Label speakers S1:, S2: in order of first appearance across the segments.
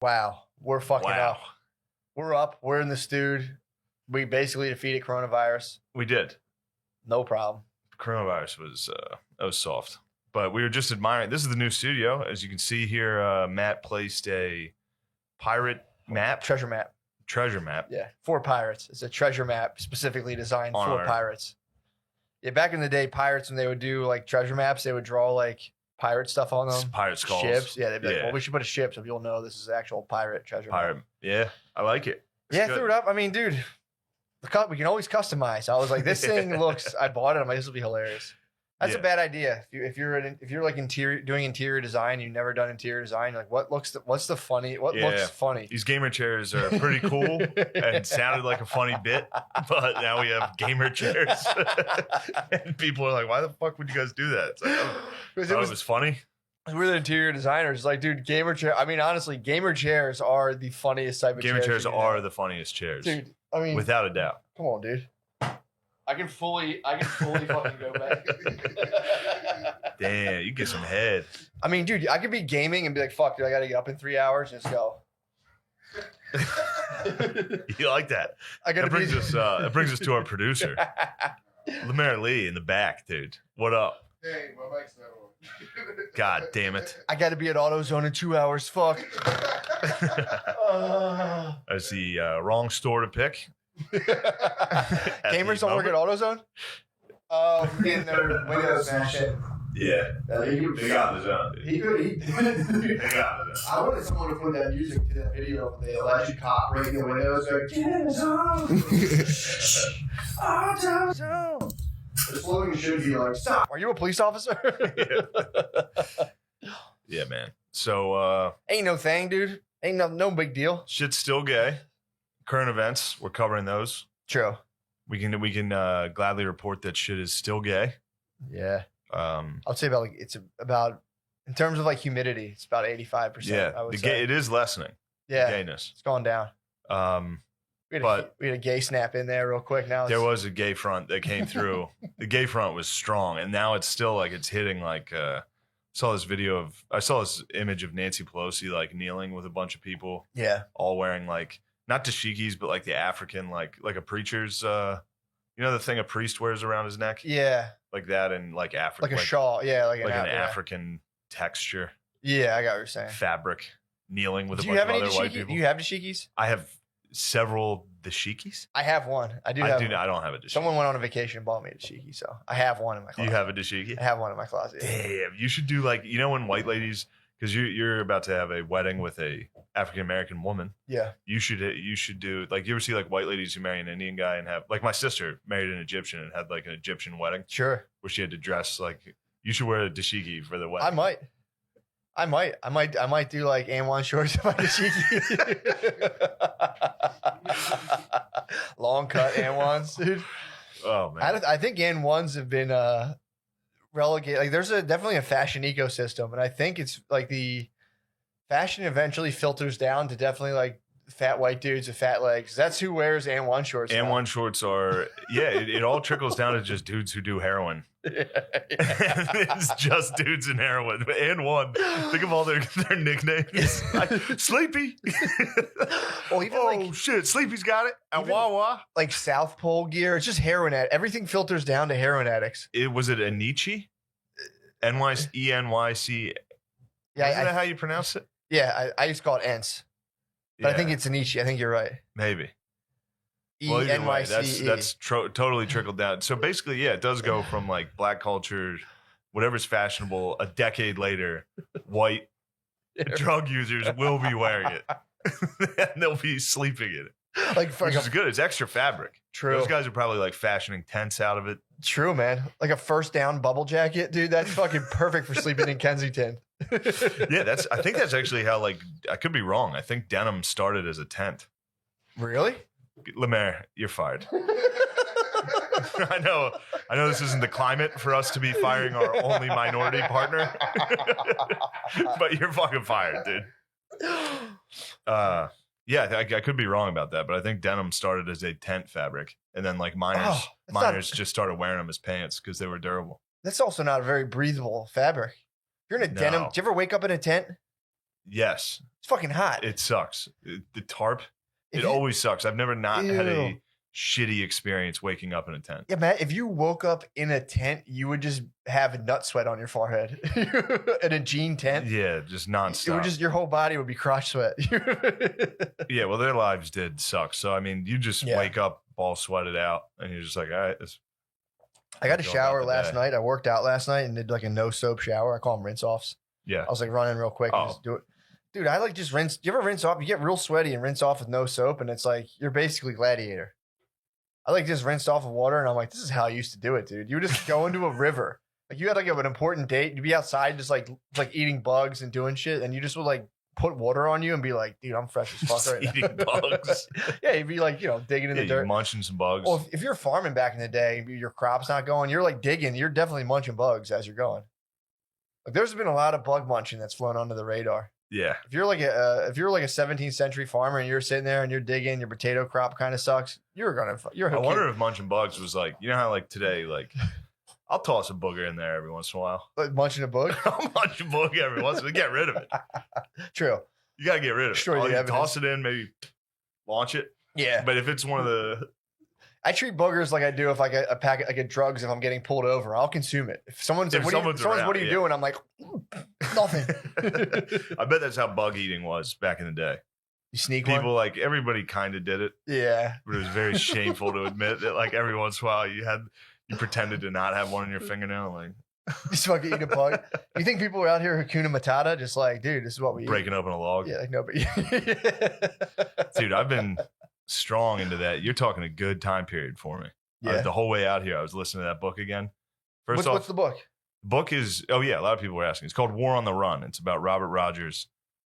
S1: Wow. We're fucking
S2: Wow.
S1: up. We're up. We're in the stewed. We basically defeated coronavirus.
S2: We did.
S1: No problem.
S2: Coronavirus was that was soft, but we were just admiring. This is the new studio, as you can see here. Matt placed a pirate map,
S1: Treasure map. Yeah. For pirates. It's a treasure map specifically designed
S2: On
S1: for
S2: our-
S1: pirates. Yeah. Back in the day, pirates, when they would do like treasure maps, they would draw like pirate stuff on them.
S2: pirate skulls,
S1: Ships. Yeah. They'd be like, well, we should put a ship so people know this is actual pirate treasure
S2: pirate.
S1: map.
S2: Yeah, I like it. It's
S1: Yeah.
S2: good.
S1: Threw it up. I mean, dude, we can always customize. I was like, this thing looks, I bought it. I'm like, this will be hilarious. That's a bad idea. If you're like doing interior design, you've never done interior design, you're like what looks funny? What looks funny?
S2: These gamer chairs are pretty cool and sounded like a funny bit, but now we have gamer chairs, and people are like, "Why the fuck would you guys do that?" It's like, it was funny.
S1: We're the interior designers. Like, dude, gamer chair. I mean, honestly, gamer chairs are the funniest type of
S2: Gamer chairs
S1: you can
S2: are
S1: have.
S2: the funniest chairs,
S1: Dude. I mean,
S2: without a doubt.
S1: come on, dude. I can fully fucking go back.
S2: Damn, you get some head.
S1: I mean, dude, I could be gaming and be like, fuck, dude, I got to get up in 3 hours and just go.
S2: You like that?
S1: That
S2: brings us to our producer, Lemaire Lee, in the back, dude. What up?
S3: Hey, my mic's not on.
S2: God damn it!
S1: I got to be at AutoZone in 2 hours. Fuck.
S2: That's the wrong store to pick.
S1: Gamers don't work at AutoZone? Getting their windows smashed in.
S2: Yeah, they got the zone.
S3: He could.
S2: They got the zone.
S3: I wanted someone to put that music to that video of the alleged cop breaking the windows. Like, get in the zone. AutoZone. The slogan should be like, stop.
S1: Are you a police officer?
S2: Yeah, man. So
S1: Ain't no thing, dude. Ain't no big deal.
S2: shit's still gay. Current events, we're covering those.
S1: True.
S2: We can gladly report that shit is still gay.
S1: Yeah. I'd say it's about in terms of like humidity, it's about 85%.
S2: Yeah,
S1: I would say.
S2: it is lessening.
S1: Yeah,
S2: The gayness.
S1: it's gone down. We had a gay snap in there real quick. Now
S2: There was a gay front that came through. The gay front was strong, and now it's still like it's hitting like. I saw this image of Nancy Pelosi like kneeling with a bunch of people,
S1: yeah,
S2: all wearing like not dashikis, but like the African like a preacher's. The thing a priest wears around his neck,
S1: yeah,
S2: like that, and like African,
S1: like a shawl, yeah, like
S2: an
S1: yeah.
S2: African texture,
S1: Yeah, I got what you're saying.
S2: fabric, kneeling with
S1: Do
S2: a
S1: you
S2: bunch
S1: have
S2: of
S1: any
S2: other white
S1: dashiki?
S2: people.
S1: Do you have dashikis?
S2: I have several dashikis.
S1: I have one. I do.
S2: I
S1: Have
S2: do.
S1: one.
S2: I don't have a dashiki.
S1: Someone went on a vacation and bought me a dashiki, so I have one in my closet.
S2: You have a dashiki?
S1: I have one in my closet. Yeah.
S2: Damn, you should do like when white ladies, because you're about to have a wedding with a African American woman.
S1: Yeah.
S2: You should do like you ever see like white ladies who marry an Indian guy and have like my sister married an Egyptian and had like an Egyptian wedding
S1: Sure.
S2: where she had to dress like you should wear a dashiki for the wedding.
S1: I might do like A1 shorts with my dashiki. Long cut A1s, dude.
S2: Oh man,
S1: I think N1s have been relegated. Like, there's definitely a fashion ecosystem, and I think it's like the fashion eventually filters down to definitely like fat white dudes with fat legs. That's who wears N1 shorts. now.
S2: And1 shorts are it all trickles down to just dudes who do heroin. It's just dudes in heroin. And one, think of all their nicknames. Sleepy.
S1: Well, even like
S2: shit, Sleepy's got it. And
S1: Even-
S2: Wawa.
S1: like South Pole gear, it's just heroin everything filters down to heroin addicts.
S2: Was it Anichi? ENYC.
S1: Yeah,
S2: Isn't that how you pronounce it?
S1: yeah. I used to call it ENS, but I
S2: Yeah,
S1: think it's Anichi. I think you're right.
S2: maybe. Well, either way,
S1: ENYCE.
S2: that's totally trickled down. So basically, yeah, it does go from like black culture, whatever's fashionable, a decade later, white drug users will be wearing it. And they'll be sleeping in it.
S1: like
S2: Which is good. It's extra fabric.
S1: True.
S2: Those guys are probably like fashioning tents out of it.
S1: True, man. Like a first down bubble jacket, dude. That's fucking perfect for sleeping in Kensington.
S2: Yeah, I think that's actually how, like, I could be wrong. I think denim started as a tent.
S1: Really?
S2: Lemaire, you're fired. I know this isn't the climate for us to be firing our only minority partner. But you're fucking fired, dude. Yeah, I could be wrong about that, but I think denim started as a tent fabric, and then like miners just started wearing them as pants because they were durable.
S1: That's also not a very breathable fabric. If you're in a denim,
S2: No.
S1: do you ever wake up in a tent?
S2: Yes.
S1: It's fucking hot.
S2: It sucks. The tarp,
S1: If
S2: it
S1: you-
S2: always sucks. I've never not had a
S1: Ew.
S2: shitty experience waking up in a tent.
S1: Yeah, man, if you woke up in a tent, you would just have a nut sweat on your forehead. In a jean tent.
S2: Yeah, just
S1: It
S2: nonstop.
S1: would just your whole body would be crotch sweat.
S2: Yeah, well, their lives did suck. So I mean, you just
S1: Yeah.
S2: wake up all sweated out, and you're just like, all right, this.
S1: I got a
S2: Go
S1: shower
S2: about the
S1: last
S2: day.
S1: night. I worked out last night and did like a no soap shower. I call them rinse offs.
S2: Yeah,
S1: I was like running real quick and
S2: Oh.
S1: just do it. Dude, I like just rinse. You ever rinse off? You get real sweaty and rinse off with no soap, and it's like you're basically Gladiator. I like just rinsed off of water, and I'm like, this is how I used to do it, dude. You would just go into a river. Like you had like an important date, you'd be outside just like eating bugs and doing shit, and you just would like put water on you and be like, dude, I'm fresh as fuck right
S2: eating
S1: now.
S2: bugs.
S1: Yeah, you'd be like, digging in
S2: Yeah,
S1: the
S2: you're
S1: dirt.
S2: munching some bugs.
S1: Well, if you're farming back in the day, your crop's not going, you're like digging, you're definitely munching bugs as you're going. Like there's been a lot of bug munching that's flown under the radar.
S2: yeah,
S1: If you're like a 17th century farmer and you're sitting there and you're digging, your potato crop kind of sucks, you're
S2: I wonder if munching bugs was like, you know how like today, like I'll toss a booger in there every once in a while.
S1: like munching a bug.
S2: I'll munch a booger every once in a while. Get rid of it.
S1: True.
S2: You gotta get rid of it.
S1: Destroy the
S2: You
S1: evidence.
S2: toss it in, maybe launch it.
S1: Yeah.
S2: But if it's one of the
S1: I treat boogers like I do if I get a packet like a drugs if I'm getting pulled over. I'll consume it. If someone's like,
S2: If
S1: what,
S2: someone's
S1: someone's, what are
S2: around,
S1: you
S2: yeah.
S1: doing? I'm like, nothing.
S2: I bet that's how bug eating was back in the day.
S1: You sneak
S2: People
S1: one?
S2: like everybody kind of did it,
S1: Yeah.
S2: but it was very shameful to admit that like every once in a while you pretended to not have one in your fingernail, like
S1: Just fucking eating a bug. You think people are out here Hakuna Matata just like, dude, this is what we
S2: breaking open a log.
S1: eat? Yeah, like no, but
S2: Dude, I've been strong into that. You're talking a good time period for me.
S1: yeah.
S2: The whole way out here, I was listening to that book again. First
S1: What's the book?
S2: the book is a lot of people were asking. It's called War on the Run. It's about Robert Rogers,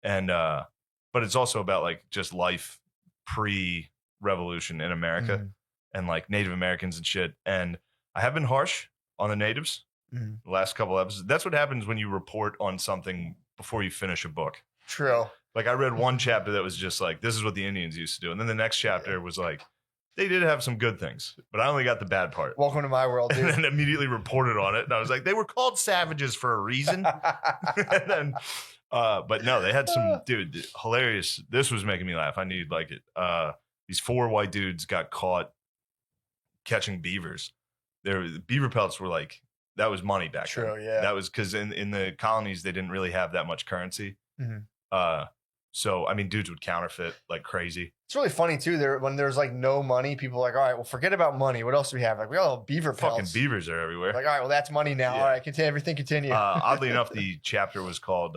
S2: and but it's also about like just life pre-revolution in America
S1: Mhm.
S2: and like Native Americans and shit. And I have been harsh on the natives
S1: Mhm.
S2: the last couple episodes. That's what happens when you report on something before you finish a book.
S1: True.
S2: Like I read one chapter that was just like, this is what the Indians used to do, and then the next chapter was like, they did have some good things, but I only got the bad part.
S1: Welcome to my world,
S2: And
S1: dude.
S2: then immediately reported on it, and I was like, they were called savages for a reason. And then, but no, they had some dude hilarious. This was making me laugh. I knew you'd like it. These 4 white dudes got caught catching beavers. The beaver pelts were like that was money back then.
S1: True, yeah.
S2: That was because in the colonies they didn't really have that much currency.
S1: Mhm.
S2: So I mean, dudes would counterfeit like crazy.
S1: It's really funny too. When there's like no money, people are like, all right, well, forget about money. What else do we have? Like we got beaver pelts.
S2: Fucking beavers are everywhere.
S1: Like, all right, well, that's money now.
S2: Yeah.
S1: All right, continue. Everything continue.
S2: Oddly enough, the chapter was called.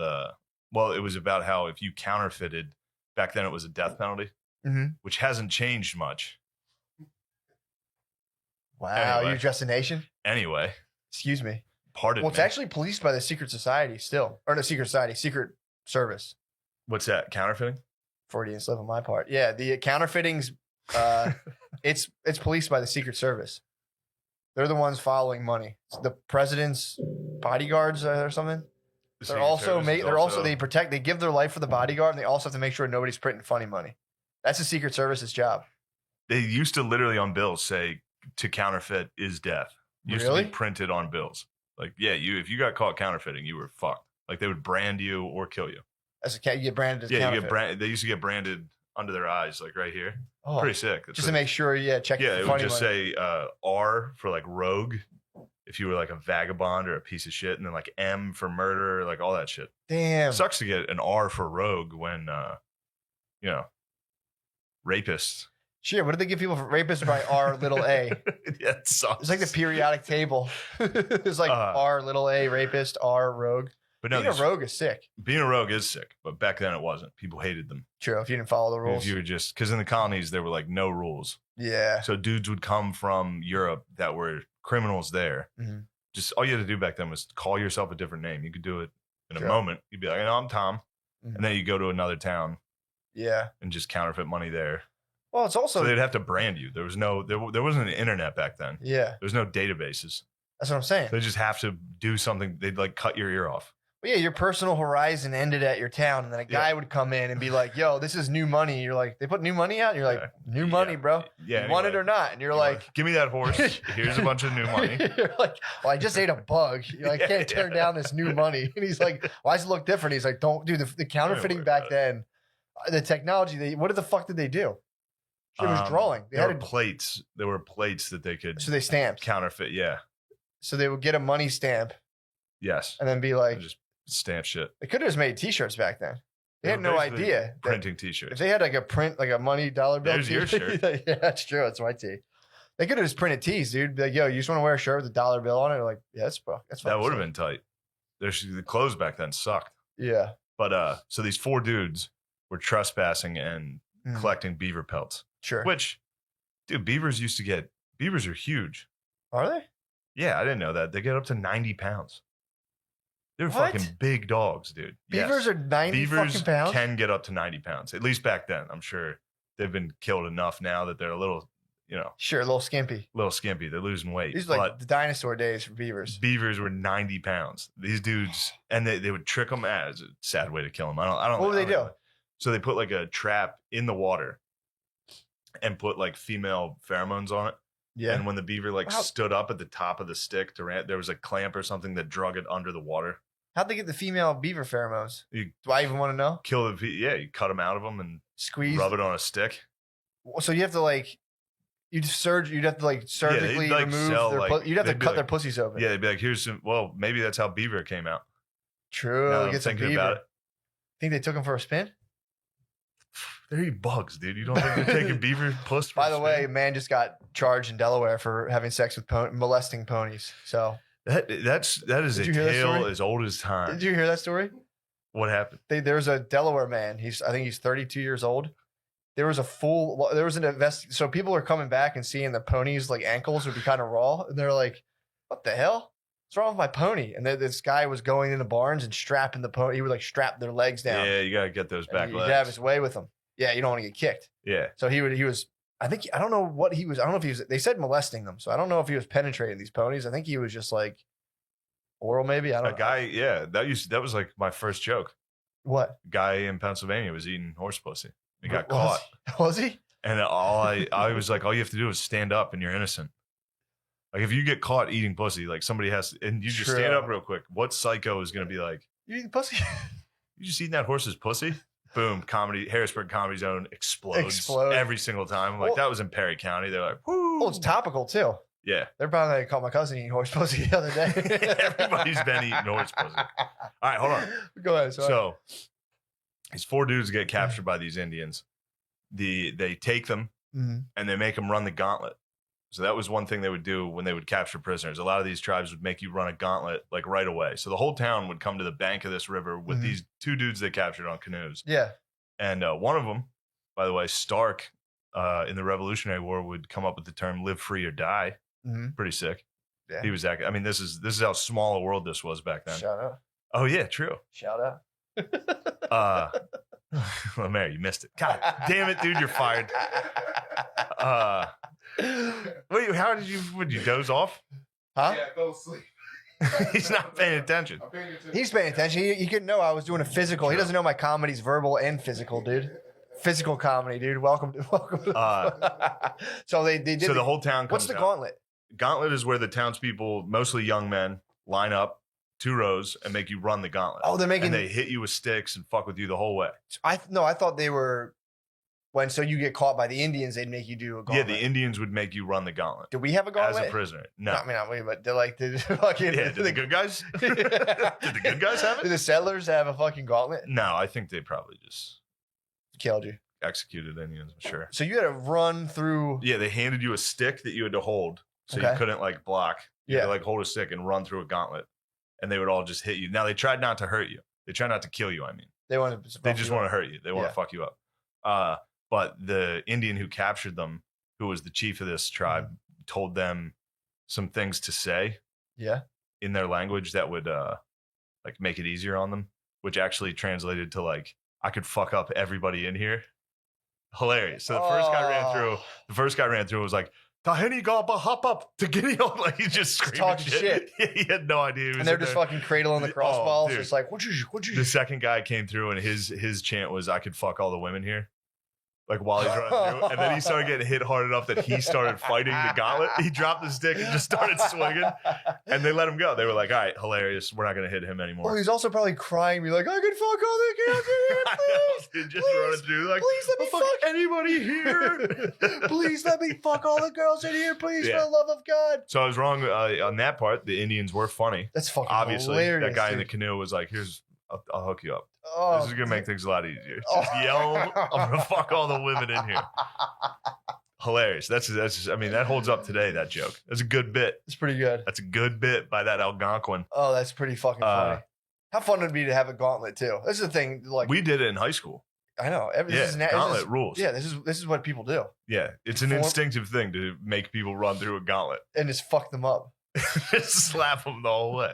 S2: Well, it was about how if you counterfeited back then, it was a death penalty,
S1: Mhm.
S2: which hasn't changed much.
S1: Wow,
S2: anyway.
S1: you dress a nation?
S2: Anyway,
S1: Excuse me.
S2: pardon
S1: Well, it's
S2: me.
S1: actually policed by the Secret Society still. Or no, Secret Society, Secret Service.
S2: What's that? Counterfeiting?
S1: Freudian slip on my part. Yeah, the counterfeitings, it's policed by the Secret Service. They're the ones following money. It's the president's bodyguards or something.
S2: The
S1: They're
S2: Secret
S1: also
S2: Service is
S1: they're also they protect, they give their life for the bodyguard, and they also have to make sure nobody's printing funny money. That's the Secret Service's job.
S2: They used to literally on bills say to counterfeit is death. Used to
S1: Really?
S2: be printed on bills. Like, yeah, if you got caught counterfeiting, you were fucked. Like they would brand you or kill you.
S1: As you get branded as
S2: Yeah, you
S1: counterfeit.
S2: get brand. They used to get branded under their eyes, like right here.
S1: Oh,
S2: Pretty sick. That's
S1: just
S2: what-
S1: to make sure, check
S2: yeah,
S1: the
S2: it would
S1: funny
S2: just
S1: money.
S2: say R for like rogue, if you were like a vagabond or a piece of shit, and then like M for murder, like all that shit.
S1: Damn.
S2: Sucks to get an R for rogue when rapist.
S1: Shit, what did they give people for rapists by R little a?
S2: Yeah, it sucks.
S1: It's like the periodic table. It's like R little a rapist, R rogue.
S2: But no,
S1: Being a rogue is sick.
S2: being a rogue is sick, but back then it wasn't. People hated them.
S1: True, if you didn't follow the
S2: If
S1: rules.
S2: you were just because in the colonies there were like no rules,
S1: Yeah.
S2: so dudes would come from Europe that were criminals there.
S1: Mhm.
S2: Just all you had to do back then was call yourself a different name. You could do it in a
S1: Sure.
S2: moment. You'd be like, "No, I'm Tom,"
S1: Mhm.
S2: and then you go to another town
S1: Yeah.
S2: and just counterfeit money there.
S1: Well, it's also
S2: So they'd have to brand you. There was there wasn't an internet back then.
S1: yeah.
S2: There was no databases.
S1: That's what I'm saying.
S2: They just have to do something. They'd like cut your ear off.
S1: But yeah, your personal horizon ended at your town, and then a guy would come in and be like, "Yo, this is new money." You're like, "They put new money out?" And you're like, "New money, bro.
S2: Yeah.
S1: You want it or not?" And you're like,
S2: "Give me that horse. Here's a bunch of new money."
S1: You're like, "Well, I just ate a bug. I can't turn down this new money." And he's like, "Why does it look different?" He's like, "Don't do the counterfeiting back then. The technology. What the fuck did they do? It was drawing.
S2: There were plates. There were plates that they could.
S1: So they stamped
S2: counterfeit. Yeah.
S1: So they would get a money stamp.
S2: Yes.
S1: And then be like,
S2: just stamp shit.
S1: They could have just made T-shirts back then. They had no idea.
S2: Printing T-shirts.
S1: If they had like a print, like a money dollar bill.
S2: There's your shirt.
S1: Yeah, that's true. That's my tee. They could have just printed tees, dude. Be like, yo, you just want to wear a shirt with a dollar bill on it? Like, yeah, that's fine.
S2: That would have been tight. The clothes back then sucked.
S1: Yeah.
S2: But so these 4 dudes were trespassing and collecting beaver pelts.
S1: Sure.
S2: Which, dude, beavers are huge.
S1: Are they?
S2: Yeah, I didn't know that. They get up to 90 pounds. They're fucking big dogs, dude.
S1: Beavers are 90 fucking pounds?
S2: Can get up to 90 pounds. At least back then. I'm sure they've been killed enough now that they're a little,
S1: Sure, a little skimpy.
S2: They're losing weight.
S1: These are like the dinosaur days for beavers.
S2: Beavers were 90 pounds. These dudes, and they would trick them. It's a sad way to kill them. I don't.
S1: What would they do?
S2: So they put like a trap in the water and put like female pheromones on it.
S1: Yeah.
S2: And when the beaver stood up at the top of the stick, there was a clamp or something that drug it under the water.
S1: How'd they get the female beaver pheromones?
S2: Do
S1: I even want to know?
S2: You cut them out of them and
S1: squeeze,
S2: rub it on a stick.
S1: So you have to you'd have to surgically remove you'd have to cut their pussies open.
S2: Yeah, they'd be like, here's some, maybe that's how beaver came out.
S1: True.
S2: Now I'm thinking about it.
S1: Think they took him for a spin?
S2: They're eating bugs, dude. You don't think they're taking beaver puss for
S1: By
S2: a
S1: the
S2: spin?
S1: way, a man just got charged in Delaware for having sex with molesting ponies. So
S2: that is a tale as old as time.
S1: Did you hear that story?
S2: What happened?
S1: There's a Delaware man. I think he's 32 years old. There was an so people are coming back and seeing the ponies ankles would be kind of raw. And they're like, what the hell? What's wrong with my pony? And then this guy was going into barns and strapping the pony. He would strap their legs down.
S2: Yeah, you got to get those back legs.
S1: He'd have his way with them. Yeah, you don't want to get kicked.
S2: Yeah.
S1: So he was, I don't know what he was. I don't know if he was, they said molesting them. So I don't know if he was penetrating these ponies. I think he was just oral maybe. I don't know.
S2: Guy, yeah, that was my first joke.
S1: What?
S2: A guy in Pennsylvania was eating horse pussy. He got caught.
S1: Was he?
S2: And I was like, all you have to do is stand up and you're innocent. If you get caught eating pussy, somebody has, and you just stand up real quick. What psycho is going to be like,
S1: you eating pussy?
S2: You just eating that horse's pussy? Boom, Harrisburg Comedy Zone explodes every single time. That was in Perry County. They're like, whoo.
S1: Well, it's topical too.
S2: Yeah.
S1: They're probably caught my cousin eating horse pussy the other day.
S2: Everybody's been eating horse pussy. All right, hold on.
S1: Go ahead. Sorry.
S2: So these 4 dudes get captured by these Indians. They take them and they make them run the gauntlet. So that was one thing they would do when they would capture prisoners. A lot of these tribes would make you run a gauntlet right away. So the whole town would come to the bank of this river with these 2 dudes they captured on canoes.
S1: Yeah.
S2: And one of them, by the way, Stark, in the Revolutionary War would come up with the term "live free or die." Pretty sick. Yeah. He was that. I mean, this is how small a world this was back then.
S1: Shout out.
S2: Oh yeah, true.
S1: Shout out.
S2: Well, Mary, you missed it. God damn it, dude, you're fired. Wait, would you doze off?
S1: Huh?
S3: Yeah, I fell asleep.
S2: He's not paying attention.
S1: He's paying attention. He couldn't know I was doing a physical. He doesn't know my comedy's verbal and physical, dude. Physical comedy, dude. Welcome. So they did.
S2: So the whole town comes
S1: What's the
S2: out.
S1: gauntlet?
S2: Gauntlet is where the townspeople, mostly young men, line up 2 rows and make you run the gauntlet.
S1: Oh, they're making.
S2: And they hit you with sticks and fuck with you the whole way.
S1: I thought they were. So you get caught by the Indians, they'd make you do a gauntlet.
S2: Yeah, the Indians would make you run the gauntlet.
S1: Did we have a gauntlet?
S2: As a prisoner. No.
S1: I mean, not we, but they're the fucking.
S2: Yeah, did the good guys? Did the good guys have it?
S1: Did the settlers have a fucking gauntlet?
S2: No, I think they probably just
S1: killed you.
S2: Executed Indians, I'm sure.
S1: So you had to run through.
S2: Yeah, they handed you a stick that you had to hold. So you couldn't block. You had to hold a stick and run through a gauntlet. And they would all just hit you. Now they tried not to hurt you. They tried not to kill you, I mean. They just want to hurt you. They want to fuck you up. But the Indian who captured them, who was the chief of this tribe, told them some things to say.
S1: Yeah.
S2: In their language that would make it easier on them, which actually translated to I could fuck up everybody in here. Hilarious. So the first guy ran through. The first guy ran through was like, Tahini Gaba hop up to Guinea. Like he's just screaming
S1: talking shit.
S2: He had no idea. He was
S1: And they're
S2: in
S1: just
S2: there.
S1: fucking cradling the
S2: Oh,
S1: crossballs.
S2: dude.
S1: Just like, what you?
S2: The second guy came through and his chant was, "I could fuck all the women here." Like while he's running through, and then he started getting hit hard enough that he started fighting the gauntlet. He dropped the stick and just started swinging, and they let him go. They were like, "All right, hilarious. We're not gonna hit him
S1: Well,
S2: anymore."
S1: he's also probably crying, be like, I can fuck all the girls in here,
S2: I know,
S1: please.
S2: dude, just
S1: please,
S2: running through like,
S1: please let me
S2: "I'll fuck anybody here."
S1: Please let me fuck all the girls in here, please,
S2: Yeah.
S1: for the love of God.
S2: So I was wrong on that part. The Indians were funny.
S1: That's fucking
S2: Obviously,
S1: hilarious.
S2: that guy in the
S1: dude.
S2: canoe was like, "Here's, I'll hook you up.
S1: Oh,
S2: This is gonna make things a lot easier. Just
S1: Oh.
S2: yell, I'm gonna fuck all the women in here." Hilarious. That's. I mean, that holds up today. That joke. That's a good bit.
S1: It's pretty good.
S2: That's a good bit by that Algonquin.
S1: Oh, that's pretty fucking funny. How fun would it be to have a gauntlet too? This is the thing. Like
S2: We did it in high school.
S1: I know. This
S2: Yeah,
S1: is,
S2: gauntlet rules.
S1: Yeah, this is what people do,
S2: Yeah, it's an
S1: Form-
S2: instinctive thing to make people run through a gauntlet.
S1: and just fuck them up.
S2: Just slap them the whole way.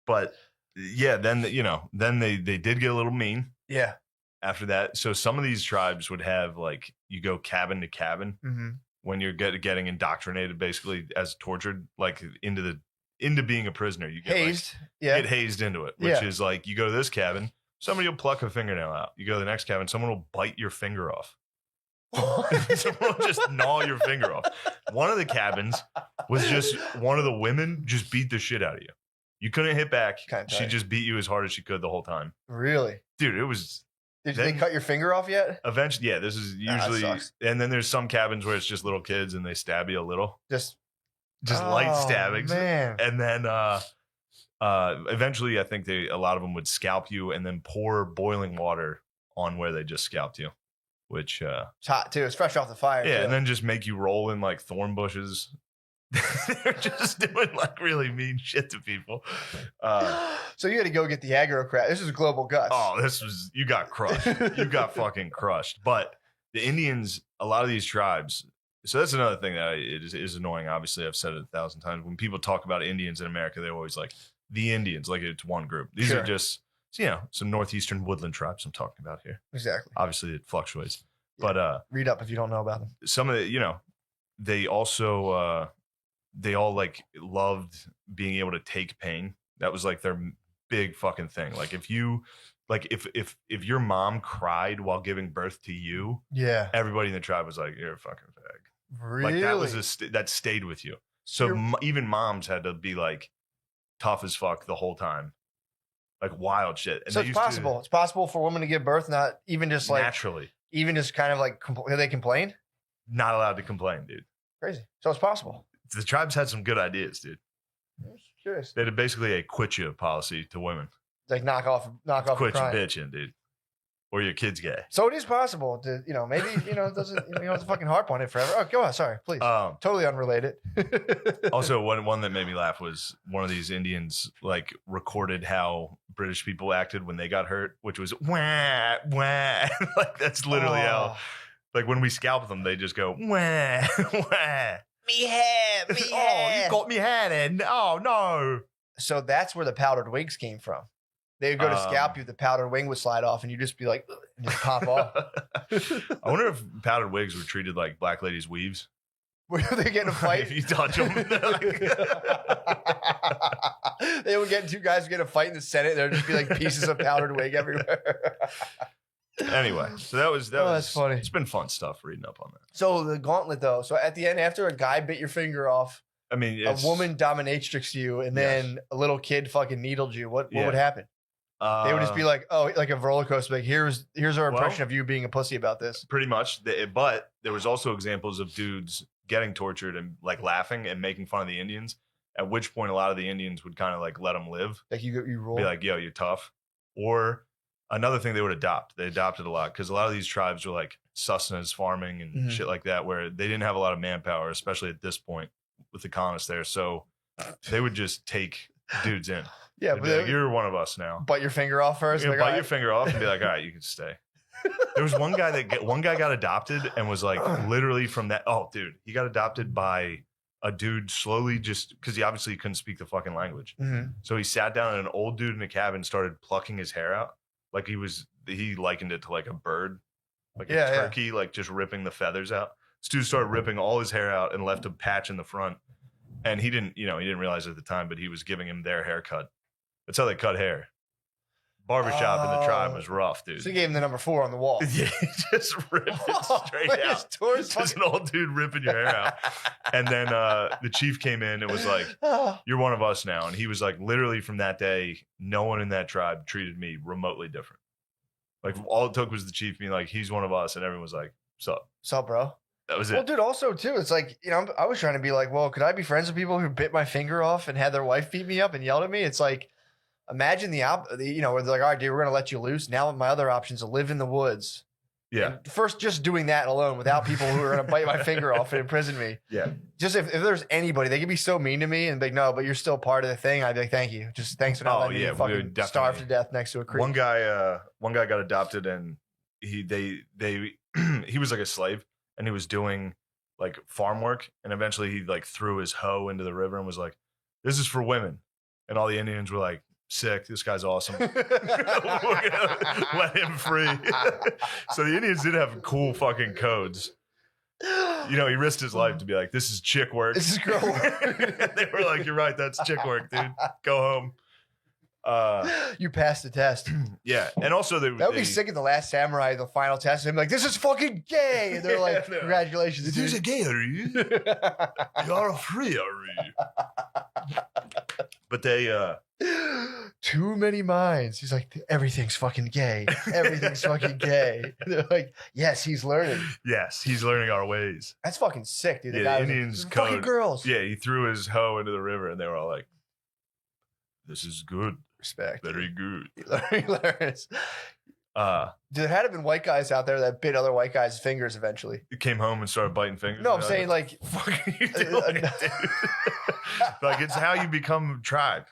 S2: But yeah, then they did get a little mean
S1: Yeah.
S2: after that. So some of these tribes would have like you go cabin to cabin
S1: Mm-hmm.
S2: when you're getting indoctrinated, basically as tortured, like into being a prisoner. You get
S1: Hazed. Yeah.
S2: get hazed into it, which
S1: Yeah.
S2: is like you go to this cabin, somebody will pluck a fingernail out. You go to the next cabin, someone will bite your finger off. Someone will just gnaw your finger off. One of the cabins was just one of the women just beat the shit out of you. You couldn't hit back.
S1: Kinda
S2: She
S1: tight.
S2: just beat you as hard as she could the whole time.
S1: Really?
S2: Dude, it was
S1: Did
S2: Then-
S1: they cut your finger off yet?
S2: eventually, yeah, this is
S1: Nah, that
S2: usually,
S1: sucks.
S2: and then there's some cabins where it's just little kids and they stab you a little,
S1: Just
S2: light
S1: Oh,
S2: stabbings.
S1: Man.
S2: And then eventually I think a lot of them would scalp you and then pour boiling water on where they just scalped you, which
S1: It's hot too. It's fresh off the fire.
S2: yeah,
S1: too.
S2: and then just make you roll in like thorn bushes. They're just doing like really mean shit to people.
S1: So you had to go get the aggro crap. This is global guts.
S2: Oh, you got crushed. You got fucking crushed. But the Indians, a lot of these tribes, so that's another thing that is annoying. Obviously, I've said it 1,000 times. When people talk about Indians in America, they're always like the Indians, like it's one group. These
S1: Sure.
S2: are just, some northeastern woodland tribes I'm talking about here.
S1: Exactly.
S2: Obviously, it fluctuates.
S1: Yeah.
S2: But
S1: Read up if you don't know about them.
S2: some of the, they also, they all like loved being able to take pain. That was like their big fucking thing. Like if you, like if your mom cried while giving birth to you,
S1: Yeah.
S2: everybody in the tribe was like, "You're a fucking fag."
S1: Really?
S2: Like that was that stayed with you. So
S1: You're-
S2: even moms had to be like tough as fuck the whole time, like wild shit. And
S1: so
S2: they
S1: it's
S2: used to-
S1: possible. It's possible for women to give birth, not even just like,
S2: naturally
S1: even just kind of like, they complain?
S2: not allowed to complain, dude.
S1: Crazy. So it's possible.
S2: The tribes had some good ideas, dude.
S1: I'm just curious.
S2: They had basically a quit you policy to women.
S1: Like knock off
S2: Quit
S1: the
S2: your
S1: crime.
S2: bitching, dude, or your kid's gay.
S1: So it is possible to, maybe, it doesn't, you don't have to fucking harp on it forever. Oh, go on. Sorry, please. Totally unrelated.
S2: Also, one that made me laugh was one of these Indians like recorded how British people acted when they got hurt, which was wah wah. Like that's literally how. Like when we scalp them, they just go wah wah.
S1: Me hair, me
S2: Oh, you got me hand in. Oh no.
S1: So that's where the powdered wigs came from. They would go to scalp you, the powdered wing would slide off, and you just be like, "Ugh," and just pop off.
S2: I wonder if powdered wigs were treated like black ladies' weaves.
S1: Were they getting a fight?
S2: If you touch them,
S1: They would get two guys get a fight in the Senate. There'd just be like pieces of powdered wig everywhere.
S2: Anyway, so that was
S1: that's funny.
S2: It's been fun stuff reading up on that.
S1: So the gauntlet, though. So at the end, after a guy bit your finger off,
S2: I mean,
S1: a woman dominatrixed you, and then a little kid fucking needled you. What would happen? They would just be like, oh, like a roller coaster. Like here's our impression of you being a pussy about this.
S2: pretty much. But there was also examples of dudes getting tortured and like laughing and making fun of the Indians. At which point, a lot of the Indians would kind of like let them live,
S1: Like you roll.
S2: be like, "Yo, you're tough." Or another thing they would adopt. They adopted a lot because a lot of these tribes were like sustenance farming and
S1: Mhm.
S2: shit like that, where they didn't have a lot of manpower, especially at this point with the colonists there. So they would just take dudes in.
S1: yeah,
S2: They'd
S1: but
S2: be like, "You're one of us now."
S1: bite your finger off first.
S2: You
S1: Like,
S2: bite
S1: all
S2: your
S1: right.
S2: finger off and be like, "All right, you can stay." There was one guy got adopted and was like literally from that. Oh, dude, he got adopted by a dude slowly just because he obviously couldn't speak the fucking language.
S1: Mhm.
S2: So he sat down and an old dude in a cabin started plucking his hair out. Like he likened it to like a bird, like
S1: Yeah,
S2: a
S1: yeah.
S2: turkey, like just ripping the feathers out. This dude started ripping all his hair out and left a patch in the front. And he didn't realize it at the time, but he was giving him their haircut. That's how they cut hair. Barbershop in the tribe was rough, dude.
S1: So he gave him the number 4 on the wall.
S2: Yeah, he just ripped it straight out. Just an old dude ripping your hair out. And then the chief came in and was like, you're one of us now. And he was like, literally from that day, no one in that tribe treated me remotely different. Like all it took was the chief being like, he's one of us. And everyone was like, sup?
S1: Sup, bro?
S2: That was it.
S1: Well, dude, also, too, it's like, I was trying to be like, well, could I be friends with people who bit my finger off and had their wife beat me up and yelled at me? It's like, imagine where they're like, all right, dude, we're going to let you loose. Now my other option is to live in the woods.
S2: Yeah.
S1: And first, just doing that alone without people who are going to bite my finger off and imprison me.
S2: Yeah.
S1: Just if there's anybody, they could be so mean to me and be like, no, but you're still part of the thing. I'd be like, thank you. Just thanks for not letting me fucking starve to death next to a creek.
S2: One guy got adopted and he was like a slave and he was doing like farm work. And eventually he like threw his hoe into the river and was like, this is for women. And all the Indians were like, sick, this guy's awesome. We're gonna let him free. So the Indians did have cool fucking codes. He risked his life to be like, this is chick work.
S1: This is girl work.
S2: They were like, you're right, that's chick work, dude. Go home.
S1: You passed the test.
S2: Yeah. And also
S1: that would be sick at the Last Samurai, the final test, and be like, this is fucking gay. And they're like, congratulations.
S2: This is gay, are you? You're free, are you? But they
S1: too many minds. He's like, everything's fucking gay. Everything's fucking gay. They're like, yes, he's learning.
S2: Yes, he's learning our ways.
S1: That's fucking sick, dude. The
S2: Yeah,
S1: guy
S2: the
S1: was
S2: Indians
S1: like, fucking
S2: code.
S1: girls.
S2: Yeah, he threw his hoe into the river and they were all like, this is good.
S1: Respect.
S2: Very good.
S1: Hilarious. There had to have been white guys out there that bit other white guys' fingers eventually.
S2: He came home and started biting fingers.
S1: No, I'm saying like,
S2: what are you doing, dude? Like, it's how you become tribe.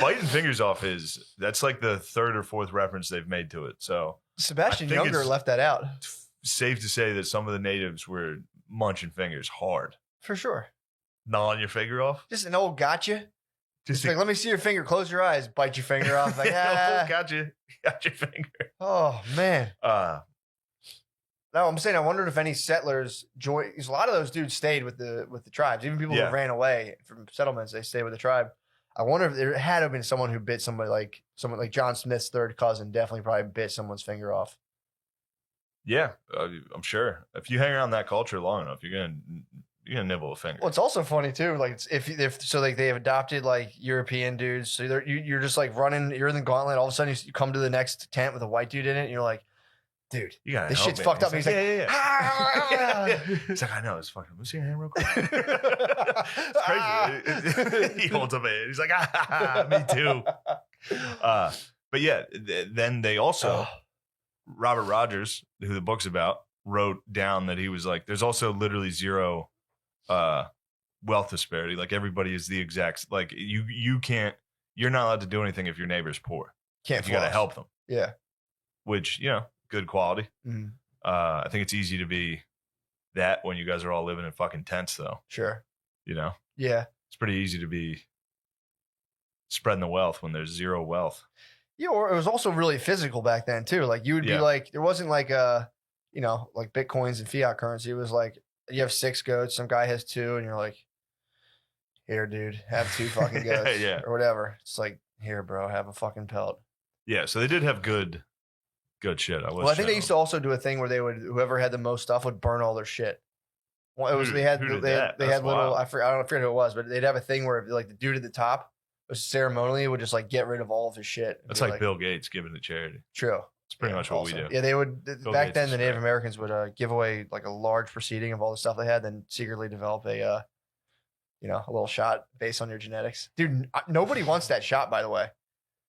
S2: Biting fingers off that's like the 3rd or 4th reference they've made to it. So
S1: Sebastian Younger left that out.
S2: Safe to say that some of the natives were munching fingers hard.
S1: For sure.
S2: Gnawing your finger off.
S1: Just an old gotcha.
S2: Just
S1: like, let me see your finger. Close your eyes. Bite your finger off. Like,
S2: got you. Got your finger.
S1: Oh man.
S2: No,
S1: I'm saying I wondered if any settlers joined. Because a lot of those dudes stayed with the tribes. Even people who ran away from settlements, they stayed with the tribe. I wonder if there had to have been someone who bit someone like John Smith's 3rd cousin. Definitely probably bit someone's finger off.
S2: Yeah, I'm sure. If you hang around that culture long enough, you're gonna nibble a finger.
S1: Well, it's also funny too. Like if so, like they have adopted like European dudes. So you're just like running. You're in the gauntlet. All of a sudden, you come to the next tent with a white dude in it, and you're like, dude,
S2: you gotta
S1: this
S2: help
S1: shit's
S2: me.
S1: fucked up. And he's like,
S2: yeah.
S1: Ah!
S2: He's like, I know, it's fucking. Let me see your hand real quick. It's crazy. He holds up a hand. He's like, me too. But yeah, then they also, Robert Rogers, who the book's about, wrote down that he was like, there's also literally zero wealth disparity. Like everybody is the exact, like you're not allowed to do anything if your neighbor's poor.
S1: Can't.
S2: You got to help them.
S1: Yeah.
S2: Which, good quality.
S1: Mm.
S2: I think it's easy to be that when you guys are all living in fucking tents, though.
S1: Sure.
S2: Yeah.
S1: It's
S2: pretty easy to be spreading the wealth when there's zero wealth.
S1: Yeah, or it was also really physical back then too. Like you would be like, there wasn't like like Bitcoins and fiat currency. It was like you have 6 goats, some guy has 2, and you're like, here, dude, have 2 fucking goats, or whatever. It's like, here, bro, have a fucking pelt.
S2: Yeah, so they did have good shit.
S1: I think they used to also do a thing where they would, whoever had the most stuff would burn all their shit. Well, it was
S2: they had
S1: little. I forget who it was, but they'd have a thing where like the dude at the top was ceremonially would just like get rid of all of his shit.
S2: That's like Bill Gates giving to charity.
S1: True.
S2: It's pretty much what we do.
S1: Yeah, they would
S2: Bill
S1: back
S2: Gates
S1: then. The Native Americans would give away like a large proceeding of all the stuff they had, then secretly develop a little shot based on your genetics. Dude, nobody wants that shot, by the way.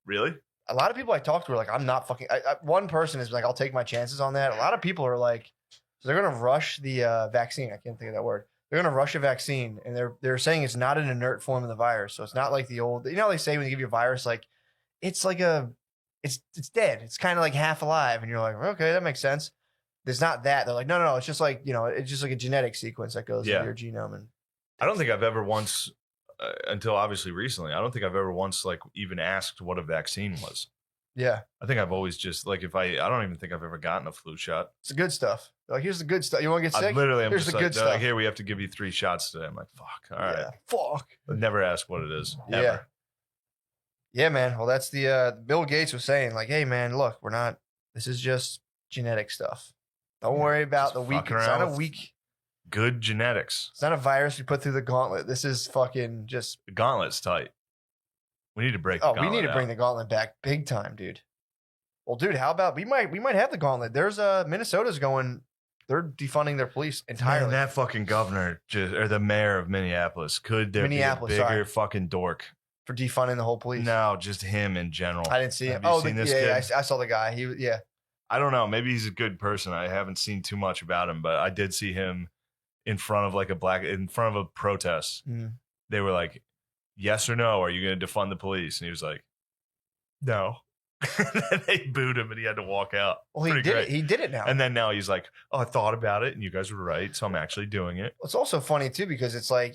S2: Really?
S1: A lot of people I talked to were like, I'm not fucking. One person is like, I'll take my chances on that. A lot of people are like, so they're gonna rush the vaccine. I can't think of that word. They're gonna rush a vaccine, and they're saying it's not an inert form of the virus, so it's not like the old. How they say when they give you a virus, like it's like it's dead. It's kind of like half alive, and you're like, okay, that makes sense. There's not that. They're like, no, it's just like it's just like a genetic sequence that goes into your genome. And
S2: I don't think I've ever once, until obviously recently, I don't think I've ever once like even asked what a vaccine was.
S1: Yeah.
S2: I think I've always just like I don't even think I've ever gotten a flu shot.
S1: It's the good stuff. Like, here's the good stuff. You want to get
S2: I
S1: sick?
S2: literally am
S1: Here's
S2: just
S1: the good
S2: they're like,
S1: stuff.
S2: here, we have to give you 3 shots today. I'm like, fuck. All right.
S1: Yeah. Fuck.
S2: I'd never ask what it is.
S1: Yeah.
S2: Ever.
S1: Yeah, man. Well, that's the Bill Gates was saying, like, hey, man, look, this is just genetic stuff. Don't worry about
S2: just
S1: the weak.
S2: fucking
S1: It's
S2: around
S1: not a
S2: with-
S1: weak.
S2: Good genetics.
S1: It's not a virus we put through the gauntlet. This is fucking just.
S2: The gauntlet's tight. We need to break the
S1: Oh,
S2: gauntlet
S1: we need to bring
S2: out.
S1: the gauntlet back big time, dude. Well, dude, how about we might have the gauntlet? There's Minnesota's going. They're defunding their police entirely.
S2: Man, that fucking governor or the mayor of Minneapolis, could there
S1: Minneapolis,
S2: be a bigger
S1: sorry.
S2: fucking dork?
S1: For defunding the whole police.
S2: No, just him in general.
S1: I didn't see him.
S2: Have you
S1: Oh,
S2: seen this
S1: yeah,
S2: kid?
S1: I saw the guy. Yeah.
S2: I don't know. Maybe he's a good person. I haven't seen too much about him, but I did see him in front of in front of a protest.
S1: Mm.
S2: They were like, yes or no, are you going to defund the police? And he was like, no. And they booed him and he had to walk out.
S1: Well, he
S2: Pretty
S1: did
S2: great.
S1: it. He did it now.
S2: And then now he's like, oh, I thought about it and you guys were right. So I'm actually doing it.
S1: It's also funny too because it's like,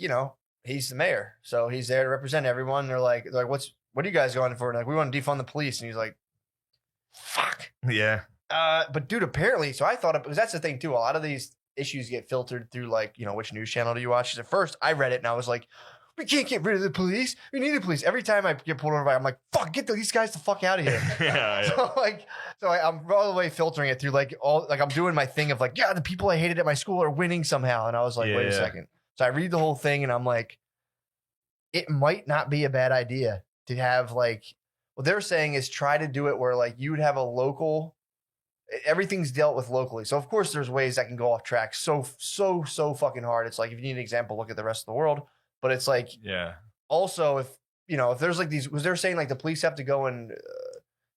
S1: he's the mayor, so he's there to represent everyone. They're like, what are you guys going for? And like, we want to defund the police, and he's like, fuck.
S2: Yeah.
S1: But dude, apparently, so I thought because that's the thing too. A lot of these issues get filtered through like, which news channel do you watch? 'Cause at first, I read it and I was like, we can't get rid of the police. We need the police. Every time I get pulled over, I'm like, fuck, get these guys the fuck out of here.
S2: Yeah.
S1: So I'm all the way filtering it through I'm doing my thing of like, yeah, the people I hated at my school are winning somehow. And I was like, wait a
S2: Yeah.
S1: second. So I read the whole thing and I'm like, it might not be a bad idea to have like, what they're saying is try to do it where like you would have a local, everything's dealt with locally. So of course there's ways that can go off track so fucking hard. It's like, if you need an example, look at the rest of the world. But it's like,
S2: Yeah.
S1: also if there's like these, was they're saying like the police have to go and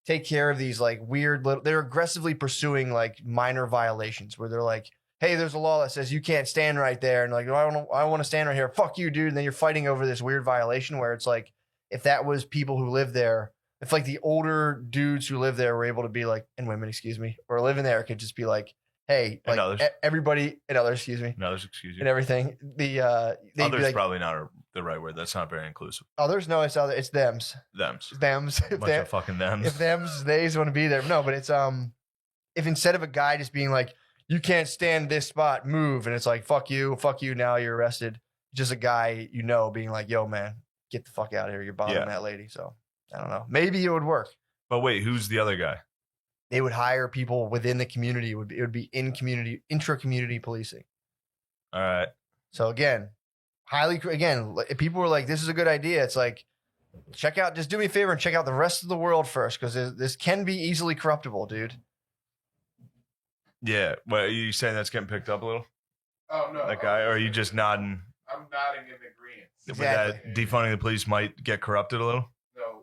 S1: take care of these like weird little, they're aggressively pursuing like minor violations where they're like, hey, there's a law that says you can't stand right there. And like, I want to stand right here. Fuck you, dude. And then you're fighting over this weird violation where it's like, if that was people who live there, if like the older dudes who live there were able to be like, and women, excuse me, or living there could just be like, hey,
S2: And
S1: like
S2: others.
S1: everybody and others, excuse me,
S2: No, there's excuse
S1: and
S2: you.
S1: everything. They'd
S2: Others
S1: be like,
S2: probably not the right word. That's not very inclusive.
S1: others, no, it's other, it's thems.
S2: Thems.
S1: Thems.
S2: A bunch of fucking thems.
S1: If them's theys want to be there. No, but it's if instead of a guy just being like, you can't stand this spot, move, and it's like, fuck you, now you're arrested. Just a guy being like, yo, man, get the fuck out of here. You're bothering
S2: Yeah.
S1: that lady. So I don't know. Maybe it would work.
S2: But wait, who's the other guy?
S1: They would hire people within the community. It would be intra-community policing.
S2: All right.
S1: So again, if people were like, this is a good idea, it's like, just do me a favor and check out the rest of the world first, because this can be easily corruptible, dude.
S2: Yeah. Well, are you saying that's getting picked up a little?
S3: Oh no,
S2: That guy? Or are you just nodding?
S3: I'm nodding in agreement.
S1: Exactly.
S2: That defunding the police might get corrupted a little?
S3: No.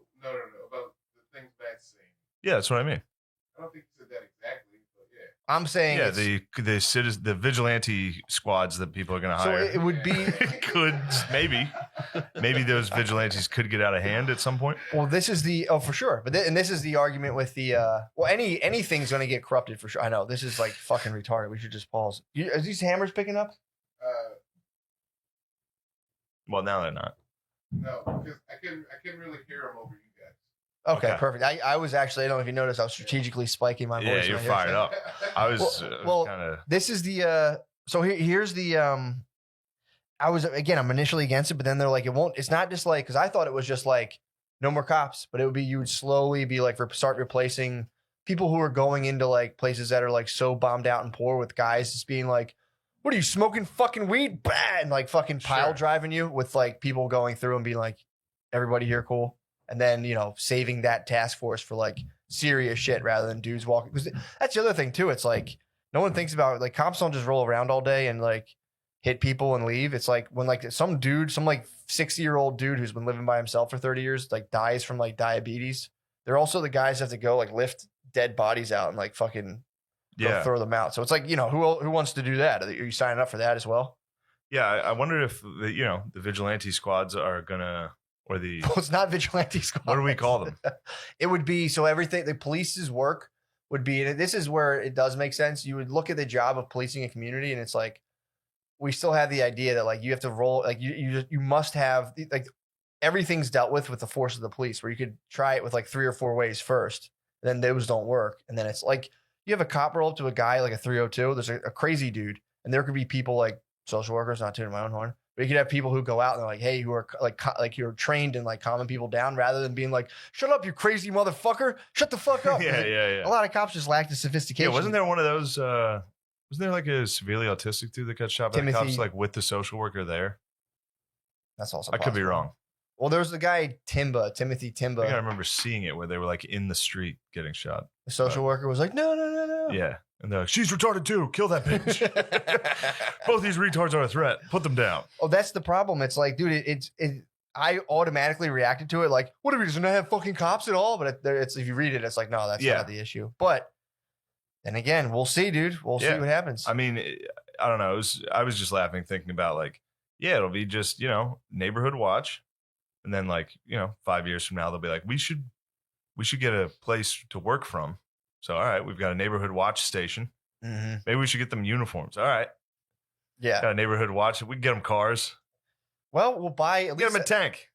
S3: About the things Matt's saying.
S2: Yeah, that's what I mean.
S3: I don't think he said that exactly, but yeah.
S1: I'm saying
S2: Yeah,
S1: it's-
S2: the vigilante squads that people are going to
S1: so
S2: hire.
S1: it would be
S2: could maybe those vigilantes could get out of hand at some point.
S1: well. This is the for sure, but and this is the argument with the anything's going to get corrupted for sure. I know this is like fucking retarded. We should just pause. Are these hammers picking up?
S2: Well, now they're not.
S3: No, because I can really hear him over you guys.
S1: Okay,
S2: Okay.
S1: perfect. I was actually, I don't know if you noticed, I was strategically spiking my
S2: Yeah,
S1: voice.
S2: you're
S1: when I hear
S2: fired
S1: stuff.
S2: up. I was
S1: Well,
S2: kind of.
S1: This is the so here's the I was again, I'm initially against it, but then they're like, it's not just like, because I thought it was just like no more cops, but it would be, you would slowly be like start replacing people who are going into like places that are like so bombed out and poor with guys just being like, what are you smoking fucking weed? Bah! And like fucking pile
S2: Sure.
S1: driving you with like people going through and being like, everybody here cool. And then, saving that task force for like serious shit rather than dudes walking. Because that's the other thing too. It's like, no one thinks about like cops don't just roll around all day and like hit people and leave. It's like when like some like 60-year-old dude who's been living by himself for 30 years, like dies from like diabetes. They're also the guys that have to go like lift dead bodies out and like fucking go throw them out. So it's like, who wants to do that? Are you signing up for that as well?
S2: Yeah, I wonder if the vigilante squads are gonna, or the
S1: Well, it's not vigilante squad.
S2: what do we call them?
S1: It would be, so everything, the police's work would be, and this is where it does make sense. You would look at the job of policing a community and it's like, we still have the idea that like you have to roll, like you must have like everything's dealt with the force of the police, where you could try it with like 3 or 4 ways first. then those don't work. And then it's like you have a cop roll up to a guy like a 302. There's a crazy dude, and there could be people like social workers, not tooting my own horn, but you could have people who go out and they're like, hey, who are like you're trained in like calming people down rather than being like, shut up, you crazy motherfucker, shut the fuck up.
S2: yeah.
S1: A lot of cops just lack the sophistication.
S2: Yeah, wasn't there one of those? Wasn't there like a severely autistic dude that got shot by the
S1: Timothy-
S2: cops, like with the social worker there?
S1: That's also
S2: I could be
S1: possible.
S2: wrong.
S1: Well, there's the guy Timothy
S2: I think I
S1: Timba.
S2: remember seeing it where they were like in the street getting shot.
S1: The social worker was like, no.
S2: Yeah, and they're like, she's retarded too. Kill that bitch. Both these retards are a threat. Put them down.
S1: Oh, that's the problem. It's like, dude, I automatically reacted to it like, what if he doesn't have fucking cops at all? But it's if you read it, it's like, no, that's not the issue. But then again, we'll see, dude. We'll see what happens.
S2: I mean, I don't know. I was just laughing, thinking about like, yeah, it'll be just neighborhood watch, and then like 5 years from now they'll be like, we should get a place to work from. So all right, we've got a neighborhood watch station.
S1: Mm-hmm.
S2: Maybe we should get them uniforms. All right,
S1: Yeah.
S2: got a neighborhood watch. We can get them cars.
S1: Well, we'll buy at
S2: Get
S1: least
S2: them a tank.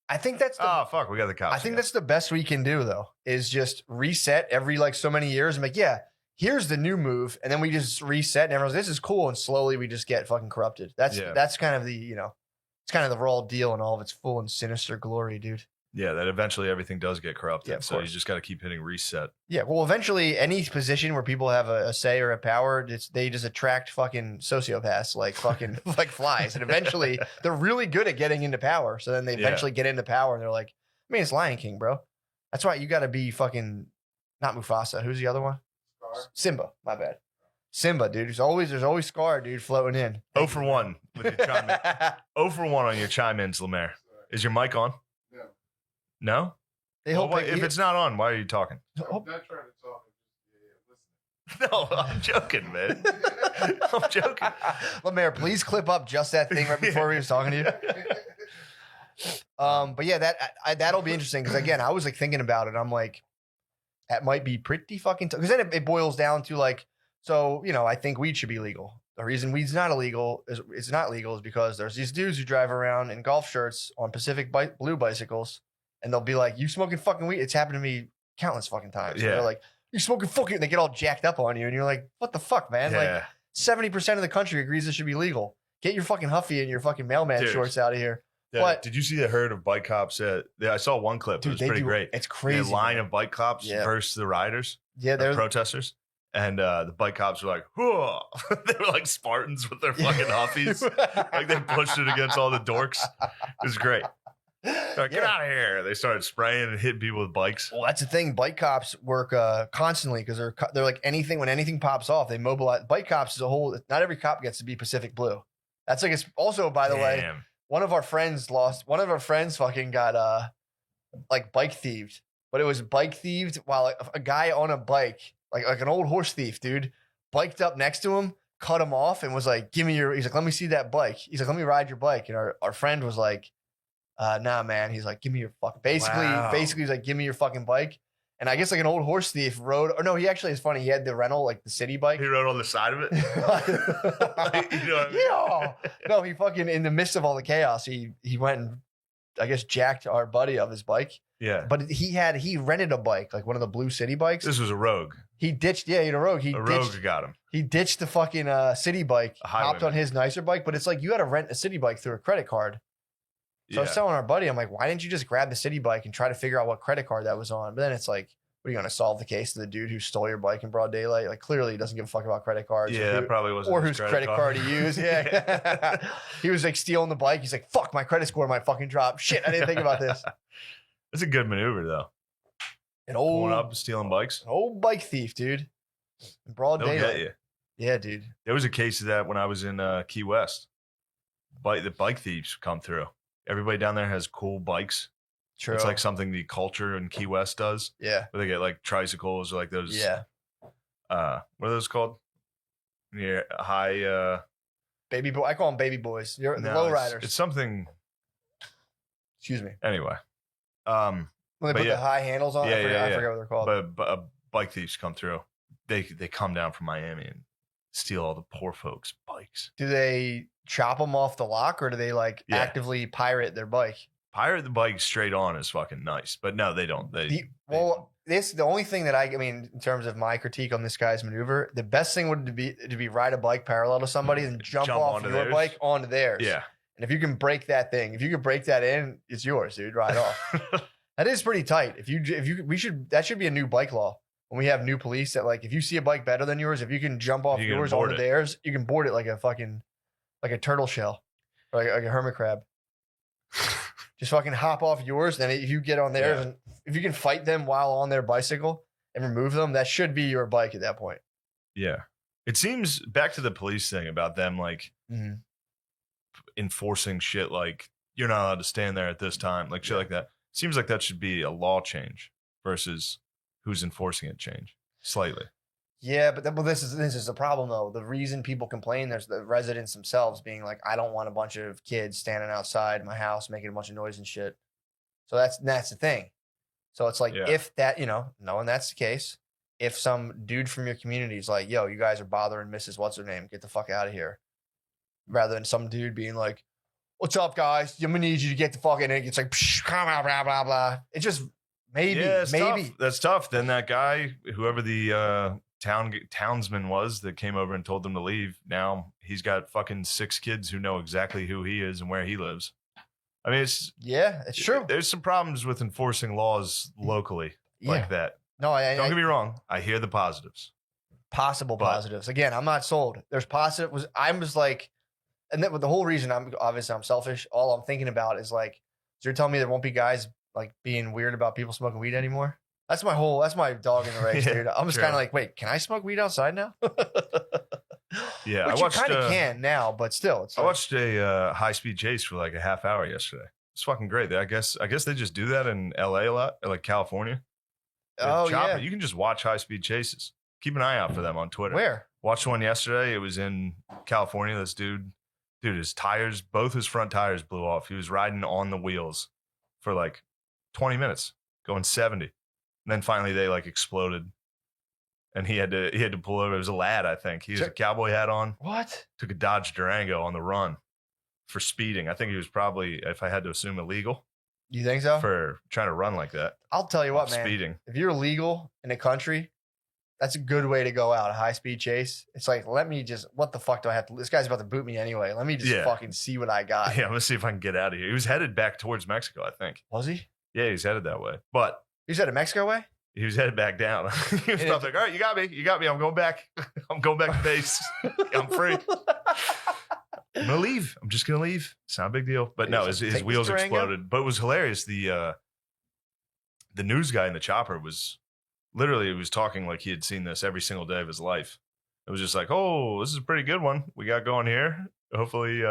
S1: I think that's the
S2: Oh fuck, we got the cops.
S1: I think that's the best we can do though, is just reset every like so many years and like, yeah, here's the new move. And then we just reset and everyone's like, this is cool. And slowly we just get fucking corrupted. That's kind of the, it's kind of the raw deal in all of its full and sinister glory, dude.
S2: Yeah, that eventually everything does get corrupted.
S1: Yeah,
S2: so you
S1: course.
S2: just got to keep hitting reset.
S1: Yeah. Well, eventually any position where people have a say or a power, they just attract fucking sociopaths like fucking like flies. And eventually they're really good at getting into power. So then they eventually get into power and they're like, I mean, it's Lion King, bro. That's why you got to be fucking not Mufasa. Who's the other one? Simba. My bad. Simba, dude. There's always Scar, dude, floating in.
S2: 0 for 1 with your chime in. 0 for 1 on your chime ins, Lemaire. Is your mic on?
S3: No.
S2: No?
S1: They
S2: Well,
S1: hope
S2: if it's not on, why are you talking?
S1: Oh.
S3: I'm not trying to talk. I'm just
S2: No, I'm joking, man. I'm joking.
S1: Lemaire, please clip up just that thing right before we was talking to you. But yeah, that'll be interesting because again, I was like thinking about it. I'm like, that might be pretty fucking because then it boils down to like, so I think weed should be legal. The reason weed's not illegal is because there's these dudes who drive around in golf shirts on Pacific Blue bicycles, and they'll be like, "You smoking fucking weed?" It's happened to me countless fucking times.
S2: Yeah.
S1: They're like, "You smoking fucking?" And they get all jacked up on you, and you're like, "What the fuck, man?" Like
S2: Yeah.
S1: 70% of the country agrees it should be legal. Get your fucking Huffy and your fucking mailman
S2: Dude.
S1: shorts out of here.
S2: Yeah,
S1: But-
S2: did you see the herd of bike cops? I saw one clip.
S1: Dude,
S2: it was pretty great.
S1: It's crazy.
S2: The line
S1: man.
S2: of bike cops
S1: Yeah.
S2: versus the riders,
S1: yeah,
S2: the
S1: they're
S2: protesters. And the bike cops were like, whoa. They were like Spartans with their fucking Huffies. Like they pushed it against all the dorks. It was great. They're like, get out of here. They started spraying and hitting people with bikes.
S1: Well, that's the thing. Bike cops work constantly because they're like anything. When anything pops off, they mobilize. Bike cops is a whole. Not every cop gets to be Pacific Blue. That's like it's also, by the way,
S2: Damn.
S1: one of our friends fucking got like bike thieved, but it was bike thieved while a guy on a bike, like an old horse thief, dude, biked up next to him, cut him off, and was like, "Give me your." He's like, "Let me see that bike." He's like, "Let me ride your bike." And our friend was like, "Nah, man." He's like, "Give me your fucking."
S2: Wow.
S1: Basically, he's like, "Give me your fucking bike." And I guess like an old horse thief rode. Or no, he actually is funny. He had the rental, like the city bike.
S2: He rode on the side of it. You know what I mean?
S1: Yeah. No, he fucking in the midst of all the chaos, he went and I guess jacked our buddy of his bike.
S2: Yeah.
S1: But he rented a bike, like one of the blue city bikes.
S2: This was a rogue.
S1: He ditched, he had a rogue.
S2: A rogue got him.
S1: He ditched the fucking city bike,
S2: A
S1: hopped on
S2: highwayman.
S1: his nicer bike. But it's like you had to rent a city bike through a credit card. So I was telling our buddy, I'm like, why didn't you just grab the city bike and try to figure out what credit card that was on? But then it's like, what are you going to solve the case of the dude who stole your bike in broad daylight? Like clearly he doesn't give a fuck about credit cards.
S2: Yeah, that probably wasn't
S1: Or
S2: his
S1: whose credit card he used. Yeah. He was like stealing the bike. He's like, fuck, my credit score might fucking drop. Shit, I didn't think about this.
S2: It's a good maneuver though.
S1: An
S2: Pulling
S1: old,
S2: up, stealing bikes.
S1: an old bike thief, dude. In broad
S2: They'll
S1: daylight.
S2: get you.
S1: Yeah, dude.
S2: There was a case of that when I was in Key West. The bike thieves come through. Everybody down there has cool bikes.
S1: True.
S2: It's like something the culture in Key West does.
S1: yeah.
S2: Where they get like tricycles or like those.
S1: Yeah.
S2: What are those called? Yeah, high.
S1: Baby boy. I call them baby boys. You're the
S2: no,
S1: low
S2: it's-
S1: riders.
S2: It's something.
S1: Excuse me.
S2: Anyway.
S1: When they
S2: But
S1: put
S2: yeah.
S1: the high handles on,
S2: Yeah,
S1: I
S2: yeah.
S1: forget what they're called.
S2: But bike thieves come through. They come down from Miami and steal all the poor folks' bikes.
S1: Do they chop them off the lock or do they like
S2: Yeah.
S1: actively pirate their bike?
S2: Pirate the bike straight on is fucking nice, but no, they don't. They
S1: Well, the only thing that I mean, in terms of my critique on this guy's maneuver, the best thing would be to be ride a bike parallel to somebody and jump off
S2: onto
S1: your
S2: theirs.
S1: bike onto theirs.
S2: Yeah.
S1: And if you can break that thing, if you can break that in, it's yours, dude. Ride off. That is pretty tight. That should be a new bike law. When we have new police that like, if you see a bike better than yours, if you can jump off
S2: You can
S1: yours
S2: board
S1: onto
S2: it.
S1: theirs, you can board it like a turtle shell, or like a hermit crab. Just fucking hop off yours. Then if you get on theirs, and if you can fight them while on their bicycle and remove them, that should be your bike at that point.
S2: Yeah. It seems back to the police thing about them like enforcing shit like you're not allowed to stand there at this time, like shit like that. Seems like that should be a law change versus who's enforcing it change slightly.
S1: Yeah, but this is the problem though. The reason people complain, there's the residents themselves being like, I don't want a bunch of kids standing outside my house making a bunch of noise and shit. So that's the thing. So it's like if that, knowing that's the case, if some dude from your community is like, yo, you guys are bothering Mrs. What's her name, get the fuck out of here. Rather than some dude being like, what's up, guys? I'm gonna need you to get the fucking. And it's like, blah blah blah blah. It's just maybe.
S2: Tough. That's tough. Then that guy, whoever the townsman was that came over and told them to leave. Now he's got fucking 6 kids who know exactly who he is and where he lives. I mean, it's
S1: true.
S2: There's some problems with enforcing laws locally like that.
S1: No,
S2: don't get me wrong. I hear the positives.
S1: Positives. Again, I'm not sold. There's positive. I was like, and the whole reason I'm selfish. All I'm thinking about is like, so you're telling me there won't be guys like being weird about people smoking weed anymore? That's my dog in the race, dude. I'm just kind of like, wait, can I smoke weed outside now?
S2: Yeah,
S1: Which you kind of can now, but still.
S2: I watched a high-speed chase for like a half hour yesterday. It's fucking great. I guess they just do that in LA a lot, like California.
S1: Yeah.
S2: You can just watch high-speed chases. Keep an eye out for them on Twitter.
S1: Where?
S2: Watched one yesterday. It was in California. This dude, his tires, both his front tires blew off. He was riding on the wheels for like 20 minutes, going 70. And then finally they like exploded. And he had to pull over. It was a lad, I think. He has a cowboy hat on.
S1: What?
S2: Took a Dodge Durango on the run for speeding. I think he was probably, if I had to assume, illegal.
S1: You think so?
S2: For trying to run like that.
S1: I'll tell you what, man.
S2: Speeding.
S1: If you're legal in a country, that's a good way to go out. A high-speed chase. It's like, what the fuck do I have to? This guy's about to boot me anyway. Let me just fucking see what I got.
S2: Yeah, I'm gonna see if I can get out of here. He was headed back towards Mexico, I think.
S1: Was he?
S2: Yeah, he's headed that way. But
S1: he's headed Mexico way?
S2: He was headed back down. He was probably like, all right, you got me. I'm going back. I'm going back to base. I'm free. I'm going to leave. I'm just going to leave. It's not a big deal. But no, his wheels exploded. But it was hilarious. The news guy in the chopper was talking like he had seen this every single day of his life. It was just like, oh, this is a pretty good one we got going here. Hopefully,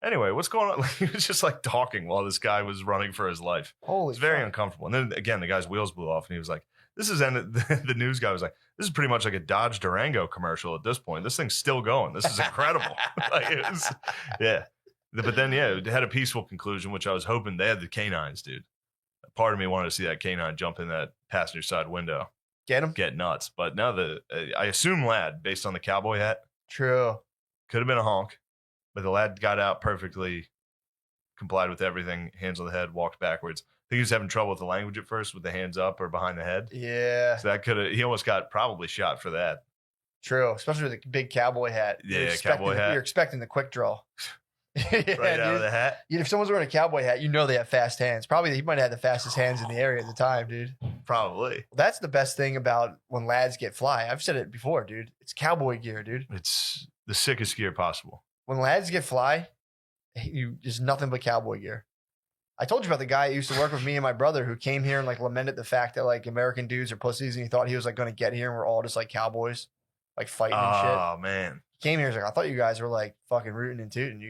S2: anyway, what's going on? Like, he was just like talking while this guy was running for his life.
S1: Holy,
S2: it's very uncomfortable. And then again, the guy's wheels blew off, and he was like, the news guy was like, this is pretty much like a Dodge Durango commercial at this point. This thing's still going. This is incredible. But then, it had a peaceful conclusion, which I was hoping. They had the canines, dude. Part of me wanted to see that canine jump in that passenger side window. Get nuts. But now I assume lad, based on the cowboy hat.
S1: True.
S2: Could have been a honk, but the lad got out perfectly, complied with everything, hands on the head, walked backwards. I think he was having trouble with the language at first, with the hands up or behind the head.
S1: Yeah.
S2: So he almost got probably shot for that.
S1: True. Especially with a big cowboy hat.
S2: Yeah, cowboy hat.
S1: You're expecting the quick draw.
S2: Right out of the hat.
S1: If someone's wearing a cowboy hat, they have fast hands. Probably he might have the fastest hands in the area at the time, dude.
S2: Probably.
S1: That's the best thing about when lads get fly. I've said it before, dude. It's cowboy gear, dude.
S2: It's the sickest gear possible.
S1: When lads get fly, there's nothing but cowboy gear. I told you about the guy who used to work with me and my brother who came here and like lamented the fact that like American dudes are pussies, and he thought he was like going to get here and we're all just like cowboys, like fighting and shit.
S2: Oh, man.
S1: He came here, he's like, I thought you guys were like fucking rooting and tooting.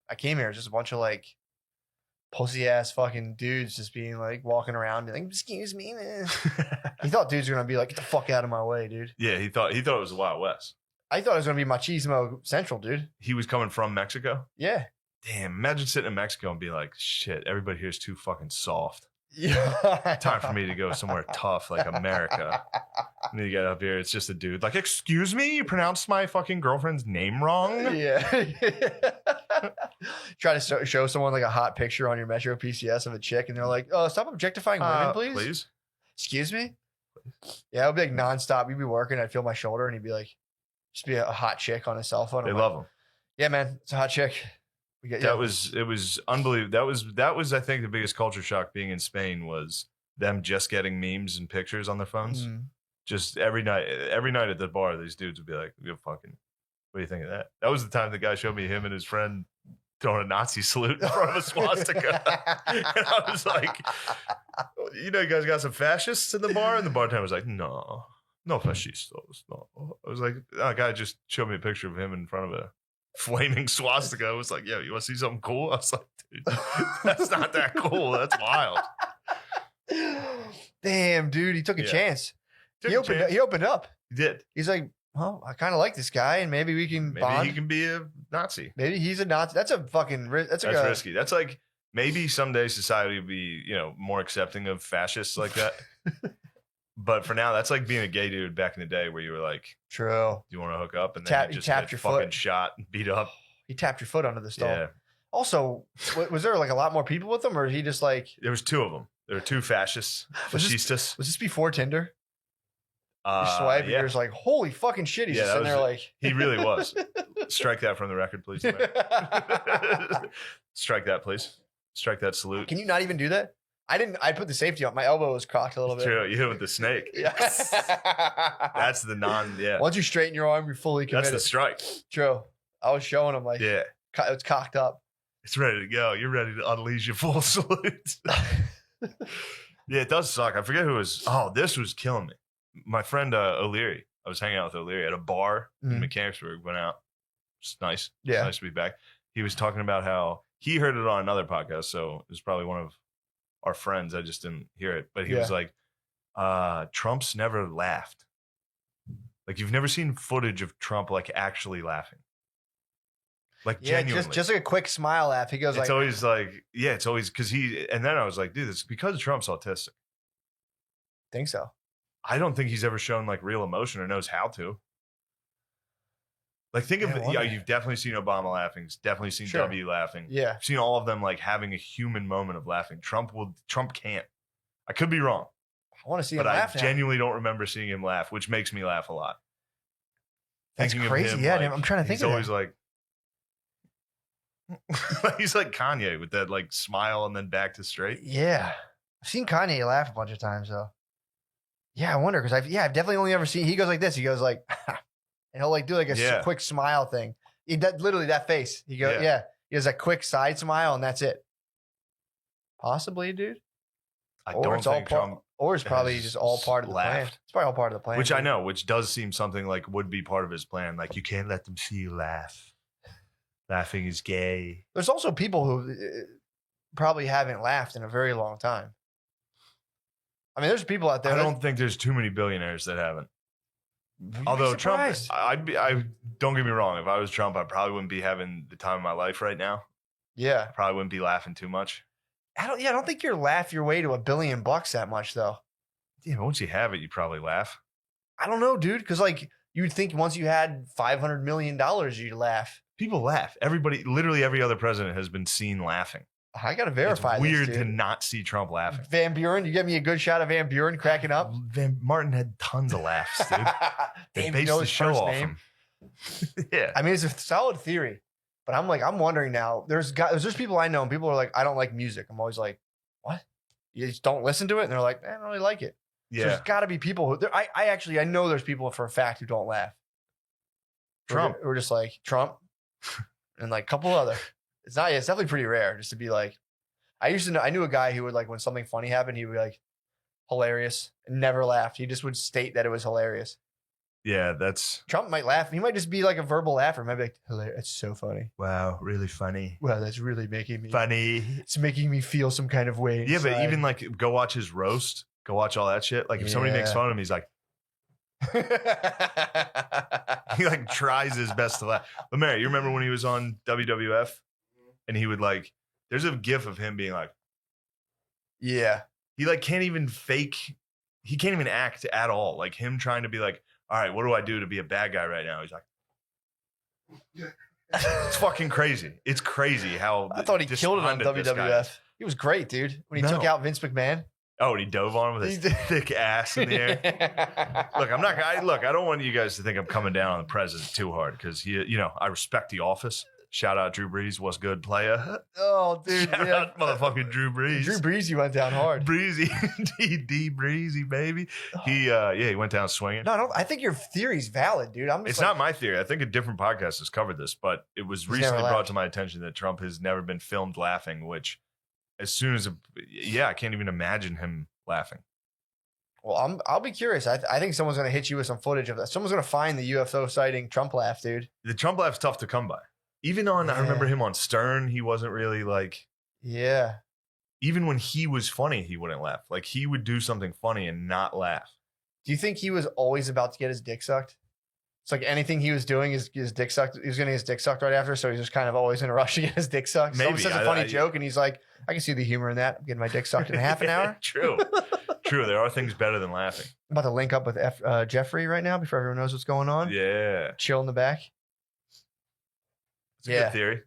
S1: I came here, it's just a bunch of like pussy ass fucking dudes just being like walking around and like, excuse me, man. He thought dudes were going to be like, get the fuck out of my way, dude.
S2: Yeah, he thought it was the Wild West.
S1: I thought it was going to be Machismo Central, dude.
S2: He was coming from Mexico?
S1: Yeah.
S2: Damn, imagine sitting in Mexico and be like, shit, everybody here is too fucking soft.
S1: Yeah.
S2: Time for me to go somewhere tough like America. And then you get up here, it's just a dude like, excuse me, you pronounced my fucking girlfriend's name wrong?
S1: Yeah. Try to show someone like a hot picture on your Metro PCS of a chick, and they're like, oh, stop objectifying women, please. Excuse me? Yeah, it would be like nonstop. We'd be working. I'd feel my shoulder, and he'd be like, just be a hot chick on his cell phone.
S2: They
S1: I'm
S2: love
S1: like,
S2: him.
S1: yeah, man, it's a hot chick.
S2: It was unbelievable. That was I think the biggest culture shock being in Spain was them just getting memes and pictures on their phones.
S1: Mhm.
S2: Just every night at the bar, these dudes would be like, "You fucking, what do you think of that?" That was the time the guy showed me him and his friend throwing a Nazi salute in front of a swastika, and I was like, "You know, you guys got some fascists in the bar," and the bartender was like, "No, no fascistas, no." I was like, "A guy just showed me a picture of him in front of a flaming swastika." I was like, "Yo, you want to see something cool?" I was like, "Dude, that's not that cool. That's wild."
S1: Damn, dude, he took a
S2: Yeah.
S1: chance.
S2: Took
S1: He
S2: a
S1: opened.
S2: chance.
S1: He opened up.
S2: He did.
S1: He's like, well, I kind of like this guy, and maybe we can
S2: Maybe
S1: bond.
S2: he can be a Nazi.
S1: Maybe he's a Nazi. That's a fucking. That's
S2: That's risky. That's like maybe someday society will be, more accepting of fascists like that. But for now, that's like being a gay dude back in the day where you were like,
S1: True.
S2: "Do you want to hook up?" And then you just
S1: tapped
S2: get
S1: your
S2: fucking
S1: foot.
S2: shot and beat up.
S1: He tapped your foot under the stall.
S2: Yeah,
S1: Also, was there like a lot more people with him, or he just like?
S2: there was two of them. There were two fascists,
S1: Was
S2: fascistas.
S1: Was this before Tinder? You swipe, and
S2: yeah,
S1: you're just like, holy fucking shit! He's
S2: Yeah,
S1: just
S2: that
S1: sitting there
S2: was
S1: like.
S2: he really was. Strike that from the record, please. Strike that, please. Strike that salute.
S1: Can you not even do that? I didn't. I put the safety on. My elbow was cocked a little bit.
S2: True, you hit with the snake.
S1: Yeah.
S2: That's the non. Yeah,
S1: Once you straighten your arm, you're fully
S2: that's
S1: committed.
S2: the strike.
S1: True. I was showing him like,
S2: Yeah,
S1: it's cocked up.
S2: it's ready to go. You're ready to unleash your full salute. Yeah, it does suck. I forget who was. Oh, this was killing me. My friend O'Leary. I was hanging out with O'Leary at a bar in
S1: Mhm.
S2: Mechanicsburg. Went out. It's nice.
S1: Yeah.
S2: It's nice to be back. He was talking about how he heard it on another podcast, so it was probably one of our friends. I just didn't hear it, but he was like, "Trump's never laughed. Like you've never seen footage of Trump like actually laughing, like
S1: Yeah,
S2: genuinely."
S1: just like a quick smile laugh. He goes
S2: It's
S1: like,
S2: always like, yeah, it's always because he. And then I was like, dude, it's because Trump's autistic.
S1: think so.
S2: I don't think he's ever shown like real emotion or knows how to. Like, think of
S1: Yeah, I
S2: yeah,
S1: wonder.
S2: you've definitely seen Obama laughing, definitely seen
S1: Sure.
S2: W laughing.
S1: Yeah.
S2: I've seen all of them like having a human moment of laughing. Trump can't. I could be wrong,
S1: I want to see him
S2: but I
S1: laugh now.
S2: genuinely don't remember seeing him laugh, which makes me laugh a lot.
S1: That's
S2: Thinking of
S1: crazy.
S2: him,
S1: Yeah,
S2: like,
S1: I'm trying to think
S2: he's
S1: of
S2: always
S1: that.
S2: like he's like Kanye with that like smile and then back to straight.
S1: Yeah. I've seen Kanye laugh a bunch of times though. Yeah, I wonder because I've definitely only ever seen. He goes like this. He goes like, and he'll like do like a
S2: Yeah.
S1: quick smile thing. Literally that face. He goes,
S2: Yeah.
S1: yeah. He has a quick side smile and that's it. Possibly, dude.
S2: I
S1: Or
S2: don't
S1: it's all
S2: think
S1: part,
S2: Trump,
S1: or it's probably
S2: has
S1: just all part of the plan.
S2: laughed.
S1: It's probably all part of the plan.
S2: which I
S1: dude.
S2: know, which does seem something like would be part of his plan. Like you can't let them see you laugh. Laughing is gay.
S1: There's also people who probably haven't laughed in a very long time. I mean, there's people out there.
S2: I
S1: that-
S2: don't think there's too many billionaires that haven't.
S1: You'd be
S2: Although Trump,
S1: surprised.
S2: I don't get me wrong. If I was Trump, I probably wouldn't be having the time of my life right now.
S1: Yeah,
S2: I probably wouldn't be laughing too much.
S1: I don't think you laugh your way to $1 billion that much though.
S2: Yeah, but once you have it, you probably laugh.
S1: I don't know, dude. Because like you'd think once you had $500 million, you'd laugh.
S2: People laugh. Everybody, literally every other president has been seen laughing.
S1: I gotta verify.
S2: It's weird
S1: this,
S2: to
S1: dude.
S2: not see Trump laughing.
S1: Van Buren, you get me a good shot of Van Buren cracking up.
S2: Van Martin had tons of laughs, dude. They
S1: Damn,
S2: based
S1: know
S2: the
S1: his
S2: show
S1: first
S2: off
S1: name?
S2: him. Yeah.
S1: I mean, it's a solid theory, but I'm wondering now. There's people I know, and people are like, I don't like music. I'm always like, what? You just don't listen to it, and they're like, I don't really like it. So
S2: Yeah.
S1: there's got to be people who. I know there's people for a fact who don't laugh.
S2: Trump.
S1: We're just like Trump, and like a couple other. It's definitely pretty rare just to be like. I knew a guy who would like when something funny happened, he would be like hilarious and never laughed. He just would state that it was hilarious.
S2: Yeah, that's
S1: Trump might laugh. He might just be like a verbal laugher. Might be like, hilarious. It's so funny.
S2: wow, really funny.
S1: Wow, that's really making me.
S2: Funny.
S1: It's making me feel some kind of way.
S2: Yeah, but
S1: inside.
S2: even like go watch his roast, go watch all that shit. Like if somebody makes
S1: Yeah.
S2: fun of him, he's like he like tries his best to laugh. But Mary, you remember when he was on WWF and he would like there's a gif of him being like
S1: yeah.
S2: he like can't even act at all. Like him trying to be like, all right, what do I do to be a bad guy right now? He's like it's fucking crazy. It's crazy how
S1: I thought he killed it on
S2: despondent this guy
S1: WWF.
S2: is.
S1: He was great, dude. When he took
S2: No.
S1: out Vince McMahon.
S2: Oh, and he dove on him with his thick ass in the air. Look, I don't want you guys to think I'm coming down on the president too hard because I respect the office. Shout out Drew Brees. What's good, playa?
S1: Oh, dude.
S2: Shout out motherfucking Drew Brees.
S1: Drew Brees, went down hard.
S2: Breezy. D Breezy, baby. He went down swinging.
S1: No, I think your theory's valid, dude.
S2: It's not my theory. I think a different podcast has covered this, but it was recently brought to my attention that Trump has never been filmed laughing, which as soon as, I can't even imagine him laughing.
S1: Well, I'll be curious. I think someone's going to hit you with some footage of that. Someone's going to find the UFO sighting Trump laugh, dude.
S2: The Trump laugh's tough to come by. Even on, I remember him on Stern, he wasn't really like.
S1: Yeah.
S2: Even when he was funny, he wouldn't laugh. Like he would do something funny and not laugh.
S1: Do you think he was always about to get his dick sucked? It's like anything he was doing, his dick sucked. He was getting his dick sucked right after, so he's just kind of always in a rush to get his dick sucked.
S2: Maybe.
S1: Someone says a funny joke, and he's like, I can see the humor in that. I'm getting my dick sucked in half an hour.
S2: True. There are things better than laughing.
S1: I'm about to link up with Jeffrey right now before everyone knows what's going on.
S2: Yeah.
S1: Chill in the back.
S2: It's a good theory.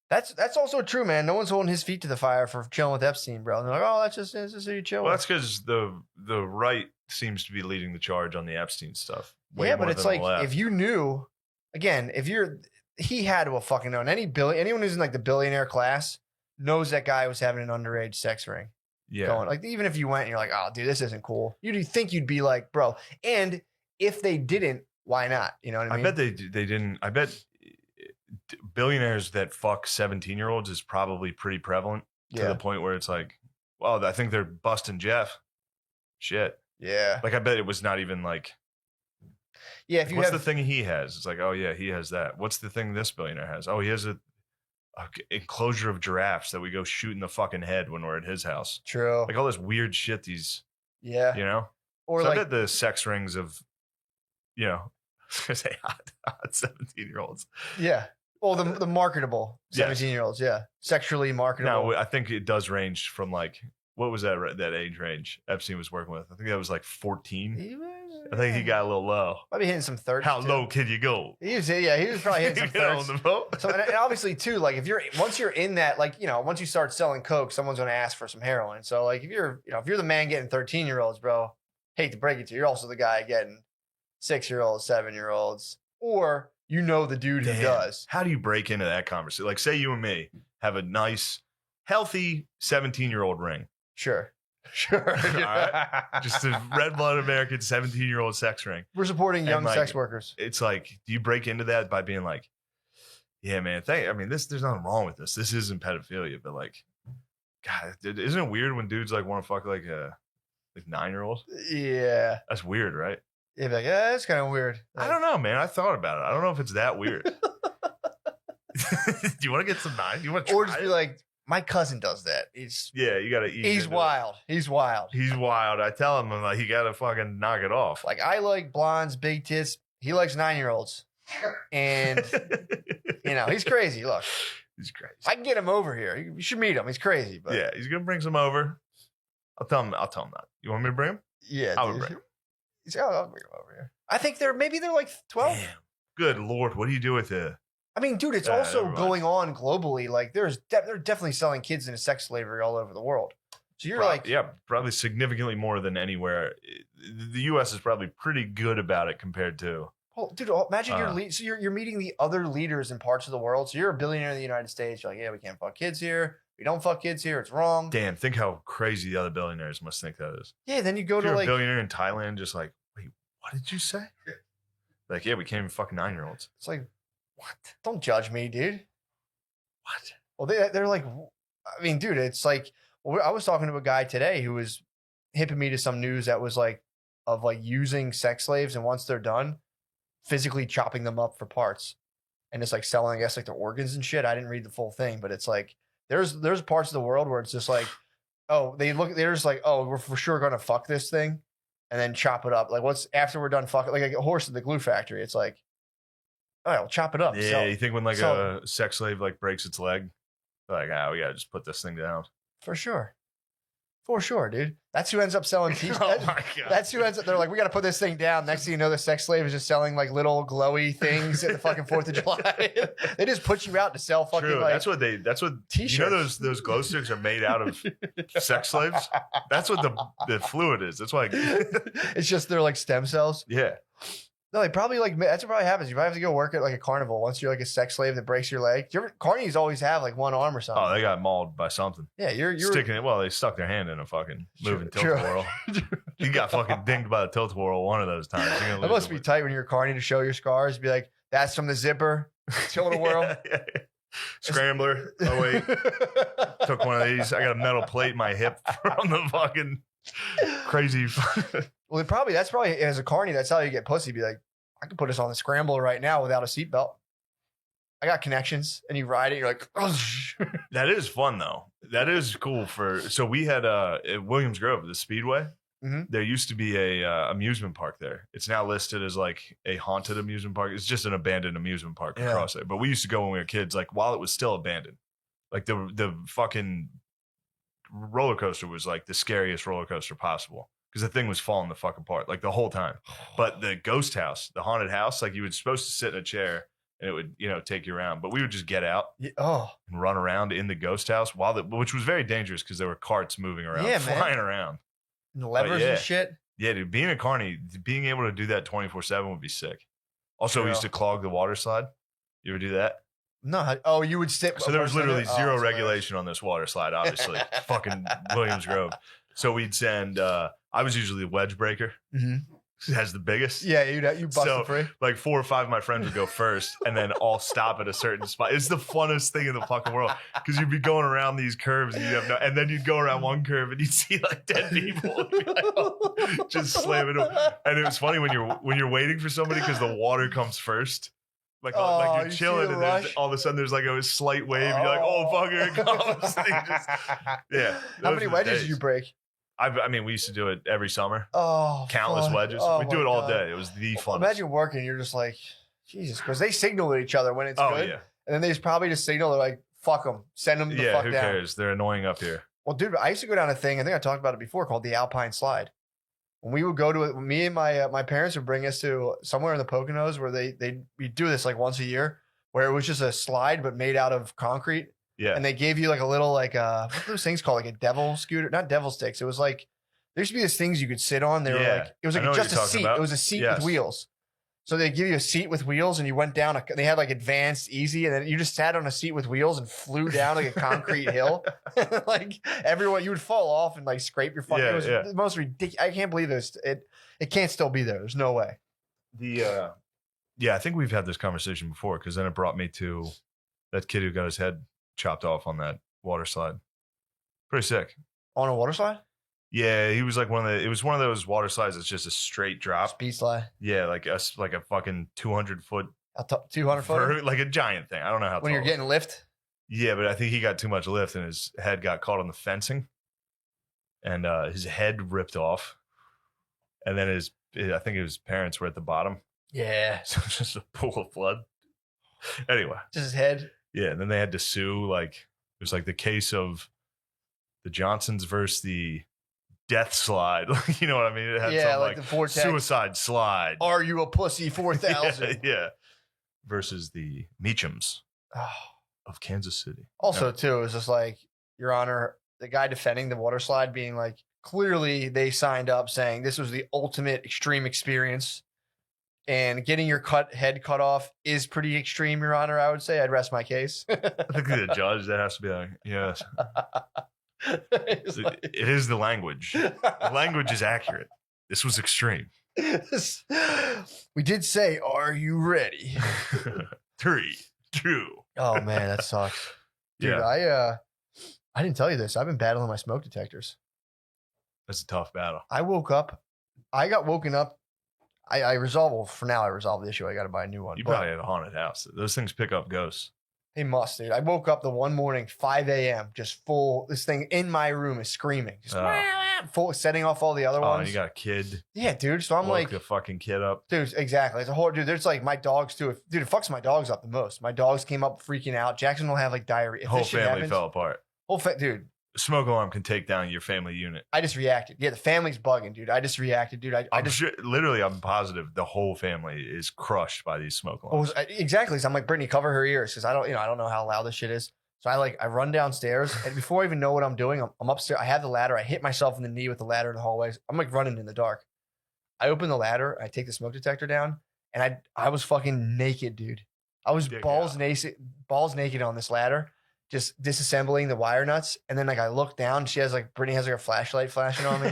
S1: That's also true, man. No one's holding his feet to the fire for chilling with Epstein, bro. And they're like, oh, that's just how you chill.
S2: Well, that's because the right seems to be leading the charge on the Epstein stuff.
S1: But it's like if you knew, again, he had to have fucking known. Anyone who's in like the billionaire class knows that guy was having an underage sex ring.
S2: Yeah.
S1: Going. Like even if you went and you're like, oh, dude, this isn't cool. You'd think you'd be like, bro. And if they didn't, why not? You know what I mean?
S2: I bet they didn't. I bet billionaires that fuck 17-year-olds is probably pretty prevalent to the point where it's like, well, I think they're busting Jeff. Shit.
S1: Yeah.
S2: Like I bet it was not even like.
S1: Yeah. If you
S2: what's the thing he has? It's like, oh yeah, he has that. What's the thing this billionaire has? Oh, he has a enclosure of giraffes that we go shoot in the fucking head when we're at his house.
S1: True.
S2: Like all this weird shit. These.
S1: Yeah.
S2: You know.
S1: Or
S2: so
S1: like
S2: I bet the sex rings of, say hot 17-year-olds.
S1: Yeah. Well, the marketable 17-year-olds. Yeah. Sexually marketable.
S2: No, I think it does range from like, what was that age range Epstein was working with? I think that was like 14. I think he got a little low.
S1: Might be hitting some 30.
S2: How low can you go?
S1: He was probably hitting some 30.
S2: On the boat.
S1: So, and obviously too, like once you're in that, like, once you start selling coke, someone's going to ask for some heroin. So like if you're the man getting 13-year-olds, bro, hate to break it to you, you're also the guy getting 6-year-olds, 7-year-olds, or the dude who does.
S2: How do you break into that conversation? Like say you and me have a nice, healthy 17-year-old ring.
S1: Sure.
S2: All right. Just a red-blooded American 17-year-old sex ring.
S1: We're supporting young sex workers.
S2: It's like, do you break into that by being like, yeah, man, there's nothing wrong with this. This isn't pedophilia, but like, God, isn't it weird when dudes like want to fuck like a 9-year-old?
S1: Yeah.
S2: That's weird, right?
S1: Yeah, like, yeah, that's kind of weird.
S2: I don't know, man. I thought about it. I don't know if it's that weird. Do you want to get some 9? Do you want to try
S1: or just be like, my cousin does that.
S2: You gotta eat.
S1: He's wild. He's wild.
S2: He's wild. I tell him, I'm like, you gotta fucking knock it off.
S1: Like I like blondes, big tits. He likes 9-year-olds, and he's crazy. Look,
S2: he's crazy.
S1: I can get him over here. You should meet him. He's crazy, but
S2: yeah, he's gonna bring some over. I'll tell him that. You want me to bring him?
S1: Yeah,
S2: I would bring him.
S1: I'll bring him over here. I think they're like 12.
S2: Damn. Good Lord, what do you do with it?
S1: I mean, dude, it's also going on globally. Like, they're definitely selling kids into sex slavery all over the world. So you're
S2: probably significantly more than anywhere. The U.S. is probably pretty good about it compared to.
S1: Well, dude, imagine you're meeting the other leaders in parts of the world. So you're a billionaire in the United States. You're like, yeah, we can't fuck kids here. We don't fuck kids here. It's wrong.
S2: Damn, think how crazy the other billionaires must think that is.
S1: Yeah, then you go to
S2: you're
S1: like
S2: a billionaire in Thailand, just like, wait, what did you say? Like, yeah, we can't even fuck 9-year-olds.
S1: It's like. What? Don't judge me, dude.
S2: What?
S1: Well, they're like, I mean, dude, it's like, I was talking to a guy today who was hipping me to some news that was like, of like using sex slaves, and once they're done, physically chopping them up for parts, and it's like selling, I guess, like their organs and shit. I didn't read the full thing, but it's like, there's parts of the world where it's just like, they're just like, oh, we're for sure gonna fuck this thing, and then chop it up. Like, what's after we're done fucking, like a horse at the glue factory? It's like, all right, we'll chop it up.
S2: Yeah, you think when like a sex slave like breaks its leg, like, we gotta just put this thing down.
S1: For sure. For sure, dude. That's who ends up selling t-shirts.
S2: Oh my God.
S1: That's who ends up. They're like, we got to put this thing down. Next thing you know, the sex slave is just selling like little glowy things at the fucking 4th of July. They just put you out to sell fucking
S2: True.
S1: like
S2: That's what
S1: t-shirts.
S2: You know those glow sticks are made out of sex slaves? That's what the fluid is. That's why
S1: It's just they're like stem cells.
S2: yeah.
S1: No, they probably like that's what probably happens. You probably have to go work at like a carnival once you're like a sex slave that breaks your leg. Carnies always have like one arm or something.
S2: Oh, they got mauled by something.
S1: Yeah, you're
S2: Sticking it. Well, they stuck their hand in a fucking moving
S1: True.
S2: tilt-a-whirl. You got fucking dinged by the tilt-a-whirl one of those times. You're gonna
S1: That
S2: lose
S1: must be tight when you're a carny to show your scars. Be like, that's from the zipper. Tilt a whirl.
S2: Yeah. Scrambler. Oh wait, took one of these. I got a metal plate in my hip from the fucking crazy.
S1: Well, that's probably as a carny, that's how you get pussy. Be like, I could put us on the scrambler right now without a seatbelt. I got connections, and you ride it. You're like, oh.
S2: That is fun though. That is cool so we had at Williams Grove, the Speedway.
S1: Mm-hmm.
S2: There used to be a amusement park there. It's now listed as like a haunted amusement park. It's just an abandoned amusement park across there. But we used to go when we were kids, like while it was still abandoned. Like the fucking roller coaster was like the scariest roller coaster possible because the thing was falling the fuck apart like the whole time. But the ghost house, the haunted house, like you were supposed to sit in a chair and it would, take you around. But we would just get out and run around in the ghost house which was very dangerous because there were carts moving around, flying around.
S1: And levers and shit.
S2: Yeah, dude. Being a carny, being able to do that 24/7 would be sick. Also, we used to clog the water slide. You ever do that?
S1: No. Oh, you would sit.
S2: So there was literally zero regulation on this water slide, obviously. Fucking Williams Grove. So we'd send, I was usually the wedge breaker.
S1: Mm-hmm.
S2: It has the biggest.
S1: Yeah, you bust it free.
S2: Like 4 or 5 of my friends would go first and then all stop at a certain spot. It's the funnest thing in the fucking world because you'd be going around these curves and and then you'd go around one curve and you'd see like 10 people and you'd be like, oh, just slamming them. And it was funny when you're waiting for somebody because the water comes first. Like you're chilling and then all of a sudden there's like a slight wave. You're like, oh, fuck, here it comes. Yeah.
S1: How many wedges did you break?
S2: I mean, we used to do it every summer.
S1: Oh,
S2: countless wedges.
S1: Oh,
S2: we do it all day. It was the fun.
S1: Imagine working. You're just like, Jesus, because they signal at each other when it's good.
S2: Yeah.
S1: And then they probably just signal. They're like, fuck them. Send them the fuck down.
S2: Who cares? They're annoying up here.
S1: Well, dude, I used to go down a thing. I think I talked about it before called the Alpine Slide. When we would go to it, me and my parents would bring us to somewhere in the Poconos where we do this like once a year, where it was just a slide but made out of concrete.
S2: Yeah.
S1: And they gave you like a little what are those things called? Like a devil scooter, not devil sticks. It was like there used to be these things you could sit on. They were like it was like just a seat. It was a seat with wheels. So they give you a seat with wheels, and you went down. They had like advanced, easy, and then you just sat on a seat with wheels and flew down like a concrete hill. Like everyone, you would fall off and like scrape your fucking. It was the most ridiculous. I can't believe this. It can't still be there. There's no way.
S2: I think we've had this conversation before because then it brought me to that kid who got his head chopped off on that water slide. Pretty sick.
S1: On a water slide?
S2: Yeah, he was like it was one of those water slides that's just a straight drop.
S1: Speed slide.
S2: Yeah, like a fucking 200-foot.
S1: 200 foot?
S2: Like a giant thing. I don't know how
S1: when you're getting lift?
S2: Yeah, but I think he got too much lift and his head got caught on the fencing. And his head ripped off. And then I think his parents were at the bottom.
S1: Yeah.
S2: So it's just a pool of blood. Anyway.
S1: Just his head?
S2: Yeah, and then they had to sue. Like, it was like the case of the Johnsons versus the death slide. You know what I mean? It had some like the vortex. Suicide slide.
S1: Are you a pussy 4000?
S2: Yeah. Versus the Meachams of Kansas City.
S1: Also, too, it was just like, Your Honor, the guy defending the water slide being like, clearly they signed up saying this was the ultimate extreme experience. And getting your head cut off is pretty extreme, Your Honor, I would say. I'd rest my case.
S2: I think the judge, that has to be like, yes. It is the language. The language is accurate. This was extreme.
S1: We did say, are you ready?
S2: 3, 2.
S1: Oh, man, that sucks. Dude,
S2: yeah.
S1: I didn't tell you this. I've been battling my smoke detectors.
S2: That's a tough battle.
S1: I got woken up. For now, I resolved the issue. I got to buy a new one.
S2: You probably had a haunted house. Those things pick up ghosts.
S1: They must, dude. I woke up the one morning, 5 a.m., just full. This thing in my room is screaming. Just full, setting off all the other ones.
S2: Oh, you got a kid.
S1: Yeah, dude. So I'm like.
S2: the fucking kid up.
S1: Dude, exactly. It's a whole, dude, there's like my dogs too. Dude, it fucks my dogs up the most. My dogs came up freaking out. Jackson will have like diarrhea.
S2: Whole family fell apart.
S1: Dude.
S2: smoke alarm can take down your family unit.
S1: I just reacted. Yeah, the family's bugging, dude. I just reacted, dude. I
S2: I'm
S1: just
S2: sure, literally, I'm positive the whole family is crushed by these smoke alarms.
S1: exactly. So I'm like, Brittany, cover her ears because I don't know how loud this shit is. So I run downstairs, and before I even know what I'm doing, I'm upstairs. I have the ladder. I hit myself in the knee with the ladder in the hallways. I'm like running in the dark. I open the ladder. I take the smoke detector down, and I was fucking naked, dude. I was balls naked on this ladder, just disassembling the wire nuts. And then I look down. Brittany has a flashlight flashing on me.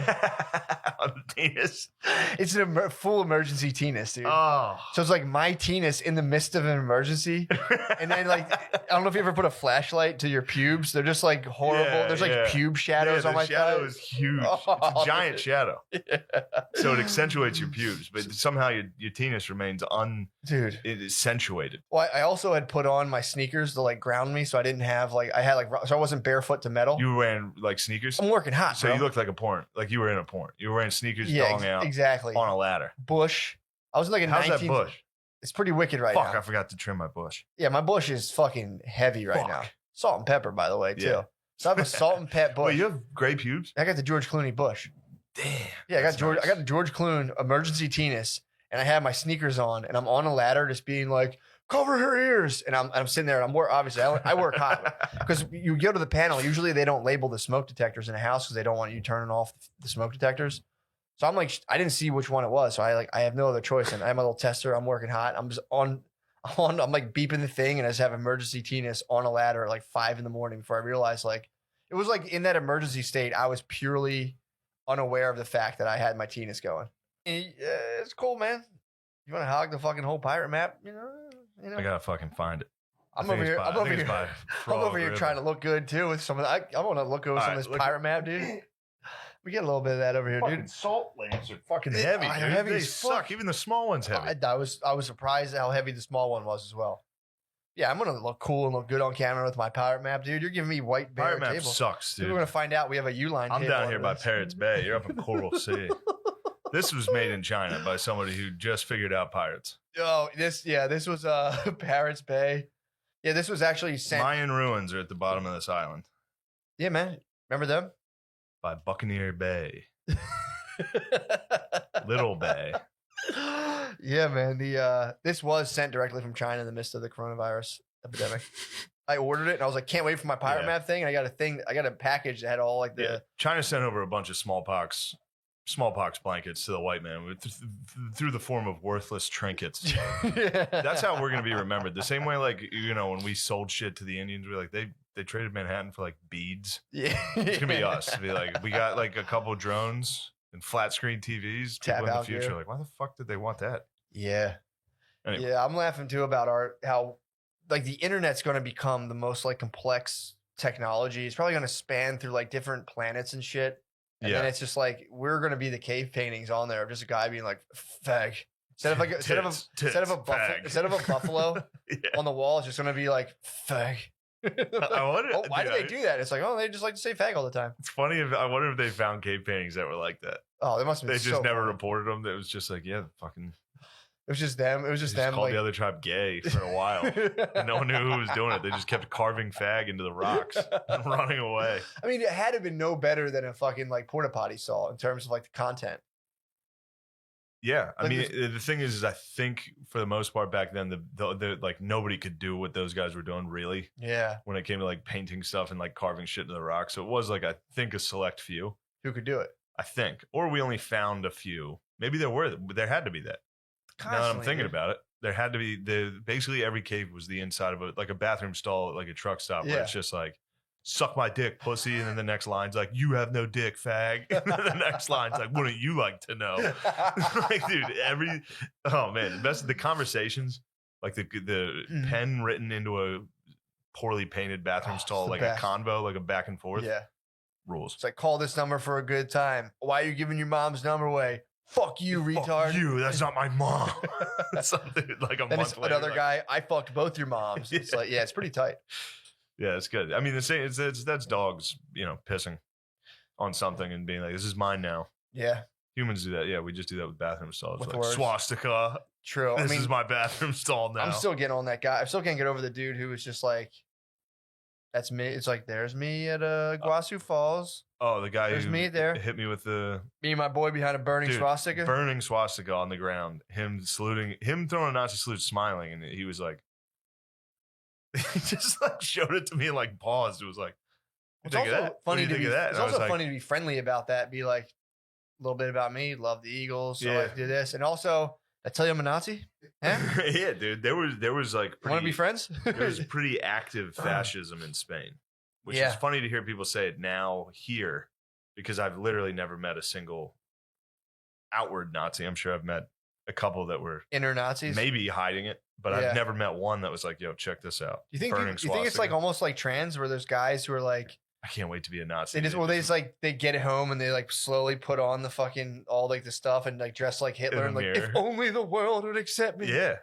S2: On Teenis.
S1: It's a full emergency Teenis, dude.
S2: Oh.
S1: So it's like my Teenis in the midst of an emergency. And then I don't know if you ever put a flashlight to your pubes. They're just like horrible.
S2: Yeah,
S1: There's like pube shadows on my
S2: shadow
S1: thigh.
S2: is huge.
S1: Oh,
S2: It's a giant shadow.
S1: Yeah.
S2: So it accentuates your pubes, but somehow your Teenis remains
S1: Dude.
S2: accentuated.
S1: Well, I also had put on my sneakers to ground me, so I didn't have so I wasn't barefoot to metal.
S2: You were wearing sneakers?
S1: I'm working hot,
S2: So
S1: bro.
S2: you looked like a porn. Like you were in a porn. You were wearing sneakers,
S1: Yeah,
S2: dong out
S1: exactly.
S2: on a ladder.
S1: Bush. I was in a
S2: How's
S1: 19.
S2: that bush?
S1: It's pretty wicked right
S2: Fuck,
S1: now.
S2: I forgot to trim my bush.
S1: Yeah, my bush is fucking heavy right now.
S2: Fuck.
S1: Salt and pepper, by the way, too.
S2: Yeah.
S1: So I have a salt and pep bush.
S2: Wait, you have gray pubes?
S1: I got the George Clooney bush.
S2: Damn.
S1: Yeah, I
S2: that's
S1: got
S2: nice.
S1: the George Clooney emergency Teenis, and I have my sneakers on, and I'm on a ladder, just being like, "Cover her ears," and I'm sitting there. And obviously I work hot because you go to the panel. Usually they don't label the smoke detectors in a house because they don't want you turning off the smoke detectors. So I'm like, I didn't see which one it was, so I have no other choice, and I have my little tester. I'm working hot. I'm just on. I'm like beeping the thing, and I just have emergency Teenis on a ladder at 5 a.m. before I realized it was in that emergency state. I was purely unaware of the fact that I had my Teenis going. It's cool, man. You want to hog the fucking whole pirate map? You know.
S2: I gotta fucking find it.
S1: I'm over here. I'm over here trying to look good too with some of that. I want to look good with some of this pirate map, dude. We get a little bit of that over here, dude.
S2: Salt lamps are fucking heavy, dude.
S1: Heavy
S2: They
S1: as
S2: suck.
S1: fuck.
S2: Even the small one's heavy.
S1: I was surprised how heavy the small one was as well. Yeah, I'm gonna look cool and look good on camera with my pirate map, dude. You're giving me white bear
S2: Pirate map
S1: table.
S2: sucks, dude.
S1: We're gonna find out we have a U-line.
S2: I'm
S1: table
S2: down
S1: under
S2: here by
S1: this.
S2: Parrots Bay. You're up in Coral Sea. This was made in China by somebody who just figured out pirates.
S1: Oh, this was Parrots Bay. Yeah, this was actually sent.
S2: Mayan ruins are at the bottom of this island
S1: Yeah, man. Remember them?
S2: by Buccaneer Bay, Little Bay.
S1: Yeah, man. This was sent directly from China in the midst of the coronavirus epidemic. I ordered it and I was like, can't wait for my pirate
S2: Yeah.
S1: map thing. And I got a package that had all
S2: Yeah, China sent over a bunch of smallpox blankets to the white man through the form of worthless trinkets. That's how we're gonna be remembered. The same way, when we sold shit to the Indians, we're like they traded Manhattan for beads.
S1: Yeah.
S2: It's gonna be us. It'll be we got a couple drones and flat screen TVs.
S1: Tap
S2: People in the
S1: out
S2: future
S1: gear.
S2: why the fuck did they want that?
S1: Yeah.
S2: Anyway.
S1: Yeah, I'm laughing too about how the internet's going to become the most complex technology. It's probably going to span through different planets and shit. And then it's just we're going to be the cave paintings on there of just a guy being like fag. Instead of a buffalo
S2: Yeah.
S1: on the wall, it's just going to be fag.
S2: I wonder,
S1: why do they do that? It's they just like to say fag all the time.
S2: It's funny. I wonder if they found cave paintings that were like that.
S1: Oh, they must have
S2: They
S1: been
S2: just
S1: so
S2: never
S1: funny.
S2: reported them. It was just fucking.
S1: It was just them. It was just
S2: They
S1: them.
S2: called the other tribe gay for a while. And no one knew who was doing it. They just kept carving fag into the rocks and running away.
S1: I mean, it had to have been no better than a fucking porta potty saw in terms of the content.
S2: Yeah, I mean, the thing is I think for the most part back then, the nobody could do what those guys were doing really
S1: Yeah.
S2: when it came to painting stuff and carving shit into the rock. So it was I think a select few.
S1: Who could do it?
S2: I think, or we only found a few. Maybe there had to be that. Now that I'm thinking about it, there had to be basically every cave was the inside of a bathroom stall at a truck stop where
S1: Yeah.
S2: it's just suck my dick, pussy, and then the next line's you have no dick, fag. And then the next line's wouldn't you like to know? Dude, oh man, the conversations, the pen written into a poorly painted bathroom stall,
S1: the
S2: a
S1: best.
S2: convo, a back and forth.
S1: Yeah.
S2: Rules.
S1: It's call this number for a good time. Why are you giving your mom's number away? Fuck you, retard.
S2: Fuck you, that's not my mom. Something a
S1: Then
S2: month
S1: it's
S2: later.
S1: another guy. I fucked both your moms. It's it's pretty tight.
S2: Yeah, it's good. I mean, the same. That's dogs, pissing on something and being this is mine now.
S1: Yeah,
S2: Humans do that. Yeah, we just do that with bathroom stalls.
S1: With words.
S2: Swastika.
S1: true.
S2: This is my bathroom stall now.
S1: I'm still getting on that guy. I still can't get over the dude who was just That's me. It's like there's me at Guasu Falls.
S2: Oh, the guy
S1: There's
S2: who
S1: me there.
S2: hit me with the
S1: Me and my boy behind a burning swastika.
S2: burning swastika on the ground. Him saluting, him throwing a Nazi salute, smiling, and he was like, he just like showed it to me and like paused. It was like,
S1: It's also funny to be. It's also
S2: like,
S1: funny to be friendly about that. Be like a little bit about me. Love the Eagles. So
S2: Yeah.
S1: I do this, and also I tell you I'm a Nazi. Huh?
S2: yeah, dude. There was like
S1: Want to be friends?
S2: there was pretty active fascism in Spain, which
S1: Yeah.
S2: is funny to hear people say it now here, because I've literally never met a single outward Nazi. I'm sure I've met a couple that were
S1: Inner Nazis.
S2: maybe hiding it, but
S1: Yeah.
S2: I've never met one that was like, "Yo, check this out."
S1: You think
S2: Burning
S1: you think it's like
S2: swastika.
S1: almost like trans, where there's guys who are like
S2: I can't wait to be a Nazi.
S1: they just like they get home and they like slowly put on the fucking all like the stuff and like dress like Hitler
S2: the
S1: and like
S2: mirror.
S1: if only the world would accept me.
S2: yeah,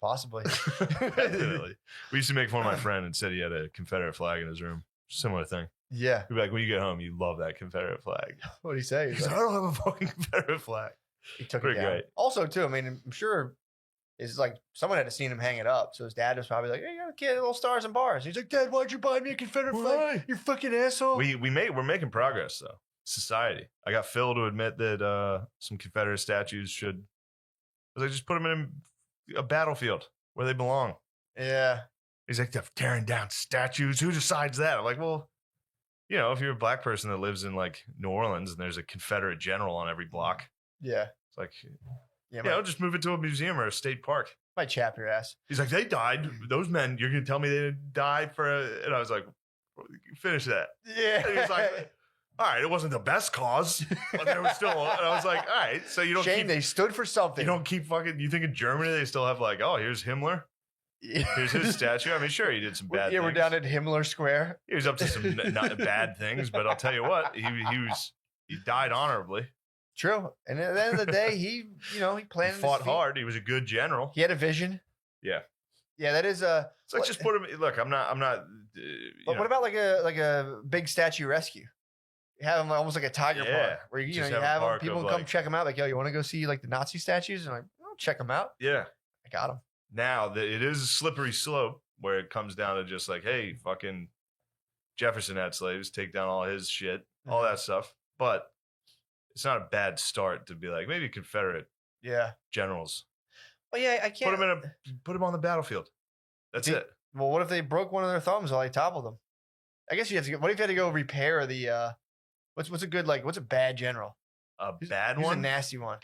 S1: Possibly.
S2: definitely. We used to make fun of my friend and said he had a Confederate flag in his room. Similar thing.
S1: Yeah.
S2: He'd be like, when you get home, you love that Confederate flag.
S1: What did he say?
S2: He's like, I don't have a fucking Confederate flag.
S1: He took
S2: Pretty
S1: it down.
S2: great.
S1: Also, too, I mean, I'm sure it's like someone had to seen him hang it up. So his dad was probably like, "Hey, you got a kid, little stars and bars." He's like, "Dad, why'd you buy me a Confederate flag?
S2: Why?
S1: You fucking asshole."
S2: We're making progress though. Society. I got Phil to admit that some Confederate statues should. I was like, just put them in a battlefield where they belong.
S1: Yeah.
S2: He's like, they're tearing down statues. Who decides that? I'm like, well, you know, if you're a black person that lives in like New Orleans and there's a Confederate general on every block,
S1: Yeah.
S2: it's like,
S1: Yeah.
S2: yeah, I'll just move it to a museum or a state park.
S1: Might chap your ass.
S2: He's like, they died. Those men, you're going to tell me they didn't die for and I was like, finish that.
S1: Yeah.
S2: And he was like, all right, it wasn't the best cause, but there was still, and I was like, all right, so you don't
S1: Shame
S2: keep,
S1: they stood for something.
S2: you don't keep fucking, you think in Germany they still have like, oh, here's Himmler. Here's his statue. I mean, sure, he did some bad
S1: Yeah,
S2: things.
S1: we're down at Himmler Square.
S2: He was up to some not bad things, but I'll tell you what, he died honorably.
S1: True. And at the end of the day, he
S2: He
S1: planted his
S2: fought
S1: feet.
S2: hard. He was a good general.
S1: He had a vision.
S2: Yeah.
S1: Yeah, that is
S2: It's like just put him. Look, I'm not.
S1: But what about like a big statue rescue? You have them almost like a tiger
S2: Yeah.
S1: park where you
S2: Just
S1: know you
S2: have a
S1: have them,
S2: park
S1: people
S2: of,
S1: come
S2: like-
S1: check them out. Like, yo, you want to go see like the Nazi statues? And I'm like, oh, check them out.
S2: Yeah.
S1: I got them.
S2: Now it is a slippery slope where it comes down to just like, hey, fucking Jefferson had slaves, take down all his shit, all that stuff. But it's not a bad start to be like maybe Confederate
S1: Yeah.
S2: generals.
S1: Well, yeah, I can't.
S2: Put him on the battlefield. That's
S1: See,
S2: it.
S1: Well, what if they broke one of their thumbs while they toppled them? I guess you have to. What if you had to go repair the? What's a good what's a bad general?
S2: A bad
S1: Who's
S2: one.
S1: a nasty one?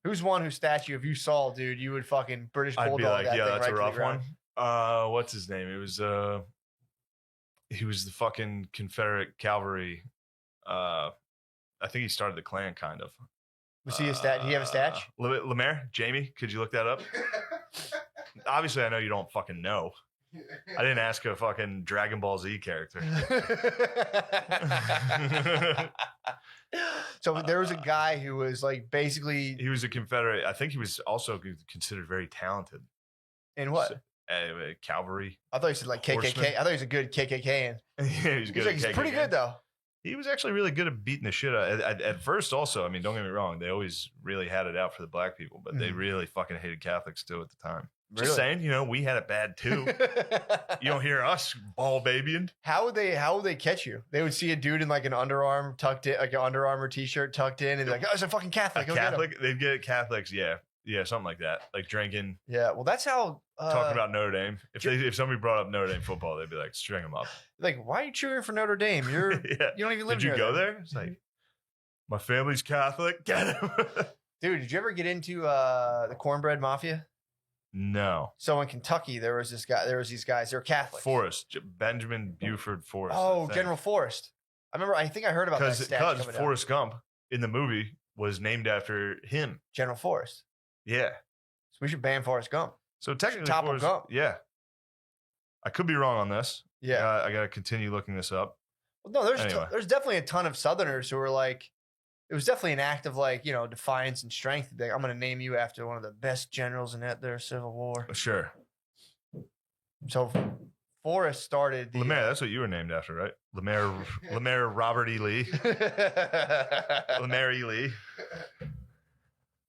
S1: Who's one whose statue, if you saw, dude, you would fucking British
S2: I'd
S1: bulldog
S2: be like,
S1: that
S2: yeah,
S1: thing
S2: that's
S1: right
S2: a
S1: to the
S2: rough
S1: ground.
S2: one. What's his name? It was he was the fucking Confederate cavalry. I think he started the Klan, kind of.
S1: Was he a stat? Did he have a statue?
S2: Lemaire, Jamie, could you look that up? Obviously, I know you don't fucking know. I didn't ask a fucking Dragon Ball Z character.
S1: So there was a guy who was like basically
S2: He was a Confederate. I think he was also considered very talented.
S1: in what?
S2: Cavalry.
S1: I thought he said like KKK.
S2: Horseman.
S1: I thought he was a good KKK. And
S2: Yeah, he was good.
S1: he's
S2: at
S1: pretty
S2: KKK.
S1: good though.
S2: He was actually really good at beating the shit out. At first, also, I mean, don't get me wrong, they always really had it out for the black people, but they really fucking hated Catholics too at the time. Just
S1: Really?
S2: saying, you know, we had it bad too. You don't hear us ball babying.
S1: How would they catch you? They would see a dude in like an underarm tucked in, like an Under Armour t-shirt tucked in, and be like, "Oh, it's a fucking Catholic."
S2: A
S1: Go get him."
S2: Catholic, they'd get Catholics, yeah, something like that, like drinking,
S1: Yeah. Well, that's how.
S2: talking about Notre Dame. If somebody brought up Notre Dame football, they'd be like, string them up.
S1: like, why are you cheering for Notre Dame? You're
S2: Yeah.
S1: you don't even live
S2: Did you
S1: near
S2: go there? It's like, my family's Catholic. Get him.
S1: Dude, did you ever get into the cornbread mafia?
S2: No.
S1: So in Kentucky, there was these guys. They were Catholic.
S2: Forrest, Benjamin Buford Forrest.
S1: Oh, General Forrest. I think I heard about that
S2: Because
S1: statue coming down.
S2: Forrest Gump in the movie was named after him.
S1: General Forrest.
S2: Yeah.
S1: So we should ban Forrest Gump.
S2: So technically,
S1: Topple
S2: Forrest,
S1: Gump.
S2: yeah. I could be wrong on this.
S1: Yeah.
S2: I got to continue looking this up.
S1: Well, no, there's
S2: Anyway.
S1: there's definitely a ton of Southerners who were like, it was definitely an act of like, defiance and strength. Like, I'm going to name you after one of the best generals in their Civil War.
S2: Sure.
S1: So Forrest started the
S2: Lemaire, that's what you were named after, right? Lemaire Robert E. Lee. Lemaire E. Lee.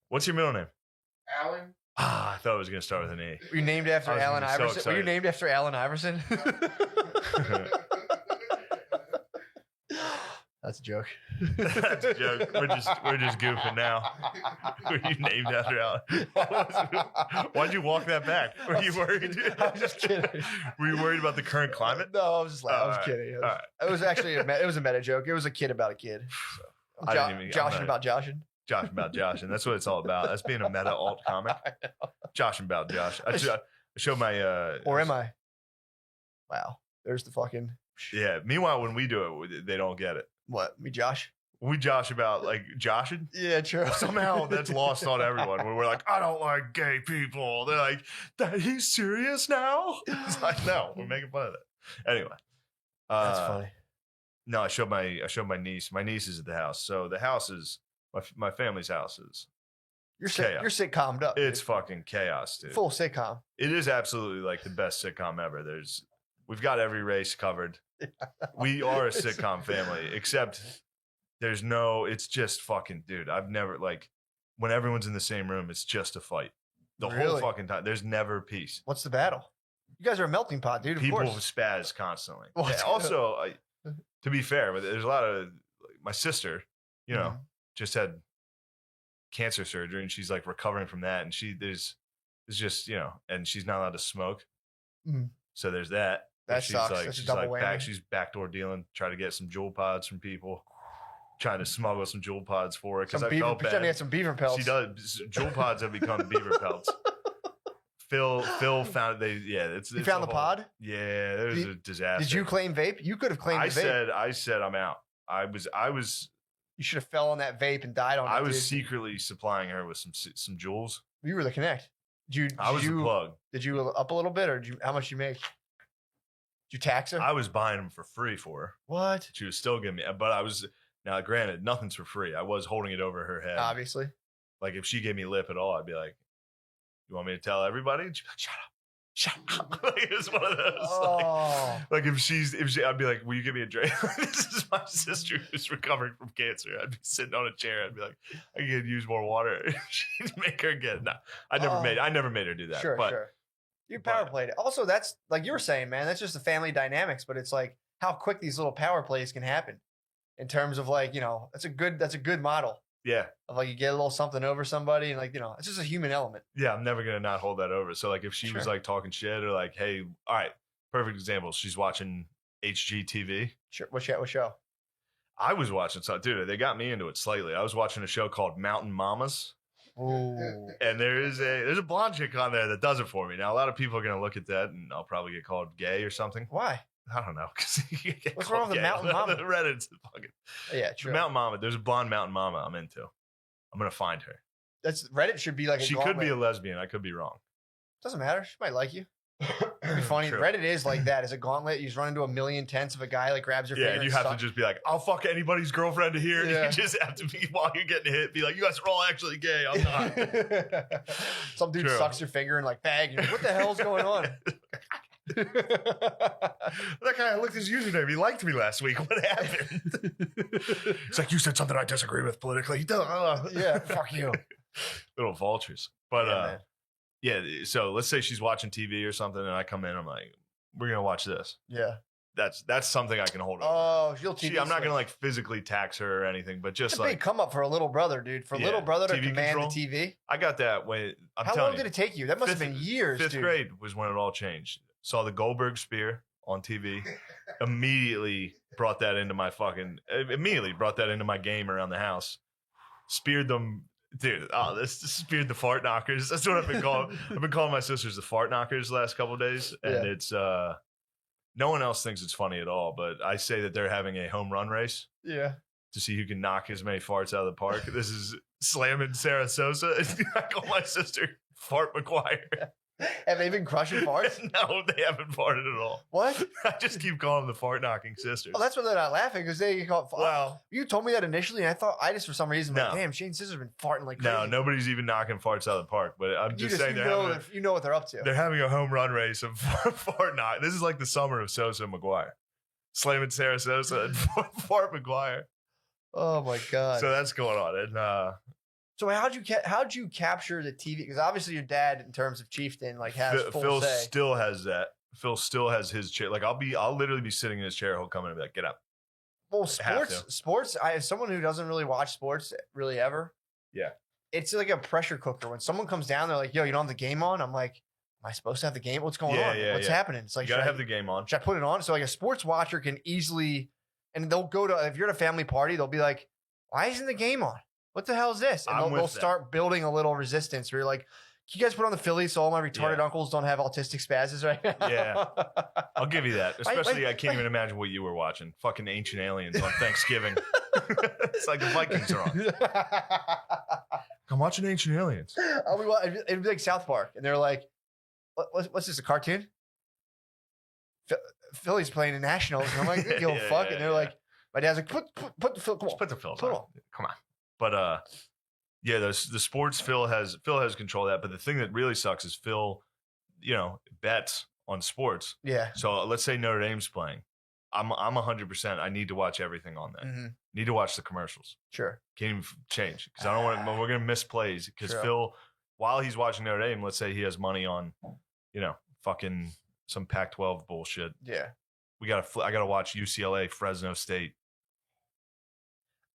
S2: What's your middle name?
S3: Alan.
S2: I thought it was gonna start with an E.
S1: Were you named after
S2: I was
S1: Allen
S2: gonna be so
S1: Iverson? Were you
S2: excited.
S1: named after Allen Iverson? That's a joke.
S2: That's a joke. We're just goofing now. Were you named after Allen? Why'd you walk that back? Were you worried?
S1: I'm just kidding.
S2: Were you worried about the current climate?
S1: No, I was just laughing. I was
S2: All right.
S1: kidding.
S2: All right.
S1: It was actually it was a meta joke. It was a kid about a kid. So.
S2: I didn't even-
S1: Joshing
S2: I'm
S1: about Joshing.
S2: Josh about Josh, and that's what it's all about. That's being a meta alt comic. Josh about Josh. I show my
S1: Or am I? Wow. There's the fucking
S2: Yeah. Meanwhile, when we do it, they don't get it.
S1: what? Me Josh?
S2: We josh about like joshing.
S1: Yeah, true.
S2: Somehow that's lost on everyone. When we're like, I don't like gay people. They're like, he's serious now. It's like, no, we're making fun of that. Anyway,
S1: That's funny.
S2: No, I showed my niece. My niece is at the house. So the house is my family's house is.
S1: You're
S2: chaos.
S1: you're sitcommed up.
S2: It's
S1: dude.
S2: fucking chaos, dude.
S1: Full sitcom.
S2: It is absolutely like the best sitcom ever. We've got every race covered. We are a sitcom family, except it's just fucking, dude. I've never, like, when everyone's in the same room, it's just a fight. The whole
S1: Really?
S2: fucking time. There's never peace.
S1: What's the battle? You guys are a melting pot, dude. Of
S2: People
S1: course.
S2: spaz constantly.
S1: Well,
S2: Yeah, also, to be fair, but there's a lot of, my sister,
S1: Mhm.
S2: just had cancer surgery and she's like recovering from that. And it's just, and she's not allowed to smoke.
S1: Mhm.
S2: So there's that.
S1: That
S2: she's
S1: sucks.
S2: like,
S1: That's a
S2: she's
S1: double
S2: like
S1: whammy.
S2: she's backdoor dealing, trying to get some jewel pods from people, trying to smuggle some jewel pods for her because I felt
S1: Pretend to
S2: bad.
S1: get some beaver pelts.
S2: She does. Jewel pods have become beaver pelts. Phil found it's
S1: You found the pod?
S2: Yeah, it was a disaster.
S1: Did you claim vape? You could have claimed
S2: I
S1: the vape.
S2: I said I'm out. I was
S1: You should have fell on that vape and died on it.
S2: I was
S1: dude.
S2: secretly supplying her with some jewels.
S1: You were the connect.
S2: I was the plug.
S1: Did you up a little bit, or how much you make? Did you tax her?
S2: I was buying them for free for her.
S1: What?
S2: She was still giving me, but I was now granted nothing's for free. I was holding it over her head.
S1: Obviously.
S2: Like if she gave me lip at all, I'd be like, "You want me to tell everybody?" And she'd be like, "Shut up." Like, it was one of those.
S1: Oh.
S2: Like if she, I'd be like, "Will you give me a drink?" This is my sister who's recovering from cancer. I'd be sitting on a chair. I'd be like, "I could use more water." She'd make her get. No, I never made her do that.
S1: Sure,
S2: but
S1: sure. You power played it. Also, that's like you were saying, man. That's just the family dynamics. But it's like how quick these little power plays can happen, in terms of like that's a good model
S2: yeah,
S1: of like you get a little something over somebody and like it's just a human element.
S2: yeah, I'm never gonna not hold that over. So like if she was
S1: Sure.
S2: like talking shit or like, "Hey, all right, perfect example." She's watching HGTV.
S1: Sure. What show?
S2: I was watching something, dude. They got me into it slightly. I was watching a show called Mountain Mamas.
S1: Ooh.
S2: And there's a blonde chick on there that does it for me. Now a lot of people are gonna look at that and I'll probably get called gay or something.
S1: Why?
S2: I don't know. 'Cause you get
S1: What's
S2: called
S1: wrong with the
S2: gay.
S1: Mountain Mama?
S2: The Reddit's fucking
S1: Yeah, true.
S2: Mountain Mama. There's a blonde Mountain Mama I'm into. I'm gonna find her.
S1: That's Reddit should be like a
S2: She could be a
S1: gauntlet.
S2: lesbian. I could be wrong.
S1: Doesn't matter. She might like you. It'd be funny.
S2: True.
S1: Reddit is like that. It's a gauntlet. You just run into a million tents of a guy like grabs your
S2: Yeah,
S1: finger.
S2: and you
S1: and
S2: have to
S1: sucks.
S2: just be like, I'll fuck anybody's girlfriend to here.
S1: Yeah.
S2: You just have to be while you're getting hit. Be like, you guys are all actually gay. I'm not.
S1: Some dude
S2: True.
S1: sucks your finger and like bag. You're like, what the hell's going on?
S2: That guy looked his username. He liked me last week. What happened? It's like you said something I disagree with politically.
S1: Yeah, fuck you.
S2: Little vultures. But
S1: Yeah, man.
S2: yeah, so let's say she's watching TV or something, and I come in. I'm like, we're gonna watch this.
S1: Yeah.
S2: That's something I can hold over.
S1: Oh, she'll TV.
S2: I'm not gonna like physically tax her or anything, but
S1: It's
S2: just
S1: a big
S2: like
S1: come up for a little brother, dude. For
S2: Yeah,
S1: little brother to
S2: TV
S1: command
S2: control.
S1: the TV.
S2: I got that when I'm
S1: How
S2: telling
S1: long
S2: you,
S1: did it take you? That must have been years,
S2: fifth
S1: dude.
S2: grade was when it all changed. Saw the Goldberg spear on TV. Immediately brought that into my game around the house. Speared them, dude. Oh, this speared the fart knockers. That's what I've been calling. I've been calling my sisters the fart knockers the last couple of days, and
S1: Yeah.
S2: it's no one else thinks it's funny at all. But I say that they're having a home run race
S1: Yeah.
S2: to see who can knock as many farts out of the park. This is slamming Sarah Sosa. I call my sister Fart McGuire.
S1: Have they been crushing farts?
S2: No, they haven't farted at all.
S1: What?
S2: I just keep calling them the fart knocking sisters.
S1: Oh, that's why they're not laughing because they call.
S2: Well,
S1: You told me that initially, and I just for some reason, like,
S2: No.
S1: damn, Shane Scissors been farting like crazy.
S2: no, nobody's even knocking farts out of the park. But I'm just saying
S1: you know what they're up to.
S2: they're having a home run race of fart knock. This is like the summer of Sosa and McGuire. Slamming Sarah Sosa and Fart McGuire.
S1: Oh my god.
S2: So that's going on. And
S1: So how'd you capture the TV? Because obviously your dad, in terms of chieftain, like has full
S2: Phil
S1: say.
S2: still has that. Phil still has his chair. Like I'll literally be sitting in his chair. He'll come in and be like, "Get up."
S1: Well, sports. As someone who doesn't really watch sports really ever,
S2: Yeah.
S1: it's like a pressure cooker. When someone comes down, they're like, "Yo, you don't have the game on?" I'm like, "Am I supposed to have the game? What's going on? What's happening?" It's like,
S2: You gotta have the game on.
S1: should I put it on? So like a sports watcher can easily, and they'll go to, if you're at a family party, they'll be like, "Why isn't the game on? What the hell is this?" And they'll start building a little resistance where you're like, "Can you guys put on the Phillies so all my retarded uncles don't have autistic spazzes right now?"
S2: Yeah. I'll give you that. Especially, I can't even imagine what you were watching. Fucking Ancient Aliens on Thanksgiving. It's like the Vikings are on. I'm watching Ancient Aliens.
S1: It'd be like South Park. And they're like, what's this, a cartoon? Philly's playing the Nationals. And I'm like, they give a fuck. And they're like, my dad's like, put the Phil, come on.
S2: Put the Phils on. Come on. But yeah, the sports Phil has control of that. But the thing that really sucks is Phil, bets on sports.
S1: Yeah.
S2: So let's say Notre Dame's playing. I'm 100%. I need to watch everything on that.
S1: Mm-hmm.
S2: Need to watch the commercials.
S1: Sure.
S2: Can't even change because I don't want to. We're gonna miss plays because Phil, while he's watching Notre Dame, let's say he has money on, fucking some Pac-12 bullshit.
S1: Yeah.
S2: I gotta watch UCLA, Fresno State.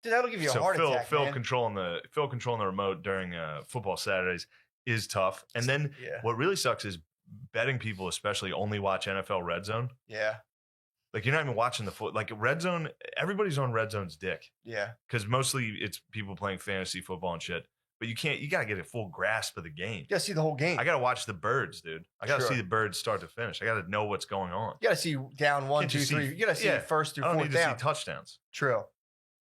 S1: Dude, that'll give you a heart attack.
S2: Phil controlling the remote during football Saturdays is tough. And then what really sucks is betting people, especially, only watch NFL Red Zone.
S1: Yeah.
S2: Like you're not even watching like Red Zone. Everybody's on Red Zone's dick.
S1: Yeah.
S2: Because mostly it's people playing fantasy football and shit. But you gotta get a full grasp of the game.
S1: You gotta see the whole game.
S2: I gotta watch the birds, dude. I gotta see the birds start to finish. I gotta know what's going on.
S1: You gotta see down 1, 2, 3. You gotta see first through fourth down.
S2: I don't need to see touchdowns.
S1: True.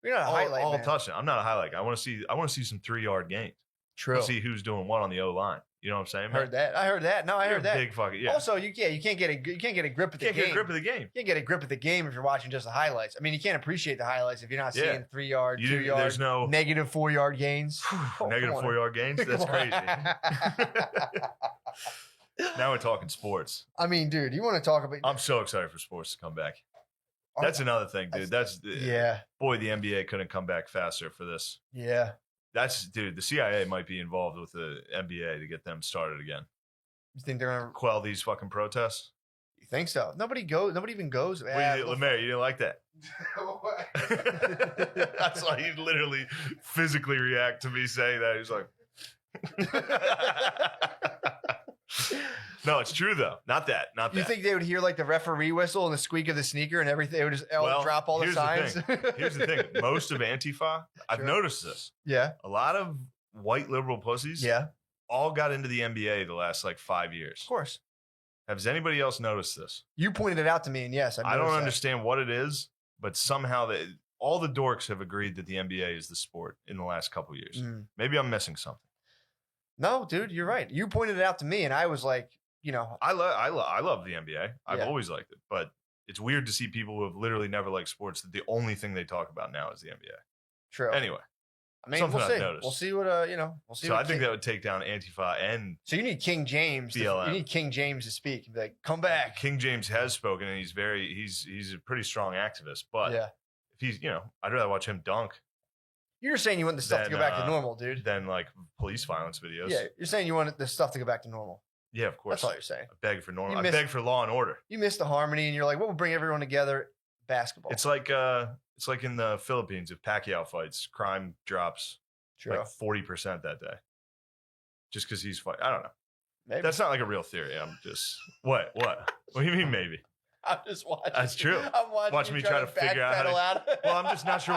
S1: You're not a highlight
S2: all
S1: man.
S2: touchdown. I'm not a highlight. I want to see some 3-yard gains.
S1: True.
S2: I want to see who's doing what on the O line. You know what I'm saying? Man?
S1: I heard that. No, I heard that.
S2: Big fucking yeah.
S1: Also, you can't get a grip of the game.
S2: Can't get a grip of the game.
S1: You can't get a grip of the game if you're watching just the highlights. I mean, you can't apprate the highlights if you're not seeing 3-yard, 2-yard,
S2: there's no
S1: negative 4-yard gains.
S2: Negative 4-yard gains. That's crazy. Now we're talking sports.
S1: I mean, dude, you want to talk about?
S2: I'm so excited for sports to come back. That's another thing, dude. Boy, the NBA couldn't come back faster for this.
S1: Yeah.
S2: The CIA might be involved with the NBA to get them started again.
S1: You think they're gonna
S2: quell these fucking protests?
S1: You think so? Nobody even goes.
S2: Lemaire, you didn't like that? That's why you literally physically react to me saying that. He's like, no, it's true though. Not that.
S1: You think they would hear like the referee whistle and the squeak of the sneaker and everything? They would just drop all the signs.
S2: Here's the thing. Most of Antifa, I've noticed this.
S1: Yeah.
S2: A lot of white liberal pussies.
S1: Yeah.
S2: All got into the NBA the last 5 years.
S1: Of course.
S2: Has anybody else noticed this?
S1: You pointed it out to me, and yes,
S2: I don't understand what it is, but somehow all the dorks have agreed that the NBA is the sport in the last couple of years.
S1: Mm.
S2: Maybe I'm missing something.
S1: No, dude, you're right. You pointed it out to me, and I was like,
S2: I love the NBA. I've always liked it, but it's weird to see people who have literally never liked sports that the only thing they talk about now is the NBA.
S1: True.
S2: Anyway,
S1: I mean, we'll see. We'll see what we'll see.
S2: So I think that would take down Antifa and.
S1: So you need King James.
S2: BLM.
S1: You need King James to speak and be like, "Come back."
S2: King James has spoken, and he's a pretty strong activist. But if he's, I'd rather watch him dunk.
S1: You're saying you want the stuff to go back to normal, dude.
S2: Than police violence videos.
S1: Yeah, you're saying you want the stuff to go back to normal.
S2: Yeah, of course.
S1: That's all you're saying.
S2: I beg for normal. I beg for law and order.
S1: You miss the harmony, and you're like, "What will bring everyone together?" Basketball.
S2: It's like in the Philippines, if Pacquiao fights, crime drops 40% that day, just because he's fighting. I don't know. Maybe. That's not like a real theory. I'm just what? What do you mean? Maybe.
S1: I'm just watching.
S2: That's true.
S1: I'm watching
S2: me try to figure out how to. Well, I'm just not sure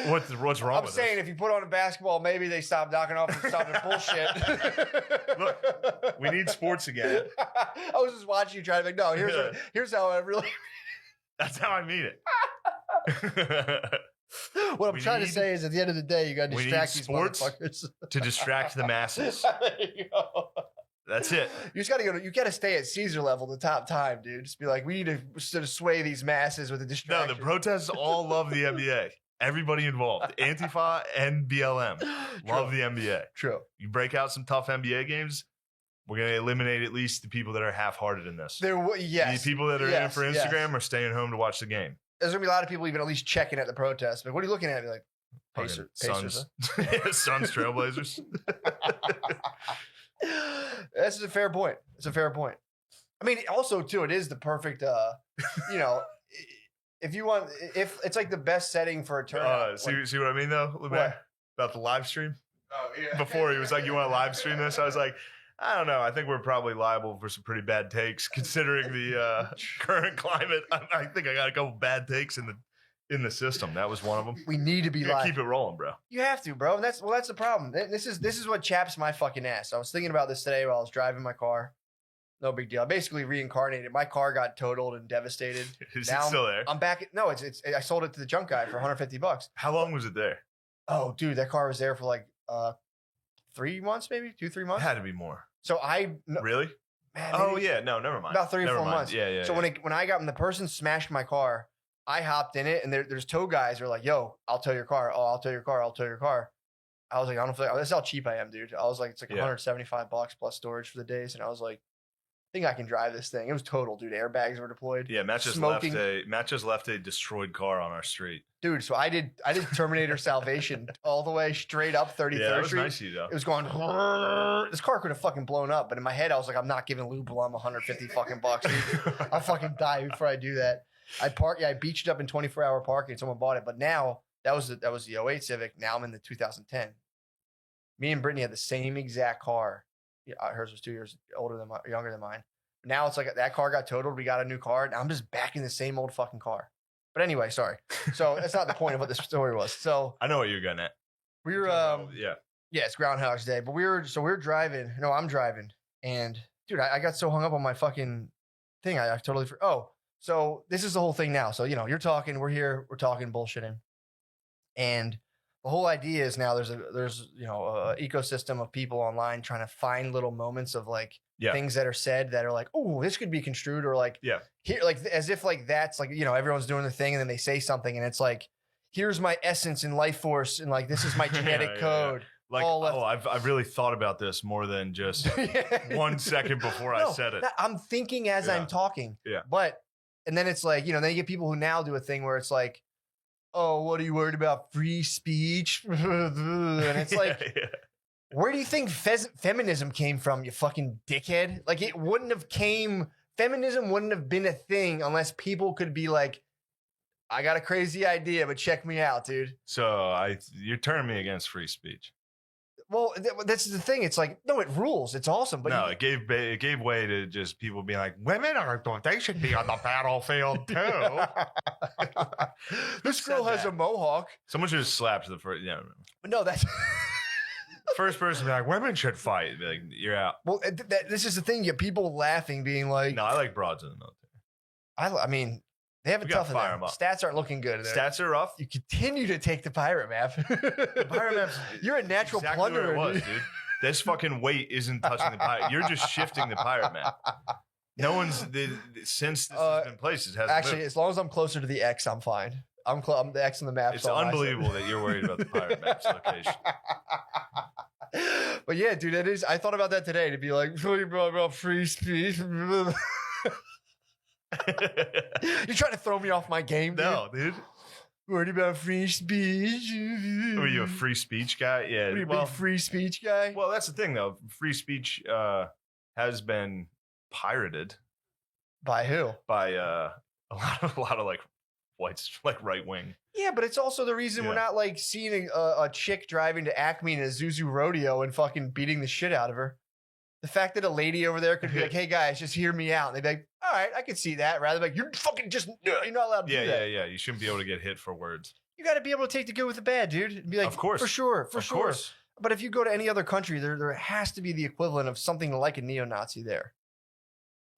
S2: what's wrong. I'm
S1: saying if you put on a basketball, maybe they stop knocking off and stop the bullshit.
S2: Look, we need sports again.
S1: I was just watching you try to no. Here's how I really.
S2: That's how I mean it.
S1: What I'm trying to say is, at the end of the day, you got to distract these
S2: sports
S1: motherfuckers
S2: to distract the masses.
S1: There you go.
S2: That's it.
S1: You just got to go. You got to stay at Caesar level the top time, dude. Just be like, we need to sort of sway these masses with a distraction.
S2: No, the protests all love the NBA. Everybody involved, Antifa and BLM, love the NBA.
S1: True.
S2: You break out some tough NBA games, we're gonna eliminate at least the people that are half-hearted in this.
S1: Yes.
S2: The people that are in it for Instagram are staying home to watch the game.
S1: There's gonna be a lot of people even at least checking at the protest. But what are you looking at? Be like, Pacers,
S2: Suns, yeah, Suns Trailblazers.
S1: This is a fair point. It's a fair point. I mean, also too, it is the perfect. You know, if you want, if it's like the best setting for a turnout.
S2: See what I mean though, LeBay?
S1: What?
S2: About the live stream.
S3: Oh yeah.
S2: Before he was like, "You want to live stream this?" I was like, "I don't know. I think we're probably liable for some pretty bad takes considering the current climate. I think I got a couple bad takes in the system. That was one of them.
S1: We need to be
S2: You gotta
S1: live.
S2: keep it rolling, bro.
S1: You have to, bro. And that's the problem. This is what chaps my fucking ass. I was thinking about this today while I was driving my car. No big deal. I basically reincarnated. My car got totaled and devastated.
S2: Is
S1: Now
S2: it still there?
S1: I'm back. No, it's I sold it to the junk guy for $150.
S2: How long was it there?
S1: Oh, dude, that car was there for like 3 months, maybe 2-3
S2: It
S1: months.
S2: had to be more.
S1: So
S2: Really?
S1: man,
S2: Oh
S1: maybe
S2: yeah, no, never mind.
S1: about 3 or
S2: Never
S1: 4
S2: mind.
S1: months.
S2: Yeah.
S1: So when the person smashed my car, I hopped in it, and there's tow guys who are like, "Yo, I'll tow your car. Oh, I'll tow your car. I'll tow your car." I was like, "I don't feel like this is how cheap I am, dude." I was like, "It's like
S2: Yeah.
S1: $175 plus storage for the days," and I was like, "I think I can drive this thing." It was total, dude. Airbags were deployed.
S2: Yeah, Matt just left a destroyed car on our street.
S1: Dude, so I did Terminator Salvation all the way straight up 33rd
S2: Yeah, that was
S1: Street.
S2: nice of you though.
S1: It was going. This car could have fucking blown up, but in my head, I was like, "I'm not giving Lou Blum 150 fucking bucks. Dude. I'll fucking die before I do that." I beached up in 24-hour parking. Someone bought it, but now that was the 08 Civic. Now I'm in the 2010. Me and Brittany had the same exact car. Yeah, hers was 2 years younger than mine. Now it's like that car got totaled. We got a new car. Now I'm just back in the same old fucking car. But anyway, sorry. So that's not the point of what this story was. So
S2: I know what you're getting at.
S1: we were
S2: Yeah.
S1: yeah, it's Groundhog's Day, but we're driving. No, I'm driving, and dude, I got so hung up on my fucking thing. I totally oh. So this is the whole thing now. So you're talking. We're here. We're talking bullshitting, and the whole idea is now there's a ecosystem of people online trying to find little moments of like
S2: Yeah.
S1: things that are said that are like, oh, this could be construed, or like
S2: Yeah.
S1: here, like as if like that's like everyone's doing the thing, and then they say something, and it's like, here's my essence and life force, and like this is my genetic
S2: Yeah.
S1: code.
S2: Like,
S1: all left.
S2: I've really thought about this more than just 1 second before I said it.
S1: I'm thinking as I'm
S2: Yeah.
S1: talking.
S2: Yeah.
S1: But, and then it's like, then you get people who now do a thing where it's like, oh, what are you worried about? Free speech? And it's like,
S2: Yeah.
S1: where do you think feminism came from, you fucking dickhead? Like, feminism wouldn't have been a thing unless people could be like, I got a crazy idea, but check me out, dude.
S2: So you're turning me against free speech.
S1: Well, that's the thing. It's like, no, it rules. It's awesome. But
S2: No, it gave way to just people being like, they should be on the battlefield too.
S1: This girl
S2: said
S1: has
S2: that?
S1: a mohawk.
S2: Someone should have slapped the first. Yeah,
S1: But no, that's
S2: first person to be like, women should fight. Be like, you're out.
S1: well. This is the thing. You get people laughing, being like,
S2: No, I like broads in the military.
S1: I mean, they have it
S2: We gotta
S1: tough in
S2: fire
S1: there.
S2: 'em up.
S1: Stats aren't looking good. There.
S2: Stats are rough.
S1: You continue to take the pirate map.
S2: The pirate map's
S1: You're a natural
S2: exactly
S1: plunderer,
S2: where it was,
S1: dude.
S2: dude. This fucking weight isn't touching the pirate. You're just shifting the pirate map. No one's since this has been placed. It hasn't
S1: Actually,
S2: moved.
S1: as long as I'm closer to the X, I'm fine. I'm the X on the map.
S2: It's unbelievable that you're worried about the pirate map's location.
S1: But yeah, dude, it is. I thought about that today to be like, about free speech. You're trying to throw me off my game, dude.
S2: No, dude.
S1: Worried about free speech.
S2: Were you a free speech guy? Yeah.
S1: Are you a big free speech guy?
S2: Well, that's the thing, though. Free speech has been pirated
S1: By who?
S2: by a lot of like whites, like right wing.
S1: Yeah, but it's also the reason we're
S2: Yeah.
S1: not like seeing a chick driving to Acme in a Zuzu rodeo and fucking beating the shit out of her. The fact that a lady over there could be like, "Hey guys, just hear me out," and they'd be like, "All right, I can see that." Rather than like, "You're fucking just you're not allowed to do that."
S2: Yeah. You shouldn't be able to get hit for words.
S1: You got to be able to take the good with the bad, dude. And be like,
S2: Of course.
S1: for sure,
S2: Of course.
S1: But if you go to any other country, there has to be the equivalent of something like a neo-Nazi there,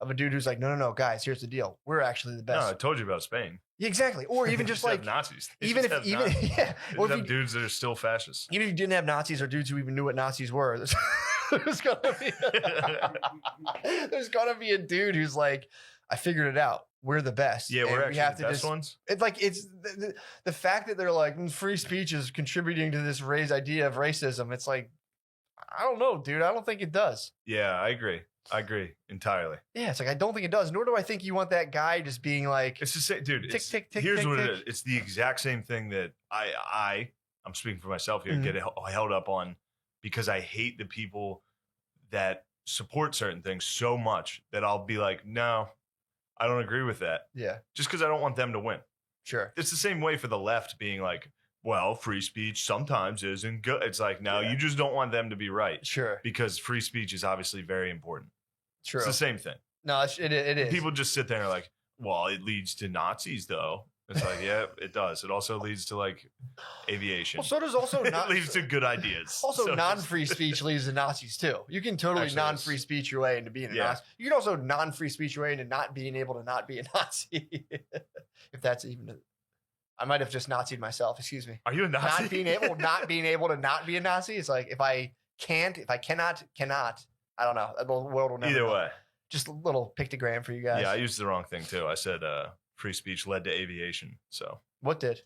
S1: of a dude who's like, no, guys, here's the deal. We're actually the
S2: No,
S1: best.
S2: I told you about Spain.
S1: Yeah, exactly. Or even
S2: They
S1: just
S2: have
S1: like,
S2: Nazis. They
S1: even
S2: just
S1: if
S2: have
S1: even
S2: Nazis.
S1: yeah,
S2: They
S1: or
S2: just
S1: if
S2: have
S1: you,
S2: dudes that are still fascists.
S1: even if you didn't have Nazis or dudes who even knew what Nazis were, there's gonna be there's gonna be a dude who's like, I figured it out. We're the best.
S2: Yeah,
S1: And
S2: we're actually
S1: have
S2: the
S1: to
S2: best
S1: just,
S2: ones.
S1: It's like it's the fact that they're like free speech is contributing to this raised idea of racism. It's like, I don't know, dude. I don't think it does.
S2: Yeah, I agree entirely.
S1: Yeah, it's like I don't think it does. Nor do I think you want that guy just being like,
S2: It's the same, dude.
S1: Tick, tick, tick,
S2: Here's
S1: tick,
S2: what
S1: tick.
S2: it is. It's the exact same thing that I I'm speaking for myself here,
S1: Mhm.
S2: get held up on because I hate the people that support certain things so much that I'll be like, no, I don't agree with that.
S1: Yeah,
S2: Just because I don't want them to win.
S1: sure.
S2: It's the same way for the left being like, well, free speech sometimes isn't good. It's like, no,
S1: Yeah.
S2: you just don't want them to be right
S1: Sure.
S2: because free speech is obviously very important.
S1: True.
S2: It's the same thing.
S1: No, it is.
S2: People just sit there and are like, well, it leads to Nazis, though. It's like, yeah, it does. It also leads to like aviation.
S1: Well, so does also
S2: It leads to good ideas.
S1: Also,
S2: So
S1: non-free speach leads to Nazis too. You can totally
S2: Actually,
S1: non-free speech your way into being a
S2: Yeah.
S1: Nazi. You can also non-free speech your way into not being able to not be a Nazi. If that's even, I might have just Nazi'd myself. Excuse me.
S2: Are you a Nazi?
S1: Not being able to not be a Nazi. It's like if I cannot. I don't know. The world will never.
S2: Either
S1: know.
S2: way.
S1: Just a little pictogram for you guys.
S2: Yeah, I used the wrong thing too. I said free speech led to aviation. So
S1: What did?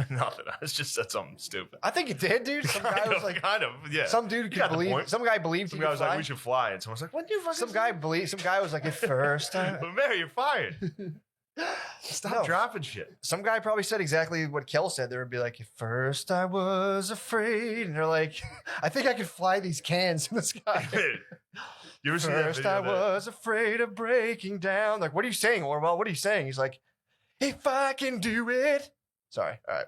S2: nothing. I just said something stupid.
S1: I think it did, dude. Some guy was like,
S2: kind of, yeah.
S1: some dude
S2: You
S1: could
S2: got the
S1: believe.
S2: point.
S1: Some guy believed.
S2: Some
S1: he
S2: guy
S1: could
S2: was like,
S1: fly.
S2: we should fly. And someone's like, what do you fucking
S1: Some guy believed. Some guy was like, at first time.
S2: But Mary, you're fired. Stop
S1: No.
S2: dropping shit.
S1: Some guy probably said exactly what Kel said. There would be like, at first I was afraid. And they're like, I think I could fly these cans in the sky.
S2: You ever see that
S1: First
S2: video
S1: I
S2: of that?
S1: was afraid of breaking down. Like, what are you saying, Orwell? What are you saying? He's like, if I can do it. Sorry. All right.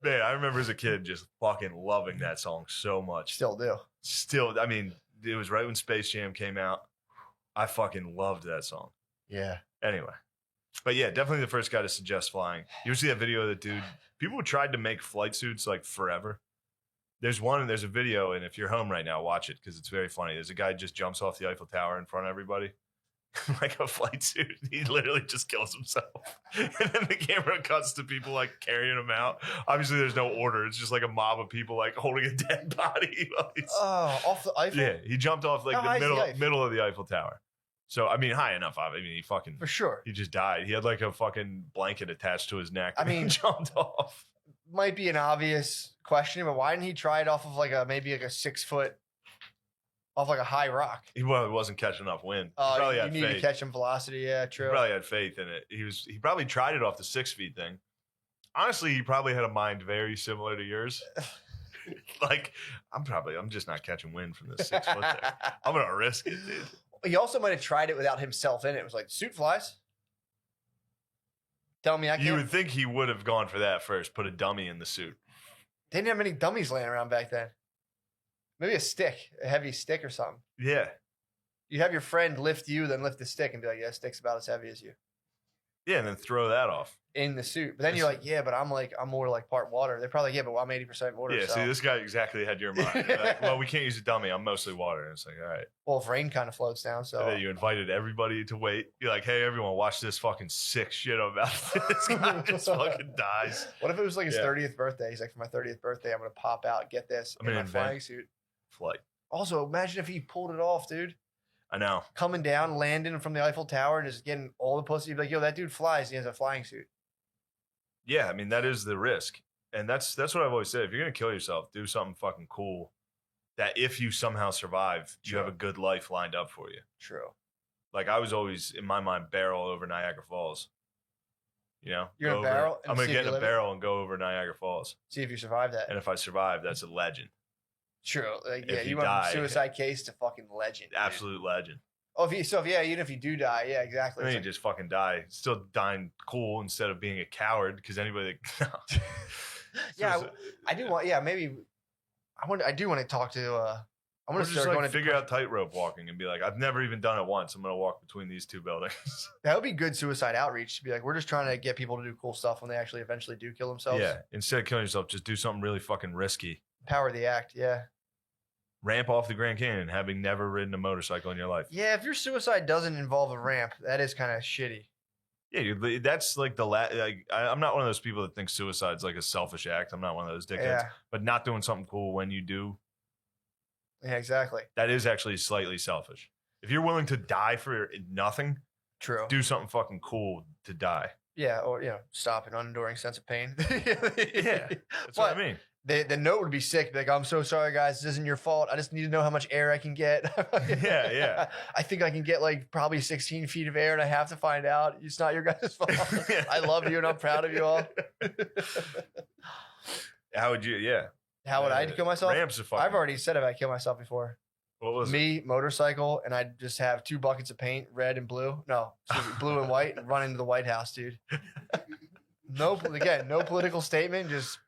S2: Man, I remember as a kid just fucking loving that song so much.
S1: Still do.
S2: Still, I mean, it was right when Space Jam came out. I fucking loved that song.
S1: Yeah.
S2: Anyway. But yeah, definitely the first guy to suggest flying. You ever see that video of the dude? People tried to make flight suits like forever. There's a video, and if you're home right now, watch it because it's very funny. There's a guy just jumps off the Eiffel Tower in front of everybody. Like a flight suit. He literally just kills himself. And then the camera cuts to people like carrying him out. Obviously, there's no order. It's just like a mob of people like holding a dead body. while he's-
S1: Oh, off the Eiffel?
S2: yeah, he jumped off like
S1: How high is
S2: the
S1: the Eiffel?
S2: middle of the Eiffel Tower. So, I mean, high enough. I mean,
S1: For sure.
S2: he just died. He had like a fucking blanket attached to his neck.
S1: I
S2: and he
S1: mean-
S2: jumped off.
S1: Might be an obvious question, but why didn't he try it off of like a maybe like a 6 foot off like a high rock?
S2: He wasn't catching enough wind. He
S1: Oh,
S2: probably
S1: you
S2: had
S1: need
S2: faith.
S1: to catch him velocity. Yeah,
S2: He
S1: true.
S2: probably had faith in it. He probably tried it off the 6 feet thing. Honestly, he probably had a mind very similar to yours. Like, I'm just not catching wind from this 6 foot thing. I'm gonna risk it, dude.
S1: He also might have tried it without himself in it. It was like, suit flies. Tell me I can't.
S2: You would think he would have gone for that first, put a dummy in the suit.
S1: They didn't have many dummies laying around back then. Maybe a heavy stick or something.
S2: Yeah.
S1: You'd have your friend lift you, then lift the stick and be like, yeah, stick's about as heavy as you
S2: Yeah, and then throw that off.
S1: in the suit. But then you're like, yeah, but I'm more like part water. They're probably like, yeah, but I'm 80% water.
S2: Yeah,
S1: so.
S2: see, this guy exactly had your mind. You're like, well, we can't use a dummy. I'm mostly water. And it's like, all right.
S1: Well, if rain kind of floats down, so.
S2: And then you invited everybody to wait. You're like, hey, everyone, watch this fucking sick shit I'm about to do. This guy just fucking dies.
S1: What if it was like his
S2: Yeah.
S1: 30th birthday? He's like, for my 30th birthday, I'm going to pop out, get this,
S2: I'm
S1: in
S2: gonna
S1: my
S2: invent-
S1: flying suit.
S2: Flight.
S1: Also, imagine if he pulled it off, dude.
S2: I know.
S1: Coming down, landing from the Eiffel Tower, and just getting all the pussy. You'd be like, yo, that dude flies. He has a flying suit.
S2: Yeah, I mean, that is the risk. And that's what I've always said. If you're going to kill yourself, do something fucking cool that if you somehow survive, you have a good life lined up for you.
S1: True.
S2: Like I was always, in my mind, barrel over Niagara Falls. You know?
S1: You're
S2: Go
S1: in a
S2: over-
S1: barrel and
S2: I'm going
S1: see
S2: to
S1: if
S2: get
S1: you
S2: in a
S1: live it?
S2: barrel and go over Niagara Falls.
S1: See if you survive that.
S2: And if I survive, that's a legend.
S1: True. Like, yeah,
S2: If
S1: you
S2: you
S1: went
S2: die-
S1: from suicide case to fucking legend. dude.
S2: Absolute legend.
S1: Oh, even if you do die, yeah, exactly.
S2: And then
S1: It's
S2: you
S1: like-
S2: just fucking die. Still dying cool instead of being a coward because anybody that.
S1: yeah,
S2: So-
S1: I do want. Yeah, maybe. I do want to talk to. I
S2: Or
S1: want to
S2: just
S1: start
S2: like
S1: going
S2: figure
S1: to.
S2: out tightrope walking and be like, I've never even done it once. I'm gonna walk between these two buildings.
S1: That would be good suicide outreach to be like, we're just trying to get people to do cool stuff when they actually eventually do kill themselves.
S2: Yeah. Instead of killing yourself, just do something really fucking risky.
S1: Power of the act. Yeah.
S2: Ramp off the Grand Canyon, having never ridden a motorcycle in your life.
S1: Yeah. If your suicide doesn't involve a ramp, that is kind of shitty.
S2: Yeah, that's like I'm not one of those people that thinks suicide's like a selfish act. I'm not one of those dickheads.
S1: Yeah.
S2: But not doing something cool when you do,
S1: Yeah. Exactly.
S2: that is actually slightly selfish. If you're willing to die for nothing,
S1: True.
S2: do something fucking cool to die.
S1: Yeah. Or stop an unenduring sense of pain.
S2: Yeah, that's what I mean.
S1: The note would be sick. Be like, I'm so sorry, guys. This isn't your fault. I just need to know how much air I can get.
S2: Yeah.
S1: I think I can get like probably 16 feet of air, and I have to find out. It's not your guys' fault. I love you, and I'm proud of you all.
S2: How would you? Yeah.
S1: How would I kill myself?
S2: Ramps are fucking.
S1: I've already said if I kill myself before.
S2: What was
S1: Me, motorcycle, and I'd just have 2 buckets of paint, red and blue. No, blue and white, and run into the White House, dude. No political statement. Just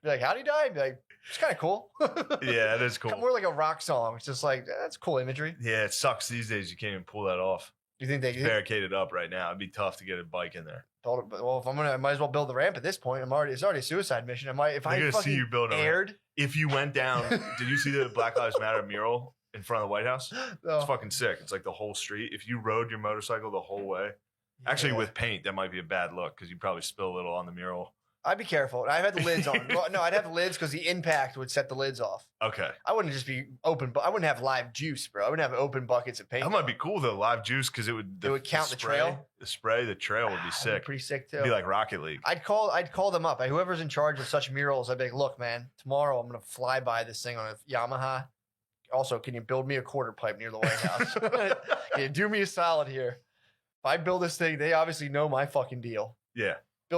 S1: be like, how'd he die? Be like, it's kind of cool.
S2: it? Yeah, that is cool.
S1: More like a rock song. It's just like, that's cool imagery.
S2: Yeah, it sucks these days. You can't even pull that off.
S1: You think they
S2: It's barricaded up right now. It'd be tough to get a bike in there.
S1: Well, if I might as well build the ramp at this point. It's already a suicide mission. If
S2: They're
S1: I
S2: gonna see you build a ramp.
S1: aired,
S2: If you went down, did you see the Black Lives Matter mural in front of the White House?
S1: no.
S2: It's fucking sick. It's like the whole street. If you rode your motorcycle the whole way, actually
S1: Yeah.
S2: with paint, that might be a bad look because you probably spill a little on the mural.
S1: I'd be careful. I'd have the lids on. Well, no, I'd have the lids because the impact would set the lids off.
S2: Okay.
S1: I wouldn't just be open, but I wouldn't have live juice, bro. I wouldn't have open buckets of paint.
S2: That might be cool though, live juice, because it would
S1: count the trail?
S2: The spray, the trail would be
S1: That'd
S2: sick.
S1: pretty sick too.
S2: It'd be like Rocket League.
S1: I'd call them up. Whoever's in charge of such murals, I'd be like, look, man, tomorrow I'm gonna fly by this thing on a Yamaha. Also, can you build me a quarter pipe near the White House? Can you do me a solid here? If I build this thing, they obviously know my fucking deal.
S2: Yeah.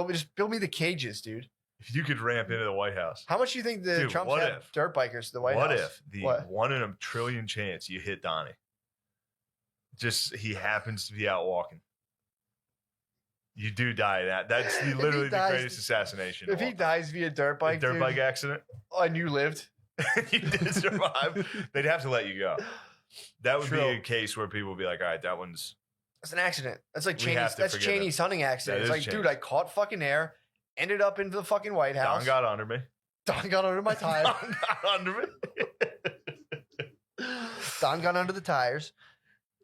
S1: Just build me the cages, dude.
S2: If you could ramp into the White House.
S1: How much do you think the
S2: Dude,
S1: Trumps
S2: what
S1: have
S2: if?
S1: dirt bikers to the White House?
S2: What if the
S1: What?
S2: 1 in a trillion chance you hit Donnie? Just he happens to be out walking. You do die. That's literally the
S1: dies-
S2: greatest assassination.
S1: If he dies via dirt bike,
S2: dirt
S1: dude,
S2: bike accident,
S1: and you lived,
S2: you did survive, they'd have to let you go. That would
S1: True.
S2: be a case where people would be like, all right, that one's
S1: it's an accident. That's like
S2: We
S1: Cheney's.
S2: have to
S1: That's
S2: forgive
S1: Cheney's hunting accident.
S2: That
S1: It's like,
S2: is
S1: dude,
S2: Cheney's.
S1: I caught fucking air, ended up into the fucking White House.
S2: Don got under me.
S1: Don got under my tires.
S2: Don got under me.
S1: Don got under the tires.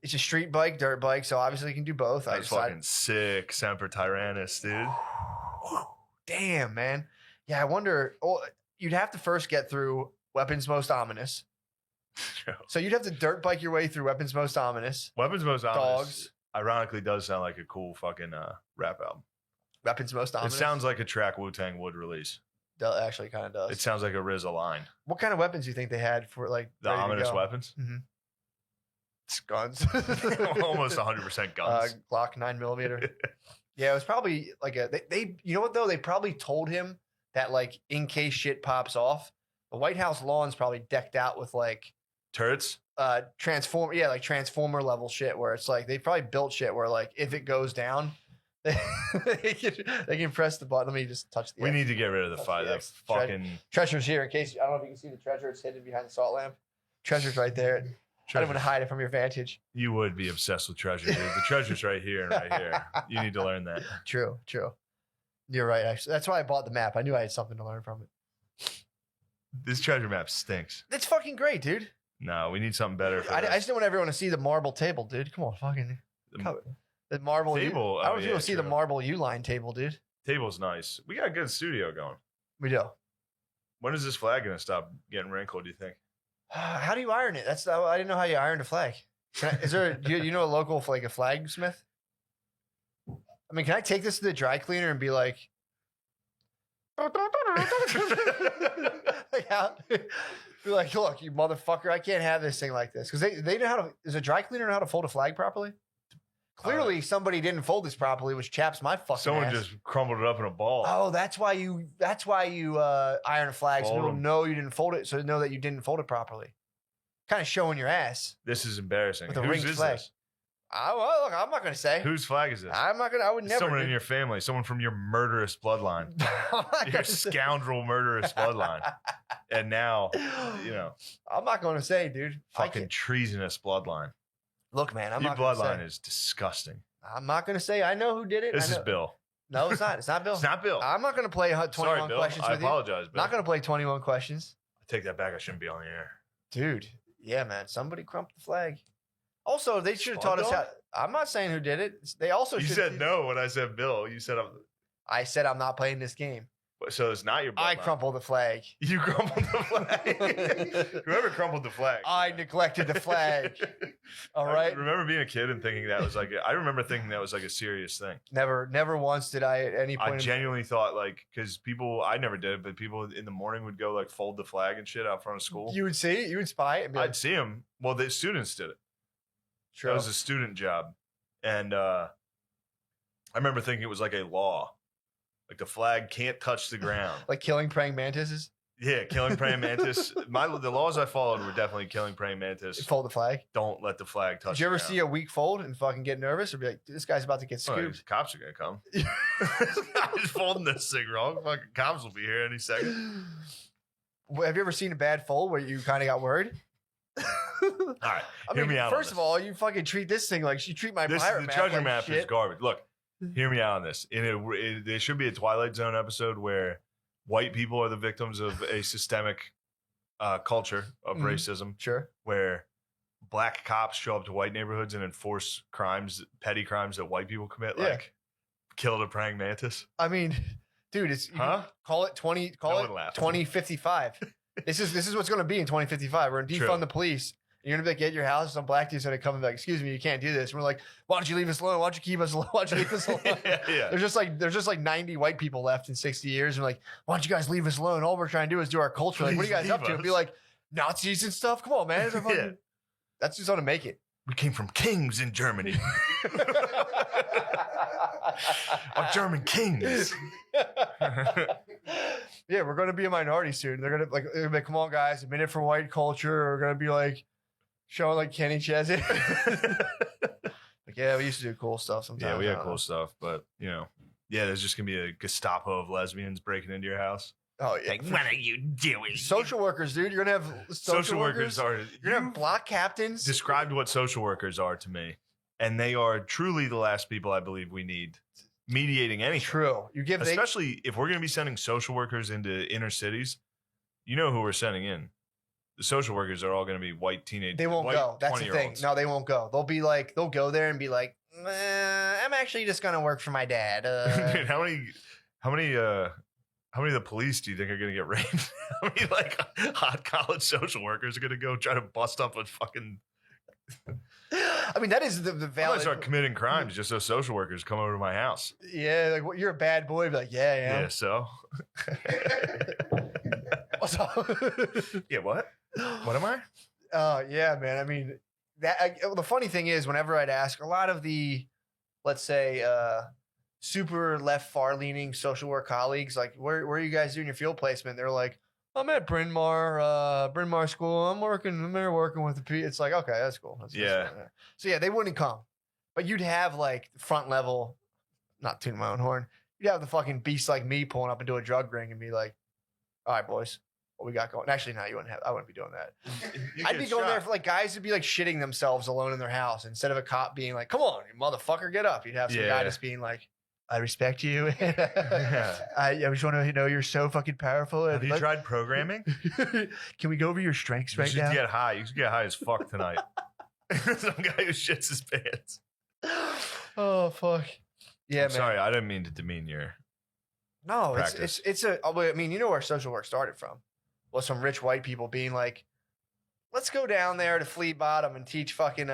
S1: It's a street bike, dirt bike, so obviously you can do both. I
S2: That's
S1: decided,
S2: fucking sick. Semper Tyrannis, dude.
S1: damn, man. Yeah, I wonder. Well, you'd have to first get through Weapons Most Ominous. So you'd have to dirt bike your way through Weapons Most Ominous.
S2: Weapons Most Ominous,
S1: Dogs.
S2: ironically, does sound like a cool fucking rap album.
S1: Weapons Most Ominous.
S2: It sounds like a track Wu-Tang would release.
S1: That actually kind of does.
S2: It sounds like a RZA line.
S1: What kind of weapons do you think they had for like
S2: The
S1: ready to
S2: ominous
S1: go?
S2: weapons.
S1: It's guns.
S2: Almost 100% guns.
S1: Glock 9mm. Yeah, it was probably like they you know what though? They probably told him that like in case shit pops off, the White House lawn's probably decked out with like
S2: Turrets?
S1: like transformer level shit where it's like they probably built shit where like if it goes down, they can press the button. Let me just touch the
S2: We
S1: X.
S2: need to get rid of the
S1: That's
S2: fight.
S1: the
S2: That
S1: X.
S2: fucking
S1: Treasure's here in case I don't know if you can see the treasure. It's hidden behind the salt lamp. Treasure's right there. I don't want to hide it from your vantage.
S2: You would be obsessed with treasure, dude. The treasure's right here and right here. You need to learn that.
S1: True. You're right. Actually, that's why I bought the map. I knew I had something to learn from it.
S2: This treasure map stinks.
S1: It's fucking great, dude.
S2: No, we need something better for
S1: I
S2: this.
S1: just don't want everyone to see the marble table, dude. Come on, fucking the marble
S2: Table?
S1: I don't
S2: Oh,
S1: know if you
S2: yeah,
S1: want to see the
S2: true.
S1: marble U-line table, dude.
S2: Table's nice. We got a good studio going.
S1: We do.
S2: When is this flag gonna stop getting wrinkled, do you think?
S1: How do you iron it? I didn't know how you ironed a flag. Is there? Do you know a local like a flag smith? I mean, can I take this to the dry cleaner and be like, like how? Be like, look, you motherfucker, I can't have this thing like this because they know how to. Does a dry cleaner know how to fold a flag properly? Clearly, somebody didn't fold this properly, which chaps my fucking
S2: Someone
S1: ass.
S2: just crumbled it up in a ball.
S1: Oh, that's why you iron a flag so
S2: Fold
S1: people
S2: 'em.
S1: know you didn't fold it, so they know that you didn't fold it properly. Kind of showing your ass
S2: This is embarrassing.
S1: with a
S2: Whose
S1: ringed
S2: is
S1: flag.
S2: this?
S1: Well, look, I'm not gonna say.
S2: Whose flag is this?
S1: I'm not gonna. I would never.
S2: Someone in
S1: do-
S2: your family, someone from your murderous bloodline,
S1: I'm not
S2: your
S1: gonna say-
S2: scoundrel murderous bloodline, and now, you know,
S1: I'm not gonna say, dude. I
S2: fucking
S1: can't-
S2: treasonous bloodline.
S1: Look, man, I'm
S2: Your
S1: not gonna
S2: bloodline
S1: say.
S2: is disgusting.
S1: I'm not gonna say. I know who did it.
S2: This
S1: I
S2: is
S1: know-
S2: Bill.
S1: No, it's not. It's not Bill.
S2: It's not Bill.
S1: I'm not gonna play 21
S2: Sorry, Bill.
S1: questions
S2: I
S1: with you.
S2: apologize, Bill.
S1: Not gonna play 21 questions,
S2: I take that back. I shouldn't be on the air.
S1: dude. Yeah, man. Somebody crumped the flag. Also, they should have
S2: Fun
S1: taught us
S2: dog?
S1: how. I'm not saying who did it. They also
S2: You
S1: should.
S2: said no when I said Bill. You said I'm.
S1: I said I'm not playing this game.
S2: So it's not your bloodline.
S1: I crumpled the flag.
S2: You crumpled the flag. Whoever crumpled the flag.
S1: I neglected the flag. All right.
S2: I remember being a kid and thinking that was like, I remember thinking that was like a serious thing.
S1: Never once did I at any point.
S2: I genuinely thought like, because people, I never did it, but people in the morning would go like fold the flag and shit out front of school.
S1: You would see it. You would spy it. And be like,
S2: I'd see them. Well, the students did it.
S1: True.
S2: That was a student job. And I remember thinking it was like a law. Like the flag can't touch the ground.
S1: Like killing praying mantises.
S2: Yeah, killing praying mantis. The laws I followed were definitely killing praying mantis.
S1: Fold the flag.
S2: Don't let the flag touch.
S1: Did you ever
S2: the ground.
S1: see a weak fold and fucking get nervous or be like, this guy's about to get
S2: Oh,
S1: scooped?
S2: cops are gonna come. This guy's folding this thing wrong. Fucking cops will be here any second.
S1: Well, have you ever seen a bad fold where you kind of got worried?
S2: All right,
S1: I
S2: hear
S1: mean,
S2: me out.
S1: first of all, you fucking treat this thing like you treat my
S2: this
S1: pirate
S2: the
S1: map
S2: treasure
S1: like
S2: map
S1: shit.
S2: is garbage. Look, hear me out on this. There should be a Twilight Zone episode where white people are the victims of a systemic culture of
S1: Mhm.
S2: racism,
S1: Sure.
S2: where black cops show up to white neighborhoods and enforce crimes, petty crimes that white people commit,
S1: Yeah.
S2: like kill a praying mantis.
S1: I mean, dude, it's
S2: Huh?
S1: call it 20. Call
S2: No
S1: it
S2: one laughed.
S1: 2055. This is what's going to be in 2055. We're going to defund
S2: True.
S1: the police. You're going to be like, at your house, some black dude's going to come and be like, excuse me, you can't do this. And we're like, why don't you leave us alone? Why don't you keep us alone? Why don't you leave us alone?
S2: Yeah.
S1: There's just like 90 white people left in 60 years. And we're like, why don't you guys leave us alone? All we're trying to do is do our culture. Like, what are you
S2: Please
S1: guys up
S2: leave
S1: to?
S2: us.
S1: And be like, Nazis and stuff? Come on, man. It's a fucking-
S2: Yeah.
S1: That's just going to make it.
S2: We came from kings in Germany. Our German kings.
S1: Yeah, we're going to be a minority soon. They're gonna be like, come on, guys, a minute for white culture. We're going to be like showing like Kenny Chesney. Like, yeah, we used to do cool stuff sometimes.
S2: Yeah, we
S1: I
S2: had
S1: don't
S2: cool
S1: know.
S2: stuff, but there's just gonna be a Gestapo of lesbians breaking into your house.
S1: Oh yeah.
S2: Like, what are you doing?
S1: Social workers, dude. You're gonna have
S2: Social workers are.
S1: You're gonna
S2: You
S1: have block captains.
S2: described what social workers are to me, and they are truly the last people I believe we need mediating anything.
S1: True. You give they,
S2: Especially if we're going to be sending social workers into inner cities, you know who we're sending in. The social workers are all going to be white teenage.
S1: they won't
S2: white
S1: go. That's the thing.
S2: 20-year-olds.
S1: No, they won't go. They'll go there and be like, I'm actually just gonna work for my dad.
S2: Dude, how many of the police do you think are going to get raped? How many like hot college social workers are going to go try to bust up a fucking?
S1: I mean, that is the
S2: I'm going
S1: valid.
S2: to start committing crimes just so social workers come over to my house.
S1: Yeah, like you're a bad boy. Be like, yeah,
S2: Yeah.
S1: yeah.
S2: So.
S1: What's up?
S2: Yeah. What? What am I?
S1: Yeah, man. I mean, the funny thing is, whenever I'd ask a lot of the, let's say, super left, far-leaning social work colleagues, like, where are you guys doing your field placement? They're like, I'm at Bryn Mawr School. I'm there working with the P. It's like, okay, that's cool.
S2: Yeah.
S1: So yeah, they wouldn't come, but you'd have like front level, not tooting my own horn. You'd have the fucking beast like me pulling up into a drug ring and be like, all right, boys, what we got going? Actually, no, I wouldn't be doing that. I'd be going there for like guys who'd be like shitting themselves alone in their house instead of a cop being like, come on, you motherfucker, get up. You'd have some guy
S2: Yeah.
S1: just being like, I respect you. I just want to know you're so fucking powerful.
S2: Have you tried programming?
S1: Can we go over your strengths
S2: You
S1: right
S2: should
S1: now?
S2: get high. You should get high as fuck tonight. Some guy who shits his pants.
S1: Oh fuck. Yeah,
S2: I'm
S1: man.
S2: sorry, I didn't mean to demean your.
S1: No,
S2: Practice.
S1: it's a. I mean, you know where social work started from? Was some rich white people being like, "Let's go down there to Flea Bottom and teach fucking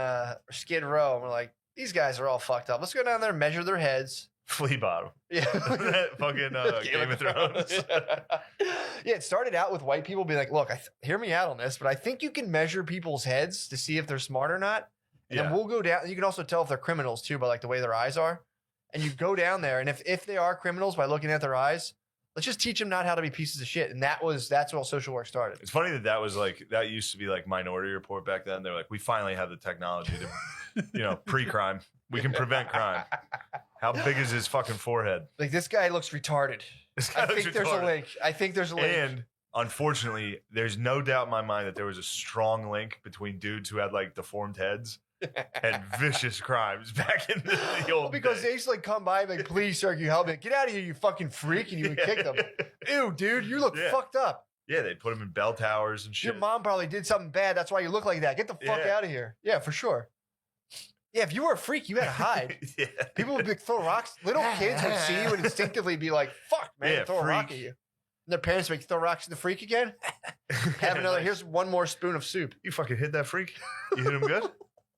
S1: Skid Row." And we're like, these guys are all fucked up. Let's go down there and measure their heads.
S2: Flea bottom.
S1: Yeah,
S2: That fucking Game of Thrones.
S1: Yeah, it started out with white people being like, "Look, hear me out on this, but I think you can measure people's heads to see if they're smart or not." And then
S2: Yeah.
S1: we'll go down. You can also tell if they're criminals too by like the way their eyes are. And you go down there, and if they are criminals by looking at their eyes, let's just teach them not how to be pieces of shit. And that's what social work started.
S2: It's funny that was like that used to be like Minority Report back then. They're like, we finally have the technology to, pre-crime. We can prevent crime. How big is his fucking forehead?
S1: Like this guy looks retarded.
S2: This guy
S1: I
S2: looks
S1: think there's a
S2: retarded.
S1: link. I think there's a link.
S2: And unfortunately, there's no doubt in my mind that there was a strong link between dudes who had like deformed heads and vicious crimes back in the old
S1: because they
S2: days.
S1: used to like come by and be like, please, sir, can you help me? Get out of here, you fucking freak. And you would kick them. Ew, dude, you look
S2: Yeah.
S1: fucked up.
S2: Yeah, they put him in bell towers and shit.
S1: Your mom probably did something bad. That's why you look like that. Get the fuck
S2: Yeah.
S1: out of here. Yeah, for sure. Yeah, if you were a freak, you had to hide.
S2: Yeah.
S1: People would throw rocks. Little kids would see you and instinctively be like, "Fuck, man!"
S2: Yeah,
S1: and throw a rock
S2: freak.
S1: at you. And their parents would throw rocks at the freak again. Have another. Here's one more spoon of soup.
S2: You fucking hit that freak. You hit him good.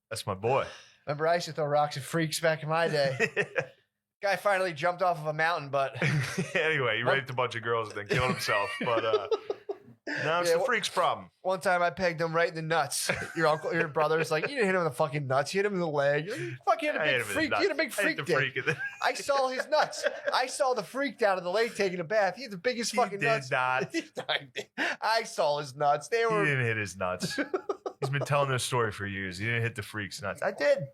S2: That's my boy.
S1: Remember, I used to throw rocks at freaks back in my day. Guy finally jumped off of a mountain, but
S2: Anyway, he raped a bunch of girls and then killed himself. But now it's
S1: Yeah,
S2: the freak's problem.
S1: one time I pegged him right in the nuts. Your brother's like, you didn't hit him in the fucking nuts. You hit him in the leg. You're like, fuck, you had a
S2: I hit
S1: big
S2: him in the
S1: freak.
S2: nuts.
S1: You had a big
S2: I hit
S1: freak
S2: the
S1: dick.
S2: freak in the-
S1: I saw his nuts. I saw the freak down in the lake taking a bath. He had the biggest fucking
S2: He
S1: nuts.
S2: did not.
S1: I saw his nuts. They
S2: He
S1: were.
S2: didn't hit his nuts. He's been telling this story for years. He didn't hit the freak's nuts.
S1: I did.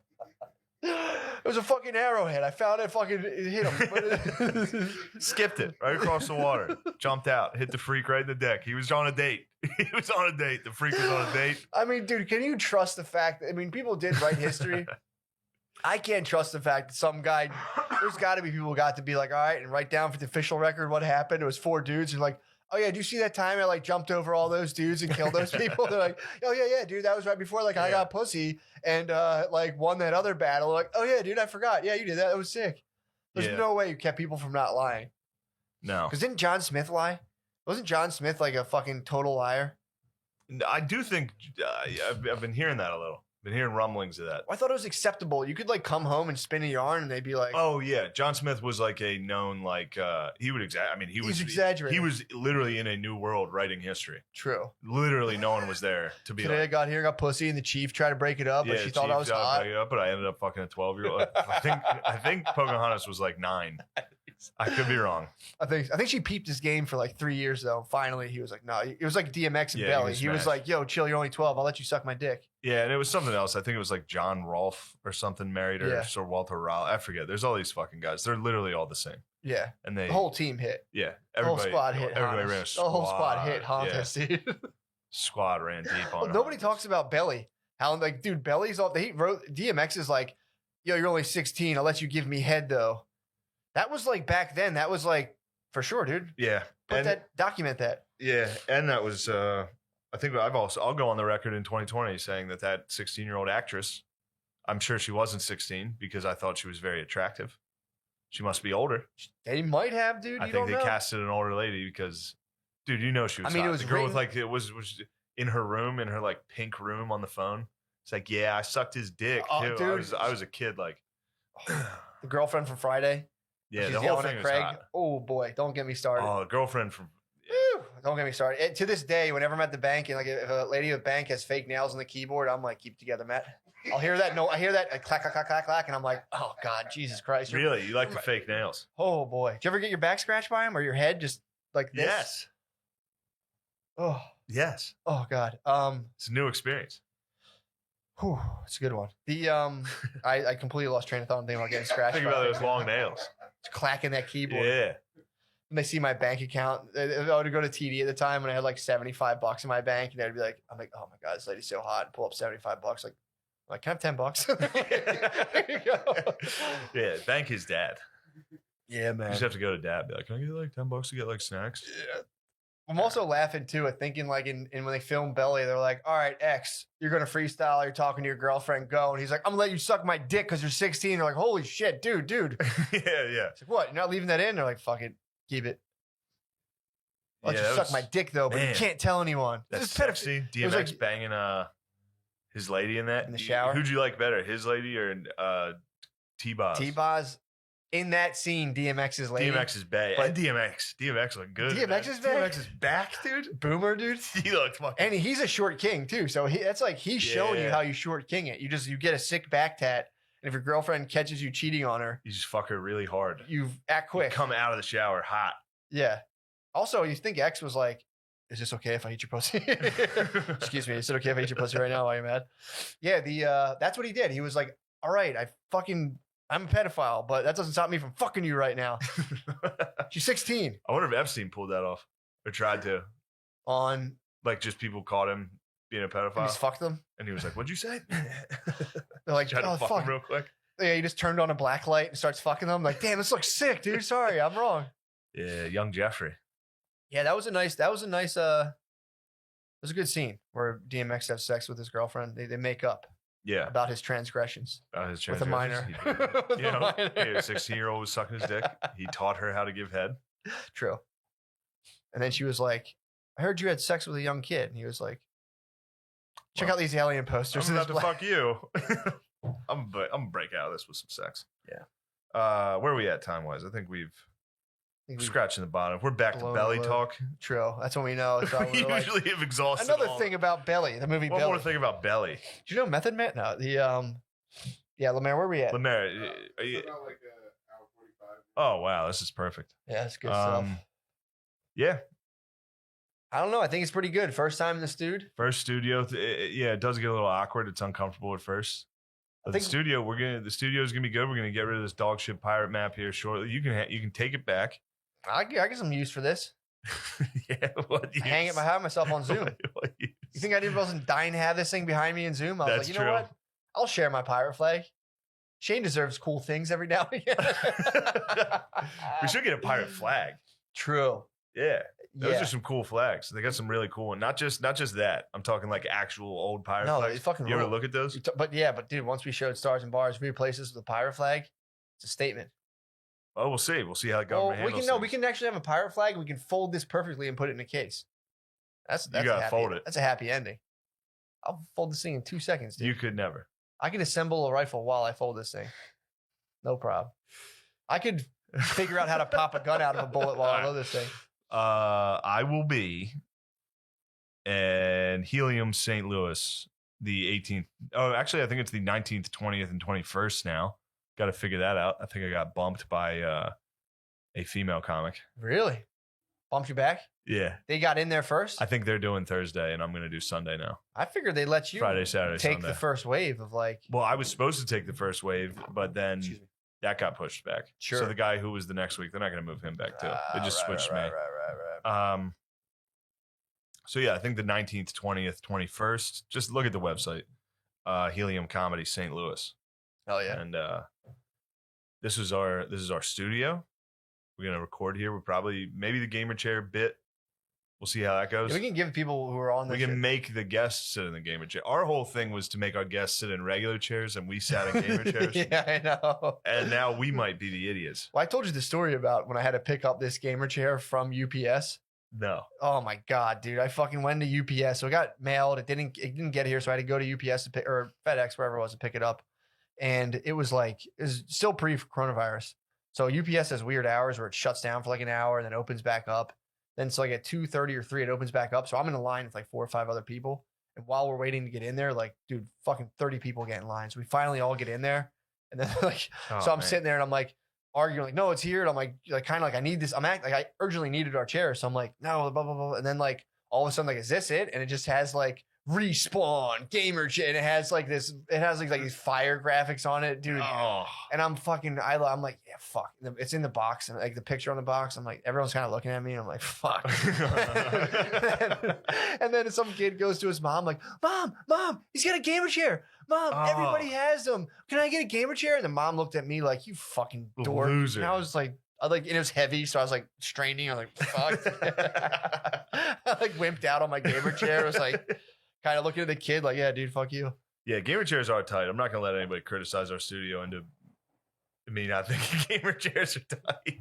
S1: It was a fucking arrowhead. I found it. Fucking hit him.
S2: Skipped it right across the water. Jumped out. Hit the freak right in the deck. He was on a date. He was on a date. The freak was on a date.
S1: I mean, dude, can you trust the fact that, I mean, people did write history. I can't trust the fact that some guy, there's got to be people who got to be like, all right, and write down for the official record what happened. It was 4 dudes. And like, oh yeah, do you see that time I like jumped over all those dudes and killed those people? They're like, oh yeah, dude, that was right before like I got pussy and like won that other battle. Like, oh yeah, dude, I forgot. Yeah, you did that. That was sick. There's
S2: Yeah.
S1: no way you kept people from not lying.
S2: No.
S1: Because didn't John Smith lie? Wasn't John Smith like a fucking total liar?
S2: I do think I've been hearing that a little. Been hearing rumblings of that.
S1: I thought it was acceptable. You could like come home and spin a yarn and they'd be like,
S2: Oh yeah, John Smith was like a known like he would I mean he was
S1: exaggerating.
S2: He was literally in a new world writing history.
S1: true.
S2: Literally, no one was there to be
S1: Today I
S2: like.
S1: got here, got pussy, and the chief tried to break it up, but she thought I was
S2: Chief,
S1: hot.
S2: but I ended up fucking a 12-year-old. I think Pocahontas was like 9. I could be wrong.
S1: I think she peeped his game for like 3 years though. Finally, he was like, no, it was like DMX and
S2: Yeah, he
S1: Belly.
S2: was
S1: He was
S2: smashed.
S1: like, yo, chill, you're only 12. I'll let you suck my dick.
S2: Yeah, and it was something else. I think it was like John Rolfe or something married her,
S1: Yeah.
S2: Sir Walter Raleigh. I forget. There's all these fucking guys. They're literally all the same.
S1: Yeah,
S2: And they
S1: the whole team hit.
S2: yeah,
S1: The whole
S2: everybody
S1: squad hit.
S2: Everybody ran a
S1: Hontus.
S2: squad.
S1: The whole squad hit.
S2: Yeah,
S1: Hontus, dude.
S2: squad ran deep on.
S1: Nobody
S2: Hontus.
S1: talks about Belly. How like, dude, Belly's all. They wrote DMX is like, yo, you're only 16. I'll let you give me head though. That was like back then. That was like for sure, dude.
S2: Yeah,
S1: Document that.
S2: Yeah, and that was I think I'll go on the record in 2020 saying that 16-year-old actress, I'm sure she wasn't 16 because I thought she was very attractive. She must be older.
S1: They might have, dude.
S2: I
S1: You
S2: think
S1: don't
S2: they
S1: know.
S2: casted an older lady because, dude, you know she was.
S1: I mean,
S2: hot.
S1: it was
S2: the girl with
S1: written-
S2: like it was in her room, in her like pink room on the phone. It's like, yeah, I sucked his dick
S1: Oh,
S2: too.
S1: dude.
S2: I was a kid, like,
S1: The girlfriend from Friday.
S2: yeah,
S1: She's
S2: the whole
S1: yelling
S2: thing
S1: at
S2: was
S1: Craig.
S2: hot.
S1: Oh boy, don't get me started.
S2: Oh, the girlfriend from.
S1: Woo! Don't get me started. To this day, whenever I'm at the bank and like if a lady at the bank has fake nails on the keyboard, I'm like, keep it together, Matt. I'll hear that. No, I hear that clack, clack, clack, clack, clack, and I'm like, oh God, Jesus Christ.
S2: Really, you like the fake nails?
S1: Oh boy. Did you ever get your back scratched by him or your head just like this?
S2: Yes,
S1: Oh,
S2: yes.
S1: oh God.
S2: It's a new experience.
S1: Whew, it's a good one. The I completely lost train of thought and thinking about getting scratched.
S2: Think
S1: by
S2: about
S1: a
S2: those
S1: fake
S2: long
S1: nail.
S2: nails.
S1: Just clacking that keyboard.
S2: Yeah.
S1: And they see my bank account. I would go to TD at the time when I had like $75 in my bank, and they'd be like, I'm like, oh my God, this lady's so hot. And pull up $75. Like, can I have $10? There you go.
S2: Yeah, bank his dad.
S1: Yeah,
S2: You
S1: man.
S2: just have to go to dad. Be like, can I get like $10 to get like snacks?
S1: I'm also laughing too at thinking like in when they film Belly, they're like, all right, X, you're gonna freestyle, you're talking to your girlfriend, go. And he's like, I'm gonna let you suck my dick because you're 16. They're like, holy shit, dude.
S2: Yeah, yeah.
S1: It's like, what? You're not leaving that in? They're like, fuck it, keep it. Let
S2: Yeah,
S1: you
S2: that
S1: suck
S2: was-
S1: my dick though, but you
S2: Man.
S1: can't tell anyone.
S2: That's
S1: This is pedoph-
S2: sexy.
S1: It was
S2: DMX
S1: like-
S2: banging his lady in that
S1: In the shower?
S2: Who'd you like better, his lady or T-Boz?
S1: T-Boz in that scene, DMX's lady.
S2: DMX is bae.
S1: But-
S2: And DMX looked good.
S1: DMX is back?
S2: DMX is back, dude.
S1: Boomer, dude.
S2: He looked fucking.
S1: And he's a short king too. So that's like he's showing you
S2: Yeah.
S1: how you short king it. You get a sick back tat, and if your girlfriend catches you cheating on her,
S2: You just fuck her really hard.
S1: you act quick.
S2: Come out of the shower hot.
S1: Yeah. Also, you think X was like, is this okay if I eat your pussy? Excuse me. Is it okay if I eat your pussy right now while you're mad? Yeah, that's what he did. He was like, all right, I'm a pedophile, but that doesn't stop me from fucking you right now. She's 16
S2: I wonder if Epstein pulled that off or tried to.
S1: on,
S2: Like, just people caught him being a
S1: and
S2: pedophile.
S1: he's fucked them.
S2: And he was like, what'd you say?
S1: They're like,
S2: Tried
S1: oh,
S2: to fuck
S1: fuck.
S2: him real quick.
S1: Yeah, he just turned on a black light and starts fucking them. Like, damn, this looks sick, dude. Sorry, I'm wrong.
S2: Yeah, young Jeffrey.
S1: Yeah, that was a nice, it was a good scene where DMX has sex with his girlfriend. They make up.
S2: Yeah.
S1: about his transgressions.
S2: His
S1: With a minor.
S2: He did.
S1: With
S2: You
S1: a
S2: know,
S1: minor.
S2: a 16-year-old was sucking his dick. He taught her how to give head.
S1: True. And then she was like, I heard you had sex with a young kid. And he was like, check out these alien posters.
S2: I'm
S1: of
S2: about
S1: this
S2: to fuck you. I'm gonna break out of this with some sex.
S1: Yeah.
S2: Where are we at time-wise? I think we've
S1: black-
S2: scratching the bottom. We're back to
S1: blown
S2: belly
S1: a load.
S2: talk.
S1: True. That's when we know. It's all,
S2: We
S1: we're like-
S2: usually have exhausted
S1: Another
S2: all-
S1: thing about Belly, the movie
S2: One
S1: Belly.
S2: more thing about belly.
S1: Do you know Method Man? No, yeah, Lemaire, where we at?
S2: Lemaire, are
S3: It's
S2: you-
S3: about like an hour 45.
S2: oh wow, this is perfect.
S1: Yeah, that's good stuff.
S2: Yeah,
S1: I don't know. I think it's pretty good. First time in the studio.
S2: first studio. It does get a little awkward. It's uncomfortable at first. But the
S1: think-
S2: the studio's gonna be good. We're gonna get rid of this dog shit pirate map here shortly. You can take it back.
S1: I get some use for this.
S2: Yeah, what
S1: I hang it behind myself on Zoom.
S2: What use?
S1: You think I wasn't dying to have this thing behind me in Zoom? I was
S2: That's
S1: like, you know
S2: true.
S1: what? I'll share my pirate flag. Shane deserves cool things every now and again.
S2: We should get a pirate flag.
S1: True.
S2: Yeah, those
S1: Yeah.
S2: are some cool flags. They got some really cool ones. Not just that. I'm talking like actual old pirate
S1: No,
S2: flags.
S1: they fucking
S2: You ever
S1: rule.
S2: look at those?
S1: But dude, once we showed Stars and Bars, we replaced this with a pirate flag. It's a statement.
S2: Oh, we'll see. We'll see how the
S1: Well,
S2: government handles
S1: we
S2: things.
S1: can actually have a pirate flag. We can fold this perfectly and put it in a case. That's
S2: gotta
S1: a happy,
S2: fold it.
S1: That's a happy ending. I'll fold this thing in 2 seconds, dude.
S2: You could never.
S1: I can assemble a rifle while I fold this thing. No problem. I could figure out how to pop a gun out of a bullet while I load this thing.
S2: I will be in Helium, St. Louis, the 18th. Oh, actually, I think it's the 19th, 20th, and 21st now. Got to figure that out. I think I got bumped by a female comic.
S1: Really? Bumped you back?
S2: Yeah.
S1: They got in there first?
S2: I think they're doing Thursday, and I'm going to do Sunday now.
S1: I figured they let you
S2: Friday, Saturday,
S1: take
S2: Sunday.
S1: the first wave of like.
S2: Well, I was supposed to take the first wave, but then
S1: Excuse me.
S2: that got pushed back.
S1: Sure.
S2: So the guy who was the next week, they're not going to move him back too. They just
S1: Right,
S2: switched
S1: right,
S2: me.
S1: Right.
S2: So yeah, I think the 19th, 20th, 21st. Just look at the website. Helium Comedy St. Louis.
S1: Oh yeah.
S2: And this is our studio. We're gonna record here. We're probably maybe the gamer chair bit. We'll see how that goes.
S1: We can give people who are on
S2: We
S1: this.
S2: can make the guests sit in the gamer chair. Our whole thing was to make our guests sit in regular chairs, and we sat in gamer chairs.
S1: Yeah, I know.
S2: And now we might be the idiots.
S1: Well, I told you the story about when I had to pick up this gamer chair from UPS.
S2: No.
S1: Oh my god, dude! I fucking went to UPS, so it got mailed. It didn't get here, so I had to go to UPS to pick, or FedEx, wherever it was, to pick it up. And it was still pre-coronavirus. So UPS has weird hours where it shuts down for like an hour and then opens back up. Then it's like at 2:30 or 3, it opens back up. So I'm in a line with like 4 or 5 other people. And while we're waiting to get in there, like, dude, fucking 30 people get in line. So we finally all get in there. And then like,
S2: Oh,
S1: so I'm
S2: man.
S1: sitting there and I'm like arguing, like, no, it's here. And I'm like kind of like, I need this. Like I urgently needed our chair. So I'm like, no, blah, blah, blah. And then like all of a sudden, like, is this it? And it just has like respawn gamer chair. And it has like this, it has like these fire graphics on it, dude.
S2: Oh.
S1: And I'm like, yeah, fuck. It's in the box and like the picture on the box. I'm like, everyone's kind of looking at me. And I'm like, fuck. and then some kid goes to his mom, like, Mom, he's got a gamer chair. Mom,
S2: Oh.
S1: everybody has them. Can I get a gamer chair? And the mom looked at me like, you fucking dork.
S2: Loser.
S1: And I was like, and it was heavy, so I was like straining. I was like, fuck. I like wimped out on my gamer chair. I was like, kind of looking at the kid, like, yeah, dude, fuck you.
S2: Yeah, gamer chairs are tight. I'm not gonna let anybody criticize our studio into me not thinking gamer chairs are tight.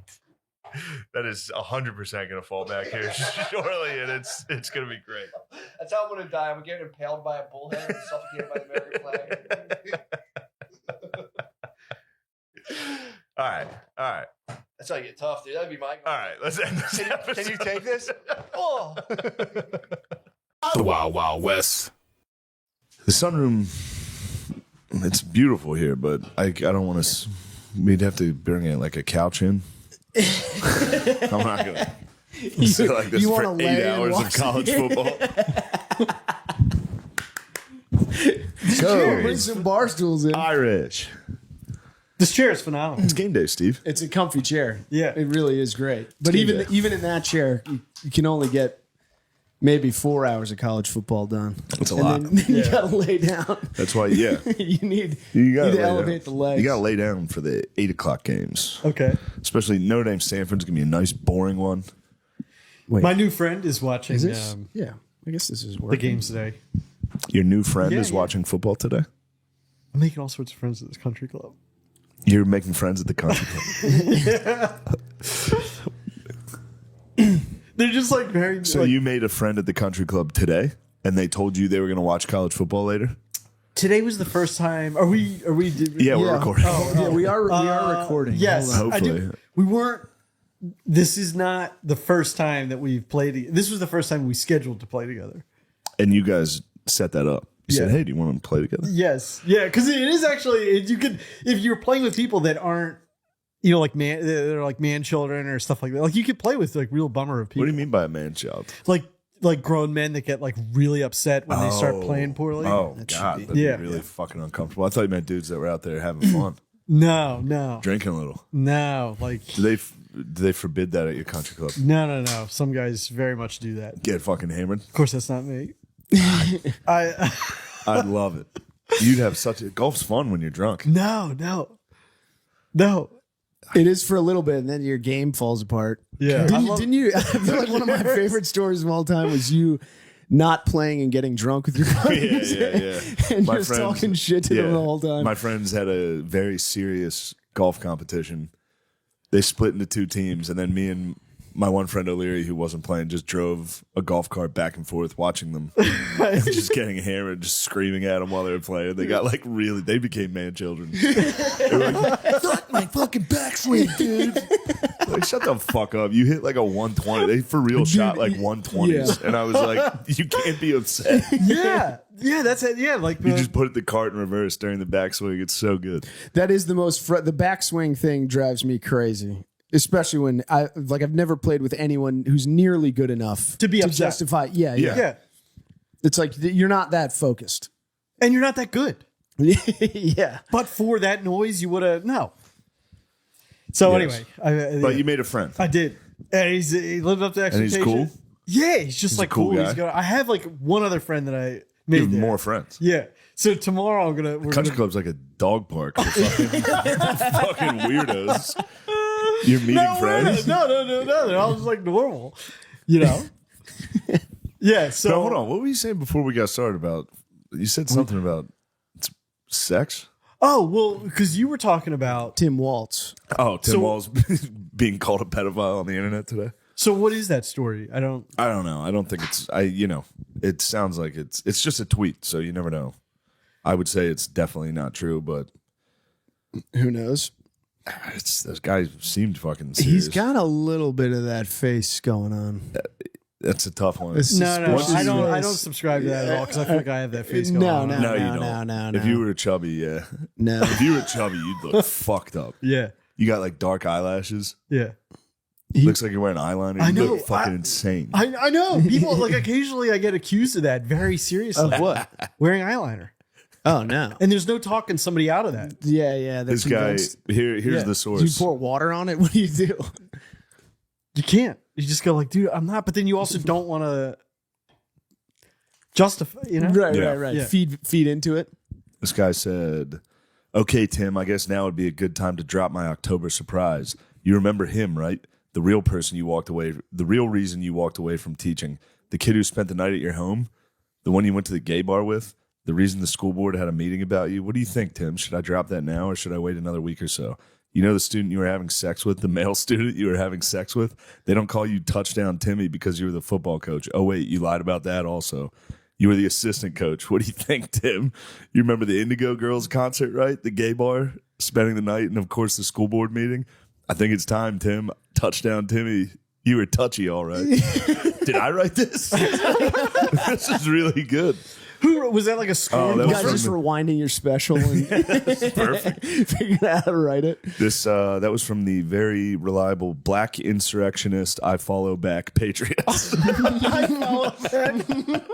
S2: That is 100% gonna fall back here shortly, and it's gonna be great.
S1: That's how I'm gonna die. I'm getting impaled by a bullhead and suffocated by the American flag.
S2: All right.
S1: That's how you get tough, dude. That'd be my.
S2: All right, let's end this episode.
S1: Can you take this? Oh.
S4: The Wild Wild West.
S5: The sunroom, it's beautiful here, but I don't want to. We'd have to bring it like a couch in. I'm not gonna sit like this
S4: you
S5: for
S4: wanna
S5: 8
S4: lay and
S5: hours of
S4: watch
S5: college
S4: it?
S5: football.
S4: Bring
S5: Go
S4: some bar stools in.
S5: Irish.
S6: This chair is phenomenal.
S5: It's game day, Steve.
S4: It's a comfy chair.
S6: Yeah.
S4: It really is great. But
S5: game
S4: even
S5: day.
S4: even in that chair, you can only get maybe 4 hours of college football done.
S5: That's a
S4: and
S5: lot.
S4: Then you gotta lay down.
S5: That's why, yeah,
S4: you need
S5: you gotta
S4: to
S5: lay
S4: elevate
S5: down.
S4: the legs.
S5: You gotta lay down for the 8 o'clock games,
S6: Okay.
S5: especially Notre Dame. Stanford's gonna be a nice, boring one.
S4: Wait,
S6: My new friend is watching
S4: is this? Yeah, I guess this is
S6: the
S4: working.
S6: games today.
S5: Your new friend
S6: Yeah,
S5: is
S6: yeah.
S5: watching football today.
S6: I'm making all sorts of friends at this country club.
S5: You're making friends at the country club.
S6: They're just like very.
S5: So
S6: like,
S5: you made a friend at the country club today, and they told you they were going to watch college football later?
S6: today was the first time. Are we?
S5: Yeah, we're recording.
S4: Yeah, we are recording.
S6: Yes,
S4: Hold on.
S5: Hopefully.
S6: we weren't. This is not the first time that we've played. This was the first time we scheduled to play together.
S5: And you guys set that up. You said,
S6: Yeah.
S5: hey, do you want to play together?
S6: Yes, yeah, because it is actually you could if you're playing with people that aren't like they're like man children or stuff like that. Like you could play with like real bummer of people.
S5: What do you mean by a man child?
S6: Like grown men that get like really upset when they start playing poorly.
S5: Oh, God. That'd
S6: Yeah.
S5: be really fucking uncomfortable. I thought you meant dudes that were out there having fun,
S6: No,
S5: drinking a little.
S6: like
S5: Do they forbid that at your country club?
S6: no. Some guys very much do that.
S5: Get fucking hammered?
S6: Of course, that's not me.
S5: I'd love it. You'd have such a golf's fun when you're drunk.
S6: No.
S4: It is for a little bit, and then your game falls apart.
S6: Yeah.
S4: Didn't you? I feel like one of my favorite stories of all time was you not playing and getting drunk with your buddies.
S5: Yeah.
S4: And
S5: My
S4: just
S5: friends-
S4: talking shit to them the whole time.
S5: My friends had a very serious golf competition. They split into two teams, and then me and my one friend O'Leary, who wasn't playing, just drove a golf cart back and forth watching them. And just getting hammered, just screaming at them while they were playing. They got like they became man children. They were like, fuck my fucking backswing, dude. Like, shut the fuck up. You hit like a 120. They for real shot like 120s.
S4: Yeah.
S5: And I was like, you can't be upset.
S6: yeah, that's it. Yeah, like
S5: You just put the cart in reverse during the backswing. It's so good.
S4: That is the most. The backswing thing drives me crazy, especially when I've never played with anyone who's nearly good enough
S6: To be upset.
S4: justify. Yeah.
S6: yeah,
S4: It's like you're not that focused.
S6: and you're not that good.
S4: Yeah.
S6: But for that noise, you would have no. So
S5: Yes.
S6: anyway,
S5: But you made a friend.
S6: I did, and he lived up to
S5: And he's
S6: expectation.
S5: cool?
S6: Yeah, he's just like
S5: a cool
S6: cool.
S5: guy.
S6: I have like one other friend that I
S5: You
S6: made
S5: have
S6: there.
S5: more friends.
S6: Yeah. So tomorrow we're
S5: Country
S6: gonna
S5: club's like a dog park for fucking weirdos. You're meeting friends.
S6: No. They're all just like normal, you know. Yeah. So
S5: No, hold on. What were you saying before we got started about? You said something about sex.
S6: Oh well, because you were talking about.
S4: Tim Waltz.
S5: Oh, Tim
S6: So-
S5: Wall's being called a pedophile on the internet today.
S6: So what is that story? I don't.
S5: I don't know. I don't think it's. It sounds like it's just a tweet, so you never know. I would say it's definitely not true, but
S4: Who knows?
S5: this guy seemed fucking serious.
S4: He's got a little bit of that face going on.
S5: That's a tough one.
S4: It's
S6: No,
S4: suspicious
S6: I don't. I
S4: face.
S6: don't subscribe to that at all because I feel like I have that face going
S4: No,
S6: on.
S4: no.
S5: No, you don't. If you were chubby, yeah.
S4: No.
S5: If you were chubby, you'd look fucked up.
S6: Yeah.
S5: You got like dark eyelashes.
S6: Yeah.
S5: Looks like you're wearing eyeliner. You
S6: I know.
S5: look fucking insane.
S6: I know. People like occasionally I get accused of that very seriously.
S4: Of what?
S6: Wearing eyeliner.
S4: Oh no.
S6: And there's no talking somebody out of that.
S4: Yeah.
S5: This
S4: That's
S5: guy
S4: against-
S5: here's
S6: Yeah.
S5: the
S4: Do you
S5: source.
S4: pour water on it? What do you do?
S6: You can't. You just go like, dude, I'm not. But then you also don't want to justify, you know?
S4: Right.
S6: Yeah.
S4: Feed into it.
S5: This guy said, "Okay, Tim, I guess now would be a good time to drop my October surprise. You remember him, right? The real person you walked away, the real reason you walked away from teaching, the kid who spent the night at your home, the one you went to the gay bar with, the reason the school board had a meeting about you. What do you think, Tim? Should I drop that now or should I wait another week or so? You know the student you were having sex with, the male student you were having sex with? They don't call you Touchdown Timmy because you were the football coach. Oh, wait, you lied about that also. You were the assistant coach. What do you think, Tim? You remember the Indigo Girls concert, right? The gay bar, spending the night, and of course the school board meeting. I think it's time, Tim. Touchdown Timmy. You were touchy, all right. Did I write this? This is really good.
S6: Who was that? Like a school?
S5: Oh, that
S4: You
S5: was
S4: guys
S5: from
S4: just
S5: the-
S4: rewinding your special and
S5: Perfect.
S4: figuring out how to write it.
S5: This that was from the very reliable Black insurrectionist I follow back Patriots.
S6: I follow that.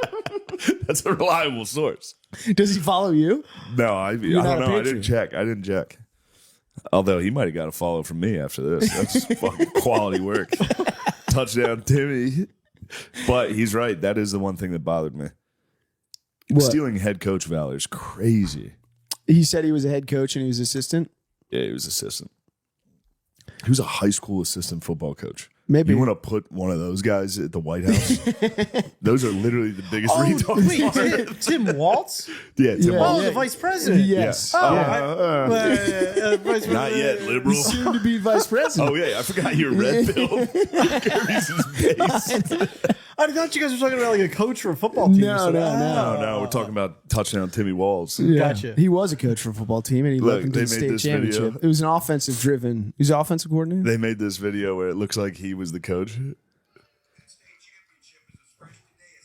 S5: That's a reliable source.
S4: Does he follow you?
S5: No, I
S4: not
S5: don't
S4: a
S5: know. I didn't
S4: Patriot.
S5: check. Although he might have got a follow from me after this. That's fucking quality work. Touchdown, Timmy. But he's right. That is the one thing that bothered me.
S4: What?
S5: Stealing head coach valor is crazy.
S4: He said he was a head coach and he was assistant.
S5: Yeah, he was assistant. He was a high school assistant football coach.
S4: Maybe.
S5: You want to put one of those guys at the White House? Those are literally the biggest retards.
S6: Wait, Tim Waltz?
S5: Yeah, Tim
S4: Yeah.
S5: Walz.
S6: The vice president.
S4: Yes.
S6: Oh,
S5: Not
S6: vice president.
S5: yet, liberal.
S4: Soon to be vice president.
S5: Oh yeah, I forgot you're red pill. Carries his base.
S6: I thought you guys were talking about like a coach for a football team.
S4: No,
S5: No, we're talking about touchdown Timmy Walz.
S4: Yeah.
S6: Gotcha.
S4: He was a coach for a football team, and he
S5: Look,
S4: led them to
S5: they
S4: the
S5: made
S4: state
S5: this
S4: championship.
S5: video.
S4: It was an offensive driven. He was an offensive coordinator.
S5: They made this video where it looks like he was the coach.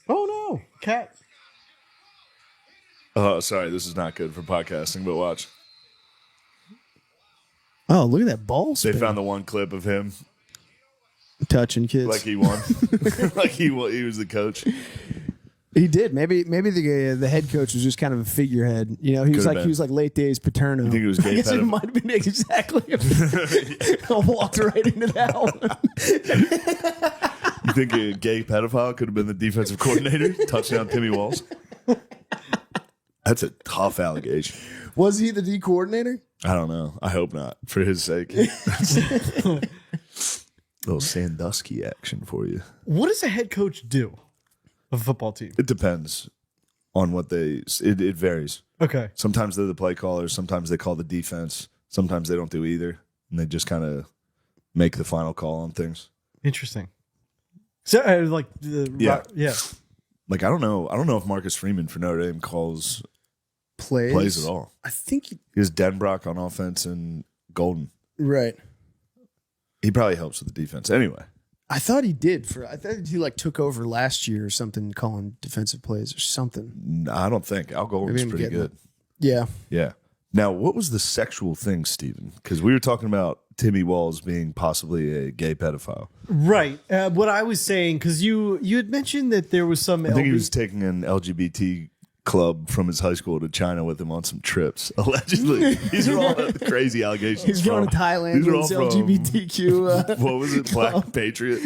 S6: Oh no, cat.
S5: Oh, sorry, this is not good for podcasting, but watch.
S4: Oh, look at that ball
S5: They
S4: spin.
S5: found the one clip of him
S4: Touching kids.
S5: like he won, like he was the coach.
S4: He did. Maybe the head coach was just kind of a figurehead. You know, he was
S5: Could've
S4: like
S5: been.
S4: he was like late days Paterno.
S5: You think it was
S4: I
S5: gay
S4: guess it
S5: pedophile?
S4: might have been exactly. I walked right into that one.
S5: You think a gay pedophile could have been the defensive coordinator? Touchdown, Timmy Walz. That's a tough allegation.
S4: Was he the D coordinator?
S5: I don't know. I hope not, for his sake. Little Sandusky action for you.
S6: What does a head coach do of a football team?
S5: It depends on what they. It varies.
S6: Okay.
S5: Sometimes they're the play callers. Sometimes they call the defense. Sometimes they don't do either, and they just kind of make the final call on things.
S6: Interesting. So, like, yeah.
S5: Like I don't know if Marcus Freeman for Notre Dame calls plays at all.
S4: I think
S5: He has Denbrock on offense and Golden.
S4: right.
S5: He probably helps with the defense. Anyway,
S4: I thought he did. I thought he like took over last year or something, calling defensive plays or something.
S5: I don't think Al Golden's
S4: Maybe I'm
S5: pretty
S4: getting
S5: good.
S4: Yeah.
S5: Yeah. Now, what was the sexual thing, Steven? Because we were talking about Timmy Walz being possibly a gay pedophile.
S6: Right. What I was saying, because you had mentioned that there was some.
S5: I think he was taking an LGBT club from his high school to China with him on some trips. Allegedly, these are all crazy allegations.
S4: He's going to Thailand
S5: These are
S4: with
S5: all
S4: his
S5: from-
S4: LGBTQ.
S5: What was it? Black Patriot,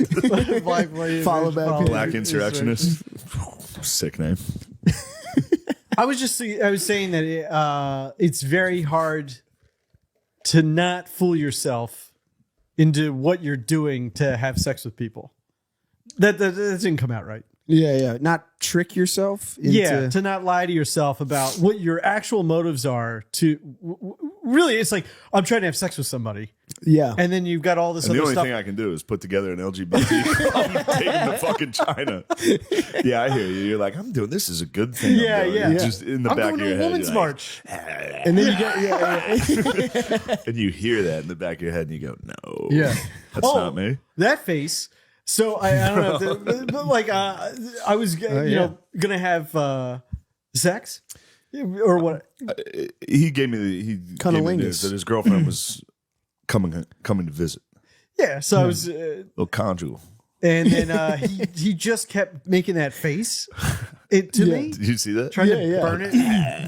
S4: Follow back.
S5: Black insurrectionist. Sick name.
S6: I was saying that it's very hard to not fool yourself into what you're doing to have sex with people. That didn't come out right.
S4: Yeah. Not trick yourself. Into,
S6: To not lie to yourself about what your actual motives are. Really, it's like I'm trying to have sex with somebody,
S4: Yeah.
S6: and then you've got all this
S5: And the
S6: other
S5: only
S6: stuff.
S5: thing I can do is put together an LGBT club and take him to fucking China. Yeah, I hear you. You're like, I'm doing this is a good thing.
S6: Yeah,
S5: I'm doing.
S6: yeah.
S5: It's just in the
S6: I'm
S5: back
S6: going
S5: of
S6: to
S5: your
S6: a
S5: head.
S6: women's
S5: you're like,
S6: march.
S4: And then you get
S5: and you hear that in the back of your head and you go, no.
S6: Yeah.
S5: That's not me.
S6: That face. So I don't know, but like I was gonna have sex or what?
S5: He gave me the
S4: Cunnilingus.
S5: news that his girlfriend was coming to visit.
S6: Yeah. So I was,
S5: Little conjugal.
S6: and then he just kept making that face to me,
S5: Did you see that?
S6: trying to
S4: Yeah.
S6: burn it.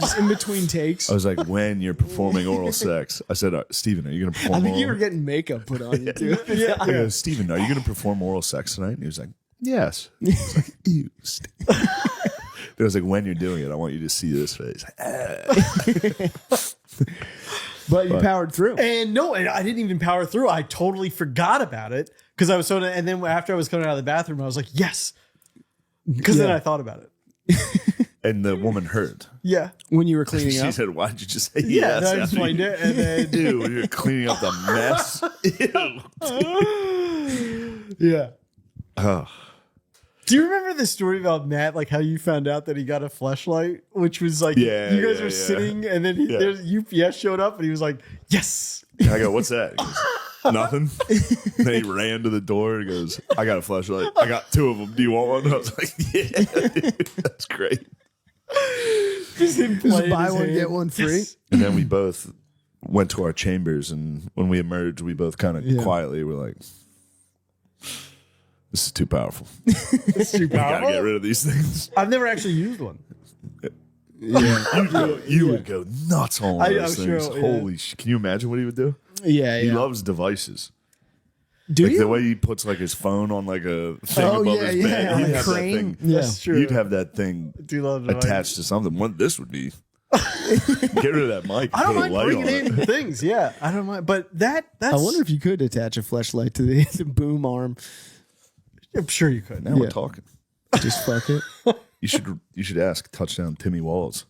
S4: just in between takes.
S5: I was like, when you're performing oral sex, I said, Steven, are you going to perform
S4: I think
S5: oral?
S4: you were getting makeup put on you too.
S5: I go, Steven, are you going to perform oral sex tonight? And he was like, yes. I was like, ew, Steven. It was like, when you're doing it, I want you to see this face.
S4: But you powered through.
S6: And no, and I didn't even power through. I totally forgot about it because I was so. And then after I was coming out of the bathroom, I was like, yes, because then I thought about it.
S5: And the woman heard.
S6: Yeah.
S4: When you were cleaning
S5: She
S4: up.
S5: said, why did you just say
S6: Yeah.
S5: yes?
S6: I just wanted it, and then
S5: Ew, you're cleaning up the mess. Ew.
S6: yeah.
S5: Oh.
S6: Do you remember the story about Matt? Like how you found out that he got a flashlight, which was like
S5: Yeah,
S6: you guys
S5: yeah,
S6: were
S5: yeah.
S6: sitting, and then there's UPS showed up, and he was like, "Yes."
S5: I go, what's that? He goes, nothing. Then he ran to the door. He goes, I got a flashlight. I got 2 of them. Do you want one? I was like, yeah, dude, that's great.
S6: Just him playing
S4: buy
S6: his
S4: one,
S6: hand.
S4: get one free.
S5: And then we both went to our chambers, and when we emerged, we both kind of quietly were like, this is too powerful.
S6: It's too
S5: We gotta
S6: powerful.
S5: get rid of these things.
S6: I've never actually used one.
S5: You would go nuts on one of
S6: I'm
S5: those things.
S6: sure, yeah.
S5: Holy can you imagine what he would do?
S4: Yeah,
S5: He
S4: yeah.
S5: loves devices.
S4: Do
S5: Like
S4: you?
S5: the way he puts like his phone on like a thing
S4: Oh,
S5: above
S4: yeah,
S5: his
S4: yeah,
S5: bed.
S4: on
S5: You'd
S4: a
S5: have
S4: crane.
S5: that thing.
S4: Yeah.
S6: That's true.
S5: You'd have that thing
S6: I do love it.
S5: attached to something. This would be Get rid of that mic.
S6: I don't
S5: put a
S6: mind
S5: light
S6: bringing
S5: on
S6: in
S5: it.
S6: things. Yeah, I don't mind. But that's.
S4: I wonder if you could attach a fleshlight to the boom arm.
S6: I'm sure you could.
S5: Now we're talking.
S4: Just fuck it.
S5: You should ask touchdown Timmy Walls.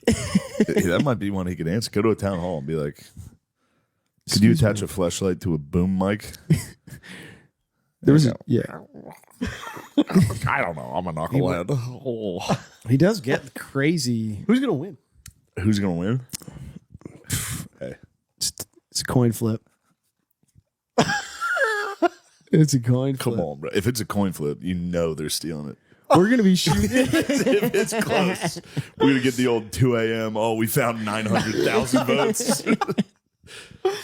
S5: That might be one he could answer. Go to a town hall and be like, could you attach a flashlight to a boom mic?
S4: There was
S5: There you I don't know. I'm a knucklehead. Oh.
S4: he does get crazy.
S6: Who's gonna win?
S5: Who's gonna win? Hey,
S4: It's a coin flip. It's a coin flip.
S5: come on, bro. If it's a coin flip, you know they're stealing it.
S4: We're gonna be shooting.
S5: If it's close, we're gonna get the old 2 a.m. Oh, we found 900,000 votes.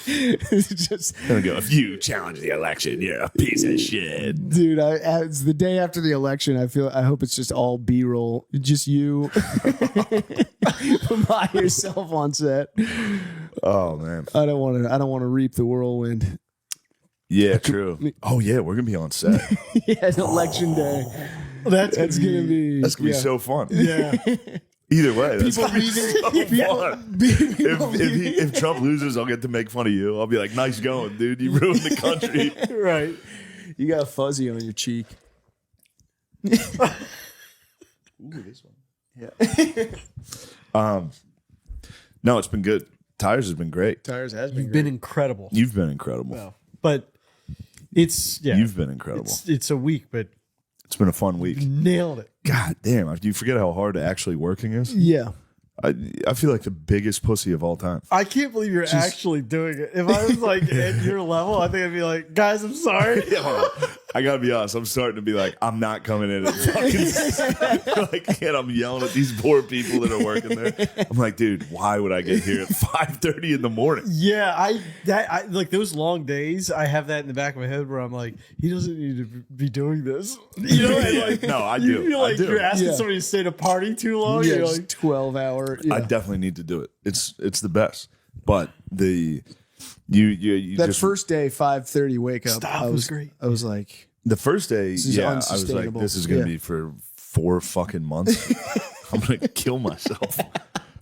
S4: It's just,
S5: Gonna go. If you challenge the election, you're a piece of shit.
S4: dude. It's the day after the election. I hope it's just all B-roll. Just you by yourself on set.
S5: Oh man.
S4: I don't want to reap the whirlwind.
S5: Yeah, true. Oh yeah, we're gonna be on set.
S4: Yeah, election day. That's gonna be.
S5: That's gonna be so fun.
S6: Yeah.
S5: Either way, that's
S4: People
S5: gonna be
S4: leaving-
S5: so
S4: people-
S5: fun.
S4: people
S5: If Trump loses, I'll get to make fun of you. I'll be like, "Nice going, dude. You ruined the country."
S6: Right.
S4: You got fuzzy on your cheek.
S5: Ooh, this one.
S4: Yeah.
S5: No, it's been good. Tires has been great.
S4: Tires has been
S6: You've been incredible.
S5: You've been incredible.
S6: Well, but it's
S5: You've been incredible.
S6: It's a week, but
S5: It's been a fun week.
S6: nailed it.
S5: God damn! Do you forget how hard actually working is?
S4: Yeah.
S5: I feel like the biggest pussy of all time.
S6: I can't believe you're actually doing it. If I was like at your level, I think I'd be like, guys, I'm sorry.
S5: I gotta be honest. I'm starting to be like, I'm not coming in at fucking like, and I'm yelling at these poor people that are working there. I'm like, dude, why would I get here at 5:30 in the morning?
S6: Yeah, I like those long days. I have that in the back of my head where I'm like, he doesn't need to be doing this. You know, and
S5: Yeah,
S6: like,
S5: no, I
S6: you
S5: do.
S6: feel like
S5: I do.
S6: you're asking
S4: Yeah.
S6: somebody to stay to party too long.
S4: Yeah,
S6: You're
S4: just
S6: like,
S4: 12-hour. Yeah.
S5: I definitely need to do it. It's the best. But the you
S4: that
S5: just,
S4: first day, 5:30 wake up.
S6: Stop,
S4: I
S6: was great.
S4: I was like,
S5: the first day,
S4: is
S5: yeah, I was like,
S4: unsustainable.
S5: this is gonna
S4: Yeah.
S5: be for 4 fucking months. I'm gonna kill myself.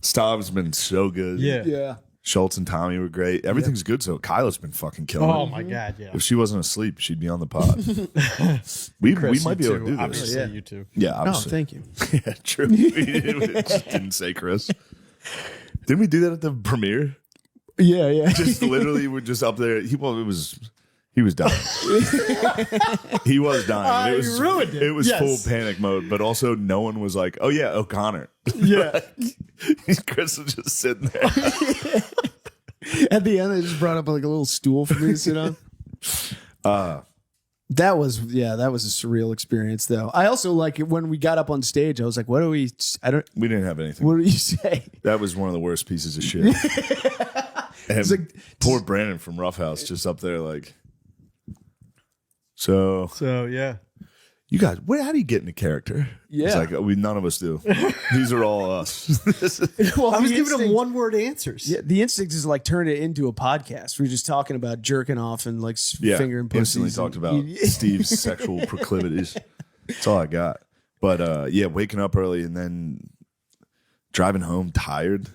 S5: Stav's been so good.
S6: yeah.
S4: yeah.
S5: Schultz and Tommy were great. Everything's good. So Kyla's been fucking killing
S6: Oh
S5: it.
S6: my god, yeah.
S5: If she wasn't asleep, she'd be on the pod. we
S6: Chris,
S5: might be
S6: you
S5: able to
S6: too.
S5: do this.
S6: Obviously,
S4: Yeah.
S6: you too.
S5: Yeah,
S4: Oh,
S5: obviously.
S4: thank you.
S5: Yeah, true. We just didn't say Chris. Didn't we do that at the premiere?
S4: Yeah, yeah.
S5: Just literally, we're just up there. He was dying. He was dying.
S6: You
S5: It was
S6: ruined it.
S5: It was
S6: Yes.
S5: full panic mode, but also no one was like, "Oh yeah, O'Connor."
S6: Yeah.
S5: Chris was just sitting there.
S4: At the end, they just brought up like a little stool for me to sit on. That was a surreal experience though. I also like it when we got up on stage. I was like,
S5: We didn't have anything.
S4: what do you say?
S5: That was one of the worst pieces of shit. And
S4: like-
S5: poor Brandon from Rough House just up there like, so
S6: So yeah.
S5: you guys, how do you get into character?
S4: Yeah.
S5: It's like, none of us do. These are all us.
S4: Well,
S6: I was
S4: the
S6: giving them
S4: instinct-
S6: one word answers.
S4: Yeah, the instinct is like turn it into a podcast. We're just talking about jerking off and like
S5: Yeah,
S4: fingering pussies.
S5: instantly talked about Steve's sexual proclivities. That's all I got. But yeah, waking up early and then driving home tired.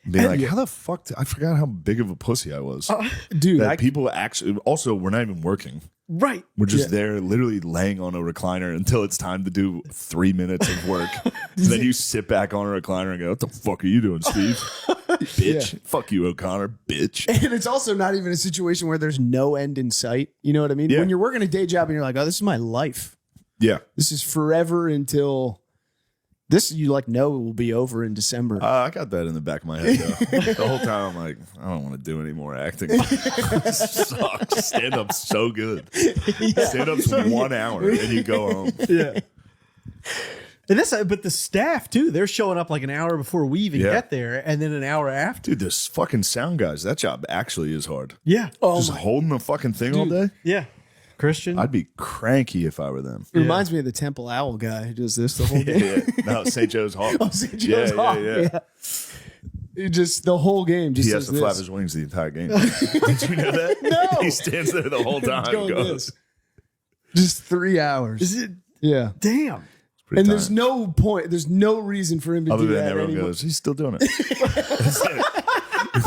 S5: Being like, how the fuck? I forgot how big of a pussy I was.
S4: Dude.
S5: That people actually, also, we're not even working.
S6: Right.
S5: We're just there literally laying on a recliner until it's time to do 3 minutes of work. Then you sit back on a recliner and go, what the fuck are you doing, Steve? Bitch. Fuck you, O'Connor, bitch.
S4: And it's also not even a situation where there's no end in sight. You know what I mean?
S5: Yeah.
S4: When you're working a day job and you're like, oh, this is my life.
S5: Yeah.
S4: This is forever until this, you like know it will be over in December.
S5: I got that in the back of my head, though. The whole time I'm like, I don't want to do any more acting. This sucks. Stand up's so good. Stand up's 1 hour and you go home.
S6: Yeah. And that's but the staff too. They're showing up like an hour before we even
S5: Yeah.
S6: get there, and then an hour after.
S5: Dude, this fucking sound guys, that job actually is hard.
S6: Yeah.
S5: Just holding the fucking thing all day.
S6: Yeah. Christian.
S5: I'd be cranky if I were them.
S4: It reminds me of the Temple Owl guy who does this the whole day.
S5: Yeah. No, St. Joe's Hawk.
S4: Oh, St. Joe's Hawk.
S5: Yeah.
S4: It just the whole game just
S5: He has
S4: does
S5: to flap
S4: this.
S5: his wings the entire game. Did you know that?
S4: No.
S5: He stands there the whole time.
S4: Going
S5: Goes,
S4: this. Just 3 hours.
S6: Is it?
S4: Yeah.
S6: Damn.
S5: Pretty
S4: And there's
S5: tired.
S4: no point. There's no reason for him to
S5: Other
S4: do
S5: than
S4: that
S5: everyone
S4: anymore.
S5: goes, he's still doing it. That's it.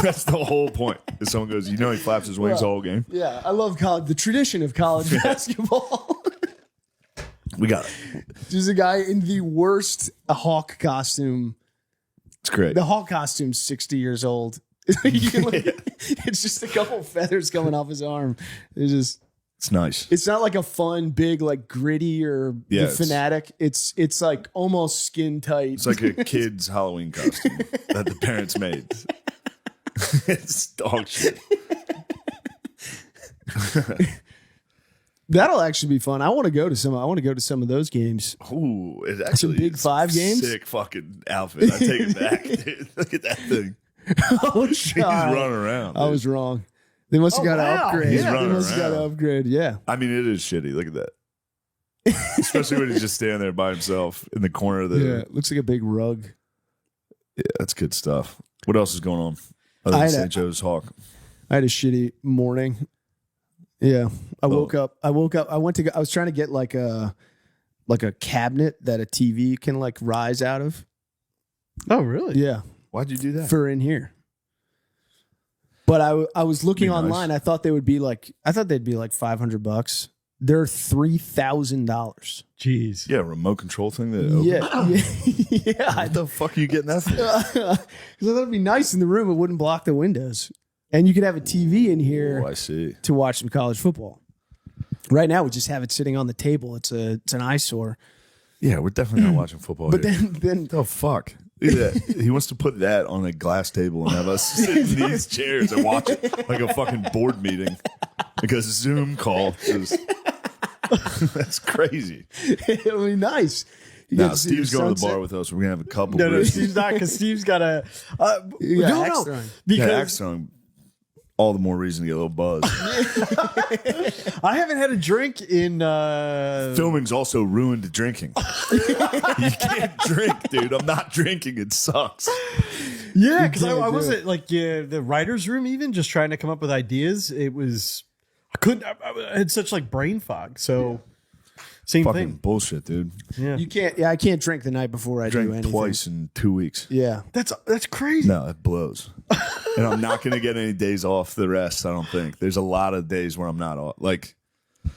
S5: That's the whole point. If someone goes, you know, he flaps his wings the whole game.
S4: Yeah, I love college. The tradition of college basketball.
S5: We got it.
S4: There's a guy in the worst Hawk costume.
S5: It's great.
S4: The Hawk costume's 60 years old. It's just a couple feathers coming off his arm.
S5: It's nice.
S4: It's not like a fun, big, like gritty or
S5: Yeah,
S4: the Fanatic. It's like almost skin tight.
S5: It's like a kid's Halloween costume that the parents made. It's dog shit.
S4: That'll actually be fun. I want to go to some. I want to go to some of those games.
S5: Ooh, it actually
S4: Big
S5: is
S4: Five games?
S5: Sick fucking outfit. I take it back, dude. Look at that thing.
S4: Oh,
S5: He's
S4: God.
S5: running around.
S4: I
S5: dude.
S4: was wrong. They must have got to
S6: wow.
S4: upgrade.
S5: He's
S4: They
S5: running
S4: must have got to
S5: around.
S4: upgrade. Yeah.
S5: I mean, it is shitty. Look at that. Especially when he's just standing there by himself in the corner of the.
S4: Yeah. It looks like a big rug.
S5: Yeah, that's good stuff. What else is going on? Other
S4: I
S5: than
S4: had a-
S5: St. Joe's Hawk.
S4: I had a shitty morning. Yeah. I woke up. I went to go. I was trying to get like a cabinet that a TV can like rise out of.
S6: Oh, really?
S4: Yeah.
S5: Why'd you do that?
S4: For in here. But I was looking
S5: Be nice.
S4: online. I thought they'd be like $500. They're $3,000.
S6: Jeez.
S5: Yeah, remote control thing. That opens.
S4: Yeah.
S5: What the fuck are you getting that for?
S4: Because I thought it'd be nice in the room. It wouldn't block the windows. And you could have a TV in here
S5: Oh, I see.
S4: to watch some college football. Right now, we just have it sitting on the table. It's an eyesore.
S5: Yeah, we're definitely not watching football
S4: But
S5: here.
S4: then
S5: The fuck? Look at that. He wants to put that on a glass table and have us sit in these chairs and watch it like a fucking board meeting. Like a Zoom call. That's crazy.
S4: it'll be nice. You get
S5: Now,
S4: to see
S5: Steve's
S4: the
S5: going to the
S4: sunset.
S5: bar with us. We're going to have a couple
S6: No,
S5: brews.
S6: Steve's not, because Steve's got a.
S4: You got
S6: No,
S4: axe
S6: no.
S4: throwing.
S5: Yeah,
S6: Because
S5: axe throwing, all the more reason to get a little buzz.
S6: I haven't had a drink in.
S5: Filming's also ruined drinking. You can't drink, dude. I'm not drinking. It sucks.
S6: Yeah, because
S4: can't
S6: I
S4: do
S6: wasn't like the writer's room, even just trying to come up with ideas. It was. I couldn't. I had such like brain fog. So, same
S5: Fucking
S6: thing.
S5: bullshit, dude.
S6: Yeah.
S4: You can't. Yeah, I can't drink the night before I do
S5: Drank
S4: anything.
S5: twice in 2 weeks.
S4: Yeah.
S6: That's crazy.
S5: No, it blows. And I'm not going to get any days off the rest, I don't think. There's a lot of days where I'm not off. Like,
S4: A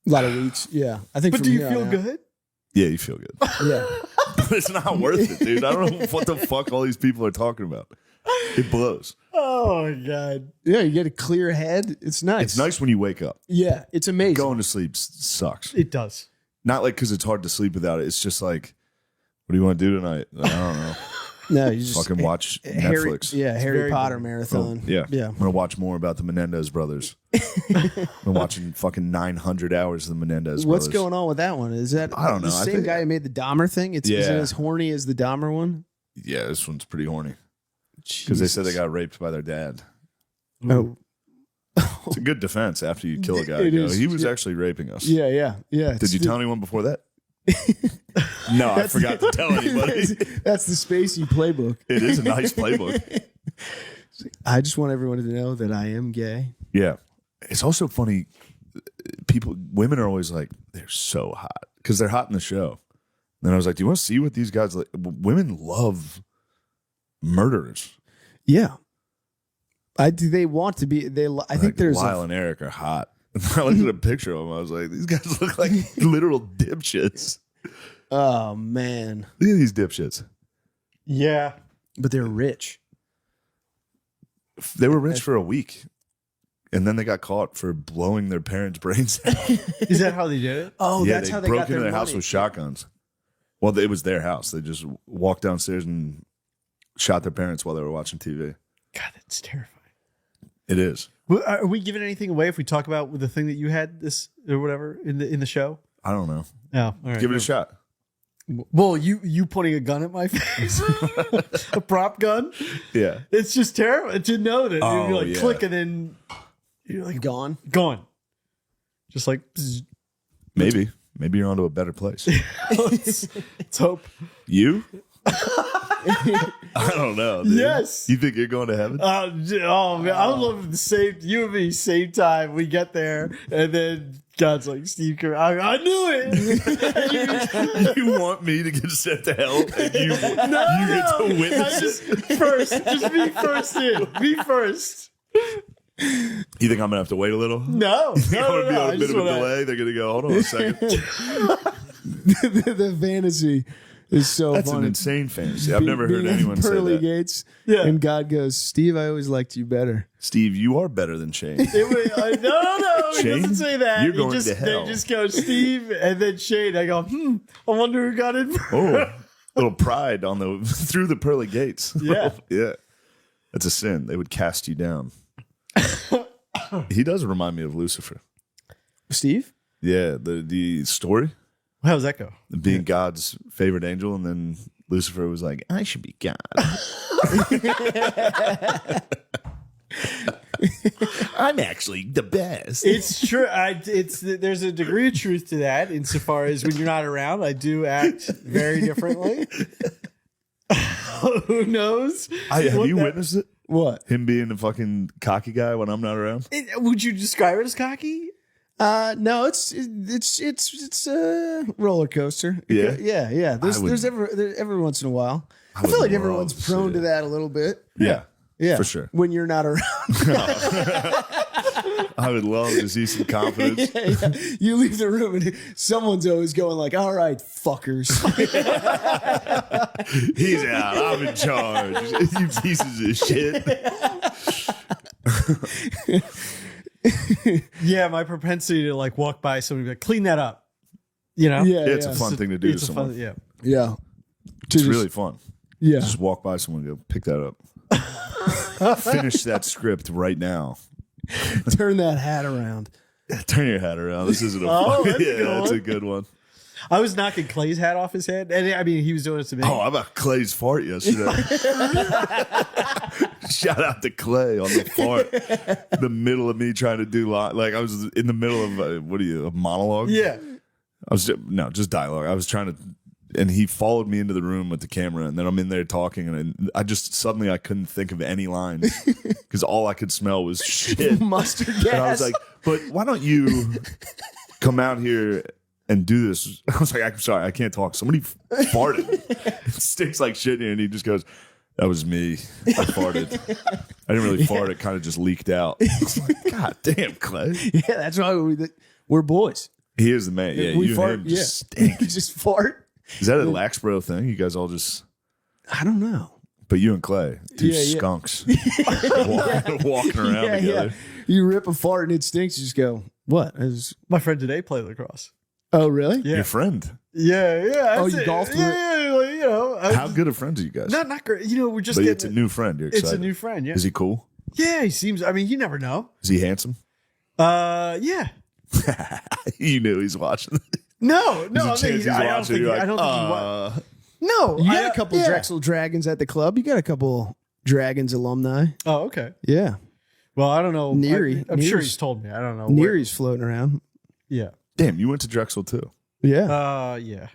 S4: lot of weeks. Yeah. I think.
S6: But
S4: from
S6: do you
S4: here
S6: feel
S4: on out-
S6: good?
S5: yeah, you feel good.
S4: Yeah.
S5: But it's not worth it, dude. I don't know what the fuck all these people are talking about. It blows.
S6: Oh my god.
S4: Yeah. You get a clear head. It's nice.
S5: It's nice when you wake up.
S4: Yeah. It's amazing.
S5: Going to sleep sucks.
S6: It does.
S5: Not like because it's hard to sleep without it. It's just like, what do you want to do tonight? I don't know.
S4: No, you just
S5: Fucking watch
S4: Harry,
S5: Netflix.
S4: Yeah, Harry
S6: very
S4: Potter
S6: boring.
S4: marathon.
S5: Yeah.
S4: Yeah.
S5: I'm going to watch more about the Menendez brothers. I'm watching fucking 900 hours of the Menendez
S4: What's
S5: brothers.
S4: going on with that one? Is that
S5: I don't know.
S4: the
S5: I
S4: same
S5: think-
S4: guy who made the Dahmer thing? It's isn't it
S5: Yeah.
S4: as horny as the Dahmer one?
S5: Yeah, this one's pretty horny. Because they said they got raped by their dad.
S4: Oh,
S5: It's a good defense after you kill a guy.
S4: It
S5: Go,
S4: is.
S5: he was actually raping us.
S4: yeah.
S5: Did you tell anyone before that? No, I forgot to tell anybody.
S4: That's the Spacey playbook.
S5: It is a nice playbook.
S4: I just want everyone to know that I am gay.
S5: Yeah. It's also funny. Women are always like, they're so hot because they're hot in the show. And I was like, do you want to see what these guys like? Women love murderers.
S4: Yeah. Do they want to be? I think there's
S5: Lyle and Eric are hot. I looked at a picture of them. I was like, these guys look like literal dipshits.
S4: oh man,
S5: Look at these dipshits.
S6: Yeah.
S4: but they're rich.
S5: They were rich for a week. And then they got caught for blowing their parents' brains out.
S6: Is that how they did it?
S4: Oh,
S5: Yeah,
S4: that's how they
S5: broke
S4: got
S5: into
S4: their
S5: their house
S4: money.
S5: with shotguns. Well, it was their house. They just walked downstairs and shot their parents while they were watching TV.
S6: God, that's terrifying.
S5: It is.
S6: Well, are we giving anything away if we talk about the thing that you had this or whatever in the show?
S5: I don't know.
S6: No, all right.
S5: Give it a shot.
S6: Well, you pointing a gun at my face, a prop gun.
S5: Yeah.
S6: It's just terrible to know that
S5: Oh,
S6: you're like
S5: yeah.
S6: click and then you're like
S4: Gone.
S6: gone, just like bzz.
S5: Maybe. Maybe you're onto a better place.
S6: let's hope.
S5: You? I don't know. Dude.
S6: Yes.
S5: You think you're going to heaven?
S6: Oh man, I would love the same. You and me, same time. We get there, and then God's like, Steve Kerr. I knew it.
S5: You want me to get sent to hell, and you get to witness it?
S6: Just me first in. Me first.
S5: You think I'm gonna have to wait a little?
S6: No,
S5: I'm gonna be on
S6: I
S5: a bit
S6: just
S5: of a
S6: wanna-
S5: delay. They're gonna go. Hold on a second.
S4: the fantasy is so
S5: That's an
S4: funny.
S5: insane fantasy. I've never
S4: Being
S5: heard anyone say
S4: pearly
S5: that.
S4: gates.
S6: Yeah.
S4: And God goes, Steve, I always liked you better.
S5: Steve, you are better than Shane.
S6: No. He
S5: Shane,
S6: doesn't say that.
S5: you're going to hell.
S6: They just go Steve and then Shane. I go, I wonder who got in.
S5: Oh, little pride on the through the pearly gates.
S6: Yeah.
S5: Yeah. That's a sin. They would cast you down. He does remind me of Lucifer.
S4: Steve?
S5: Yeah, the story,
S6: How does that go?
S5: being God's favorite angel, and then Lucifer was like, I should be God. I'm actually the best.
S6: It's true. There's a degree of truth to that, insofar as when you're not around, I do act very differently. Who knows?
S5: Have
S6: what
S5: you
S6: that-
S5: witnessed it?
S4: What?
S5: Him being a fucking cocky guy when I'm not around?
S6: Would you describe it as cocky?
S4: No, it's a roller coaster.
S5: Yeah?
S4: Yeah. There's
S5: would-
S4: every once in a while. I
S5: would
S4: feel like
S5: love
S4: everyone's
S5: to see
S4: prone to
S5: it.
S4: that a little bit.
S5: Yeah.
S4: Yeah,
S5: For sure.
S4: When you're not around,
S5: I would love to see some confidence.
S4: Yeah. You leave the room and someone's always going like, "All right, fuckers."
S5: He's out. I'm in charge. You pieces of shit.
S6: Yeah, my propensity to like walk by somebody and be like, clean that up. You know?
S4: Yeah,
S5: It's a fun thing to do to
S6: It's a
S5: someone.
S6: fun, yeah.
S4: yeah.
S5: It's really fun.
S4: Yeah.
S5: Just walk by someone and go, pick that up. Finish that script right now.
S4: Turn that hat around.
S5: Turn your hat around. This isn't a
S6: Oh,
S5: fun.
S6: that's a
S5: Yeah,
S6: good
S5: that's a
S6: one.
S5: good one.
S6: I was knocking Clay's hat off his head. And I mean, he was doing it to me.
S5: Oh, how about Clay's fart yesterday? Shout out to Clay on the fart. The middle of me trying to do like I was in the middle of a monologue?
S6: Yeah.
S5: I was just dialogue. I was trying to, and he followed me into the room with the camera, and then I'm in there talking, and I just suddenly I couldn't think of any lines because all I could smell was shit.
S4: Mustard gas.
S5: And I was like, but why don't you come out here and do this? I was like, I'm sorry, I can't talk. Somebody farted. It stinks like shit in here. And he just goes, that was me. I farted. I didn't really fart. It kind of just leaked out. I was like, God damn, Clay.
S4: yeah, that's why we're boys.
S5: He is the man. Yeah,
S4: we
S5: you
S4: fart.
S5: and him just stink.
S4: We just fart.
S5: Is that a Laxbro thing? You guys all just...
S4: I don't know.
S5: But you and Clay, two
S4: Yeah, yeah.
S5: skunks, walking around together.
S4: You rip a fart and it stinks. You just go, what?
S6: My friend today played lacrosse.
S4: Oh, really?
S6: Yeah.
S5: Your friend.
S6: Yeah.
S4: Oh,
S6: that's
S4: you
S6: it.
S4: golfed with
S6: Yeah, like, you know.
S5: How good of friends are you guys?
S6: Not great. You know, we're just
S5: but
S6: getting
S5: it's a new friend. You're excited.
S6: It's a new friend, yeah.
S5: Is he cool?
S6: Yeah, he seems, I mean, you never know.
S5: Is he handsome?
S6: Yeah.
S5: You knew he's watching.
S6: No,
S5: There's a
S6: I
S5: chance
S6: think,
S5: he's
S6: I don't
S5: watching.
S6: think,
S5: You're
S6: I
S5: like,
S6: don't think he wa- No.
S4: You got
S6: I-
S4: a couple
S6: yeah.
S4: Drexel Dragons at the club. You got a couple Dragons alumni.
S6: Oh, okay.
S4: Yeah.
S6: Well, I don't know.
S4: Neary.
S6: I'm sure
S4: Neary's-
S6: he's told me. I don't know. where-
S4: Neary's floating around.
S6: Yeah.
S5: Damn, you went to Drexel too.
S4: Yeah.
S6: Yeah.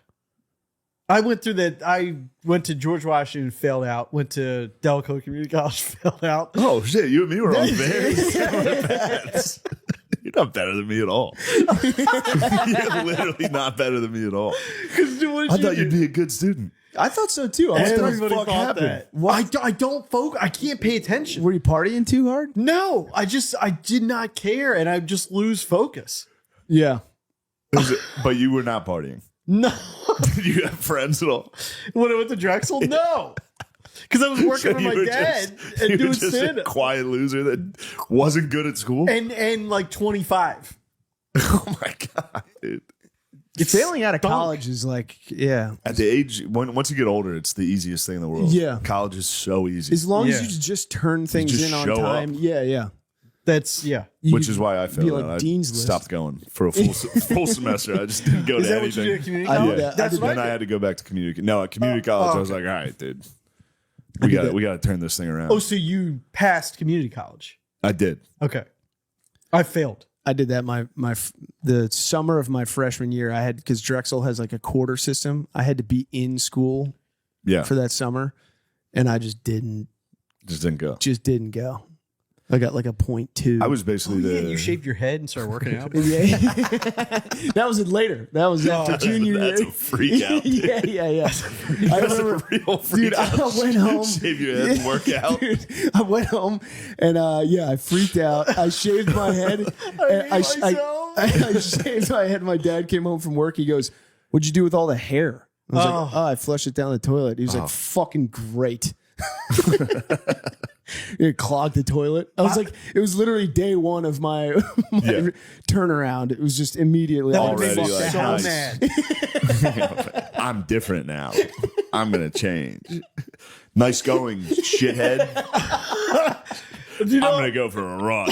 S6: I went through that. I went to George Washington, failed out. Went to Delco Community College, failed out.
S5: Oh shit, you and me were on very similar paths. You're not better than me at all. You're literally not better than me at all. I thought you'd be a good student.
S4: I thought so too. I
S5: What the
S6: Everybody
S5: fuck
S6: thought
S5: happened?
S6: that. I don't focus. I can't pay attention.
S4: Were you partying too hard?
S6: No, I did not care, and I just lose focus.
S4: Yeah.
S5: But you were not partying.
S6: No,
S5: Did you have friends at all?
S6: when I went to Drexel, no, because I was working for
S5: You
S6: my
S5: were
S6: dad
S5: just-
S6: and
S5: you were
S6: doing
S5: just
S6: stand
S5: a quiet loser that wasn't good at school.
S6: and like 25.
S5: Oh my god, dude.
S4: Failing out of
S6: Stunk.
S4: college is like, yeah.
S5: At the age once you get older, it's the easiest thing in the world.
S4: Yeah.
S5: College is so easy.
S4: As long as
S6: Yeah.
S4: you just turn things
S5: just
S4: in on
S5: show
S4: time.
S5: up.
S4: Yeah.
S6: That's yeah.
S5: Which is why I
S4: be
S5: failed
S4: like
S5: out. I
S4: Dean's List.
S5: stopped going for a full semester. I just didn't go
S6: Is
S5: to
S6: that what you
S5: anything.
S6: did at community
S4: I did
S6: college?
S4: that.
S6: That's
S4: I did
S6: what
S5: Then
S6: I
S5: I
S6: did.
S5: had to go back to community. No, at community college, I was like, all right, dude, we got to turn this thing around.
S6: Oh, so you passed community college?
S5: I did.
S6: Okay, I failed.
S4: I did that the summer of my freshman year. I had, because Drexel has like a quarter system. I had to be in school
S5: Yeah.
S4: for that summer. and I just didn't go. I got like a 0.2.
S5: I was basically
S6: You shaved your head and started working out.
S4: Yeah. That was it later. That was after junior year.
S5: That's a freak out.
S4: Yeah. I
S5: That's
S4: remember,
S5: a real freak
S4: dude,
S5: out.
S4: I went home.
S5: Shave your head and work out.
S4: Dude, I went home and I freaked out. I shaved my head. and I shaved my head. My dad came home from work. He goes, "What'd you do with all the hair?" I was like, "Oh, I flushed it down the toilet." He was like, "Fucking great." It clogged the toilet. I was like, it was literally day one of my, turnaround. It was just immediately
S6: That
S5: would
S6: made me
S5: like,
S6: so
S5: nice.
S6: mad.
S5: I'm different now. I'm gonna change. Nice going, shithead. I'm gonna go for a run.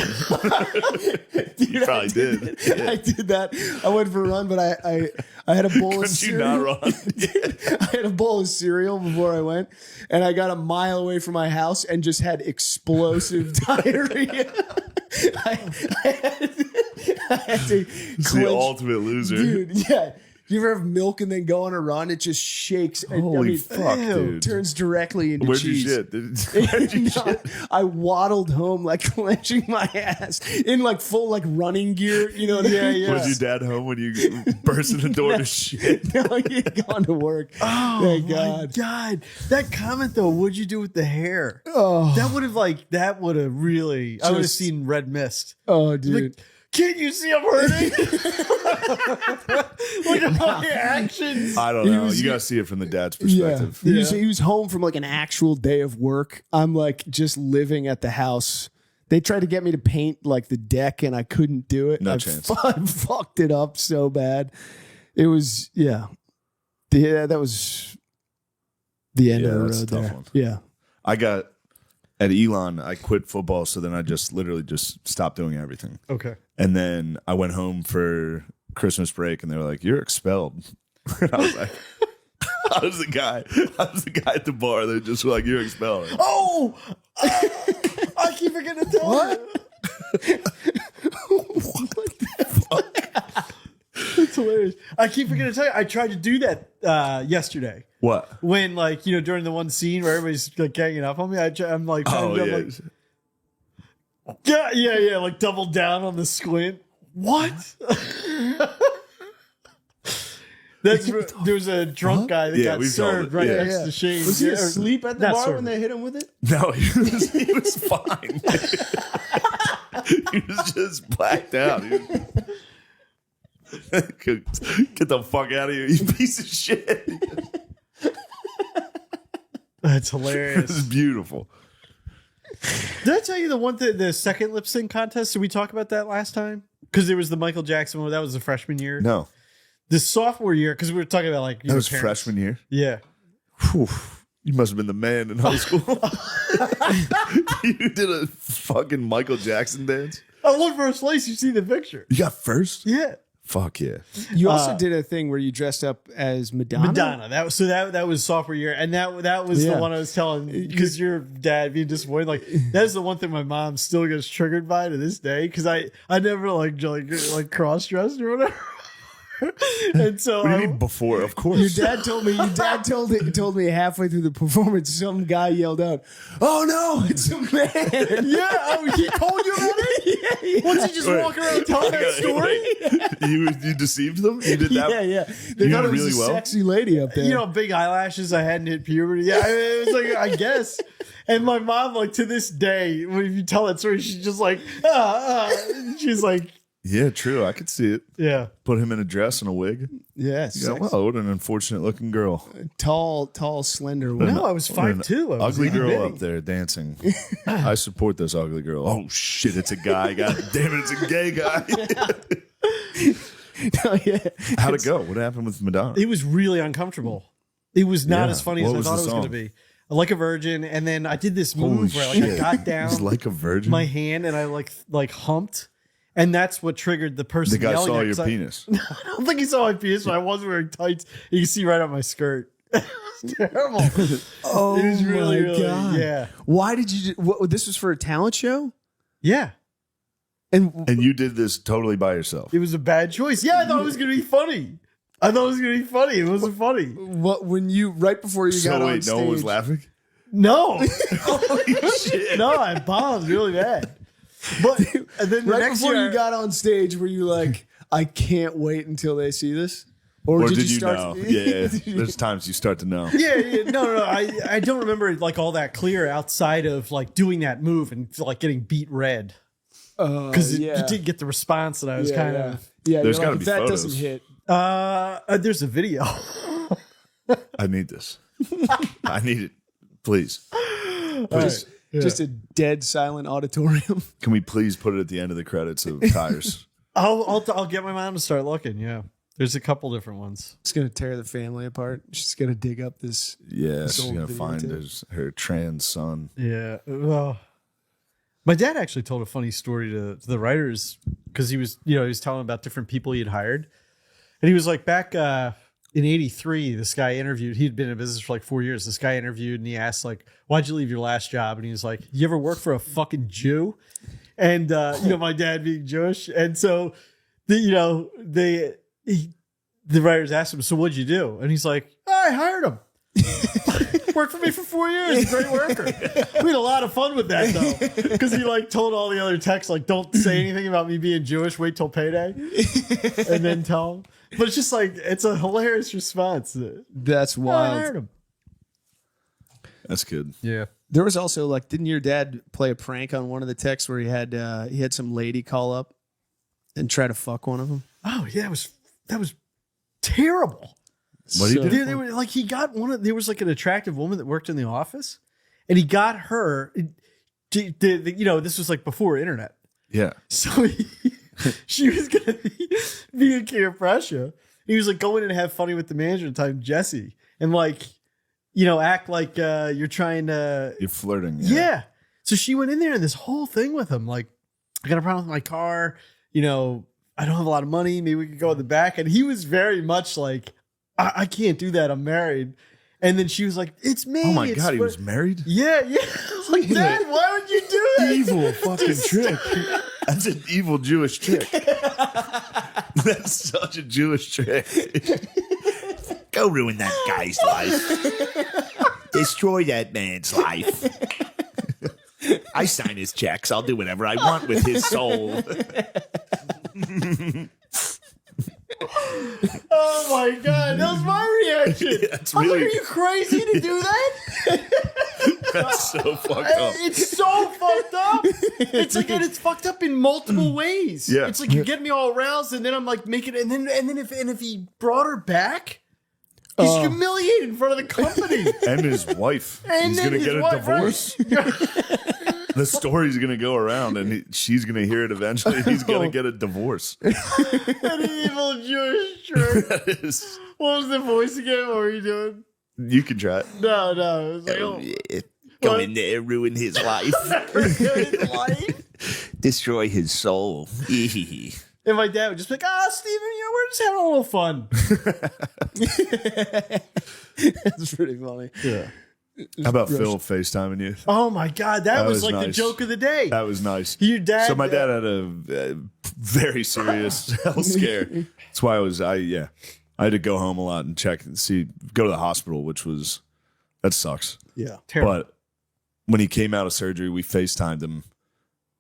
S4: Dude,
S5: You probably did. Yeah.
S4: I did that. I went for a run, but I had a bowl of
S5: Couldn't you
S4: cereal.
S5: not run?
S4: I had a bowl of cereal before I went, and I got a mile away from my house and just had explosive diarrhea. I had to
S5: It's the ultimate loser.
S4: dude. Yeah. You ever have milk and then go on a run? It just shakes. And,
S5: Holy fuck, dude.
S4: Turns directly into
S5: Where'd
S4: cheese.
S5: you shit? Where'd you
S4: No,
S5: shit?
S4: I waddled home like clenching my ass in like full like running gear. You know what I mean?
S5: Was your dad home when you burst in the door to shit?
S4: No, he had gone to work.
S6: Oh
S4: Thank
S6: my
S4: God.
S6: God. That comment though, what'd you do with the hair?
S4: Oh,
S6: That would have really I would have
S4: Just-
S6: seen red mist.
S4: oh, dude.
S6: Like, can't you see I'm hurting? Look at my actions.
S5: I don't
S4: He
S5: know.
S4: was-
S5: You gotta see it from the dad's
S4: Yeah.
S5: perspective.
S4: He was home from like an actual day of work. I'm like just living at the house. They tried to get me to paint like the deck and I couldn't do it.
S5: No
S4: I
S5: chance.
S4: I fucked it up so bad. It was, that was the end
S5: Yeah,
S4: of the
S5: that's a
S4: road
S5: tough
S4: there.
S5: one.
S4: Yeah.
S5: I got at Elon. I quit football, so then I just literally just stopped doing everything.
S6: Okay.
S5: And then I went home for Christmas break, and they were like, "You're expelled." And I was like, "I was the guy at the bar that just were like, you're expelled."
S6: Oh, I keep forgetting to tell you. That's hilarious. I keep forgetting to tell you. I tried to do that yesterday.
S5: What?
S6: When, like, during the one scene where everybody's like ganging up on me, I'm like, trying
S5: Oh
S6: to,
S5: yeah.
S6: yeah, like double down on the squint. What? There was a drunk guy that got
S5: we've
S6: served
S5: told it.
S6: right
S5: Yeah.
S6: next to Shane.
S4: Was he
S6: Yeah, or-
S4: asleep at the
S6: not
S4: bar
S6: served.
S4: when they hit him with it?
S5: No, he was fine. He was just blacked out. Get the fuck out of here, you piece of shit.
S6: That's
S5: This
S6: hilarious.
S5: is beautiful.
S6: Did I tell you the second lip sync contest? Did we talk about that last time? Because there was the Michael Jackson one. That was the freshman year.
S5: No,
S6: The sophomore year, because we were talking about like
S5: that was
S6: parents.
S5: freshman year.
S6: Yeah.
S5: Whew. You must have been the man in high school. You did a fucking Michael Jackson dance.
S6: I won first place. You see the picture?
S5: You got first?
S6: Yeah.
S5: Fuck yeah.
S4: You also did a thing where you dressed up as Madonna.
S6: Madonna. That was sophomore year, and that was the
S4: Yeah.
S6: one I was telling because your dad being disappointed. Like that is the one thing my mom still gets triggered by to this day because I never like cross dressed or whatever. And so
S5: What do you mean before? Of course.
S4: Your dad told me. Your dad told me halfway through the performance, some guy yelled out, "Oh no, it's a man!"
S6: yeah, he told you about it.
S4: Yeah.
S6: Once he just walk around telling that story.
S5: You deceived them? You did that?
S4: Yeah. They
S5: You
S4: thought
S5: did
S4: it was
S5: really
S4: a
S5: well?
S4: sexy lady up there.
S6: Big eyelashes. I hadn't hit puberty. Yeah, it was like I guess. And my mom, like to this day, when you tell that story, she's just like, she's like,
S5: Yeah, true. I could see it.
S6: yeah.
S5: Put him in a dress and a wig.
S4: Yeah,
S5: Yeah, well, what an unfortunate looking girl.
S4: tall, slender woman.
S6: No, I was
S5: What an
S6: 5'2".
S5: Ugly girl up there dancing. I support this ugly girl. Oh shit, it's a guy. God damn it, it's a gay guy.
S4: Oh, yeah.
S5: How'd it go? What happened with Madonna?
S6: It was really uncomfortable. It was not
S5: Yeah.
S6: as funny
S5: What
S6: as I
S5: was
S6: thought
S5: the
S6: it was going to
S5: song?
S6: be. Like a virgin, and then I did this
S5: Holy
S6: move where like I
S5: shit.
S6: got down
S5: He's like a virgin.
S6: my hand and I like humped, and that's what triggered the person.
S5: The guy
S6: yelling
S5: saw
S6: at-
S5: your
S6: 'cause
S5: penis.
S6: I don't think he saw my penis, but I wasn't wearing tights. You can see right on my skirt. It's terrible.
S4: Oh,
S6: It was really,
S4: my
S6: really,
S4: God.
S6: yeah.
S4: Why did you? This was for a talent show,
S6: Yeah.
S4: and
S5: And you did this totally by yourself.
S6: It was a bad choice. Yeah, I thought it was going to be funny. It wasn't funny.
S4: what when you right before you got
S5: So
S4: on
S5: wait,
S4: stage?
S5: no one was laughing?
S6: No,
S2: Holy shit.
S6: no, I bombed really bad. But and then the
S4: Right
S6: next
S4: before
S6: year,
S4: you got on stage, were you like, I can't wait until they see this?
S5: Or did you
S4: start?
S5: know? Yeah, there's times you start to know.
S6: yeah, no, I don't remember like all that clear outside of like doing that move and like getting beat red because you didn't get the response that I was kind of.
S4: Yeah,
S5: There's
S4: you're
S5: gotta
S4: like,
S5: be
S4: if that
S5: photos.
S4: doesn't hit.
S6: There's a video.
S5: I need this. I need it. Please. Please.
S4: Just a dead silent auditorium.
S5: Can we please put it at the end of the credits of Tires?
S6: I'll get my mom to start looking. Yeah, there's a couple different ones.
S4: It's gonna tear the family apart. She's gonna dig up this.
S5: Yeah, she's
S4: old
S5: going to find
S4: videotape.
S5: her trans son.
S6: Yeah. Well, my dad actually told a funny story to the writers because he was telling about different people he had hired, and he was like back in '83, this guy interviewed. He'd been in business for like 4 years. This guy interviewed and he asked like, "Why'd you leave your last job?" And he was like, "You ever work for a fucking Jew?" And my dad being Jewish, and so the writers asked him, "So what'd you do?" And he's like, "I hired him. Worked for me for 4 years. Great worker." We had a lot of fun with that though, because he like told all the other techs like, "Don't say anything about me being Jewish. Wait till payday, and then tell him." But it's just like it's a hilarious response.
S4: That's
S6: I
S4: wild.
S6: hired him.
S5: That's good.
S6: Yeah.
S4: There was also like, didn't your dad play a prank on one of the texts where he had some lady call up and try to fuck one of them?
S6: Oh yeah, that was terrible.
S5: What did he do?
S6: They were like he got there was like an attractive woman that worked in the office, and he got her. This was like before internet,
S5: Yeah.
S6: so she was gonna be a key of pressure. He was like going in and have funny with the manager at the time, Jesse, and like act like you're trying to.
S5: You're flirting.
S6: Yeah. So she went in there and this whole thing with him, like, I got a problem with my car. I don't have a lot of money. Maybe we could go in the back. And he was very much like, I can't do that. I'm married. And then she was like, "It's me."
S5: Oh my
S6: It's
S5: God, he
S6: what-"
S5: was married?
S6: Yeah. I was like, "Dad, why would you do that?"
S5: Evil fucking trick. That's an evil Jewish trick. That's such a Jewish trick. Go ruin that guy's life. Destroy that man's life. I sign his checks. I'll do whatever I want with his soul.
S6: Oh my God, that was my reaction.
S5: That's
S6: I was like,
S5: really-
S6: "Are you crazy to do that?"
S5: That's so fucked up.
S6: It's so fucked up. It's like, and it's fucked up in multiple ways.
S5: Yeah.
S6: It's like you get me all aroused, and then I'm like making, and then if he brought her back, he's humiliated in front of the company.
S5: And his wife.
S6: And
S5: He's
S6: then
S5: going to
S6: his
S5: get a
S6: wife,
S5: divorce.
S6: right?
S5: The story's going to go around and she's going to hear it eventually. He's going to get a divorce.
S6: An evil Jewish trick.
S5: That is,
S6: What was the voice again? What were you doing?
S5: you can try it.
S6: No. It was like, oh,
S5: Go
S6: What?
S5: in there, ruin his life.
S6: his life.
S5: Destroy his soul.
S6: And my dad would just be like, Steven, we're just having a little fun.
S4: That's pretty funny.
S6: Yeah.
S5: How about Phil FaceTiming you?
S6: Oh my God, that was like the
S5: nice.
S6: joke of the day.
S5: That was nice.
S6: Your dad.
S5: So my dad had a very serious health scare. That's why I had to go home a lot and check and go to the hospital, that sucks.
S6: Yeah. Terrible.
S5: But when he came out of surgery, we FaceTimed him.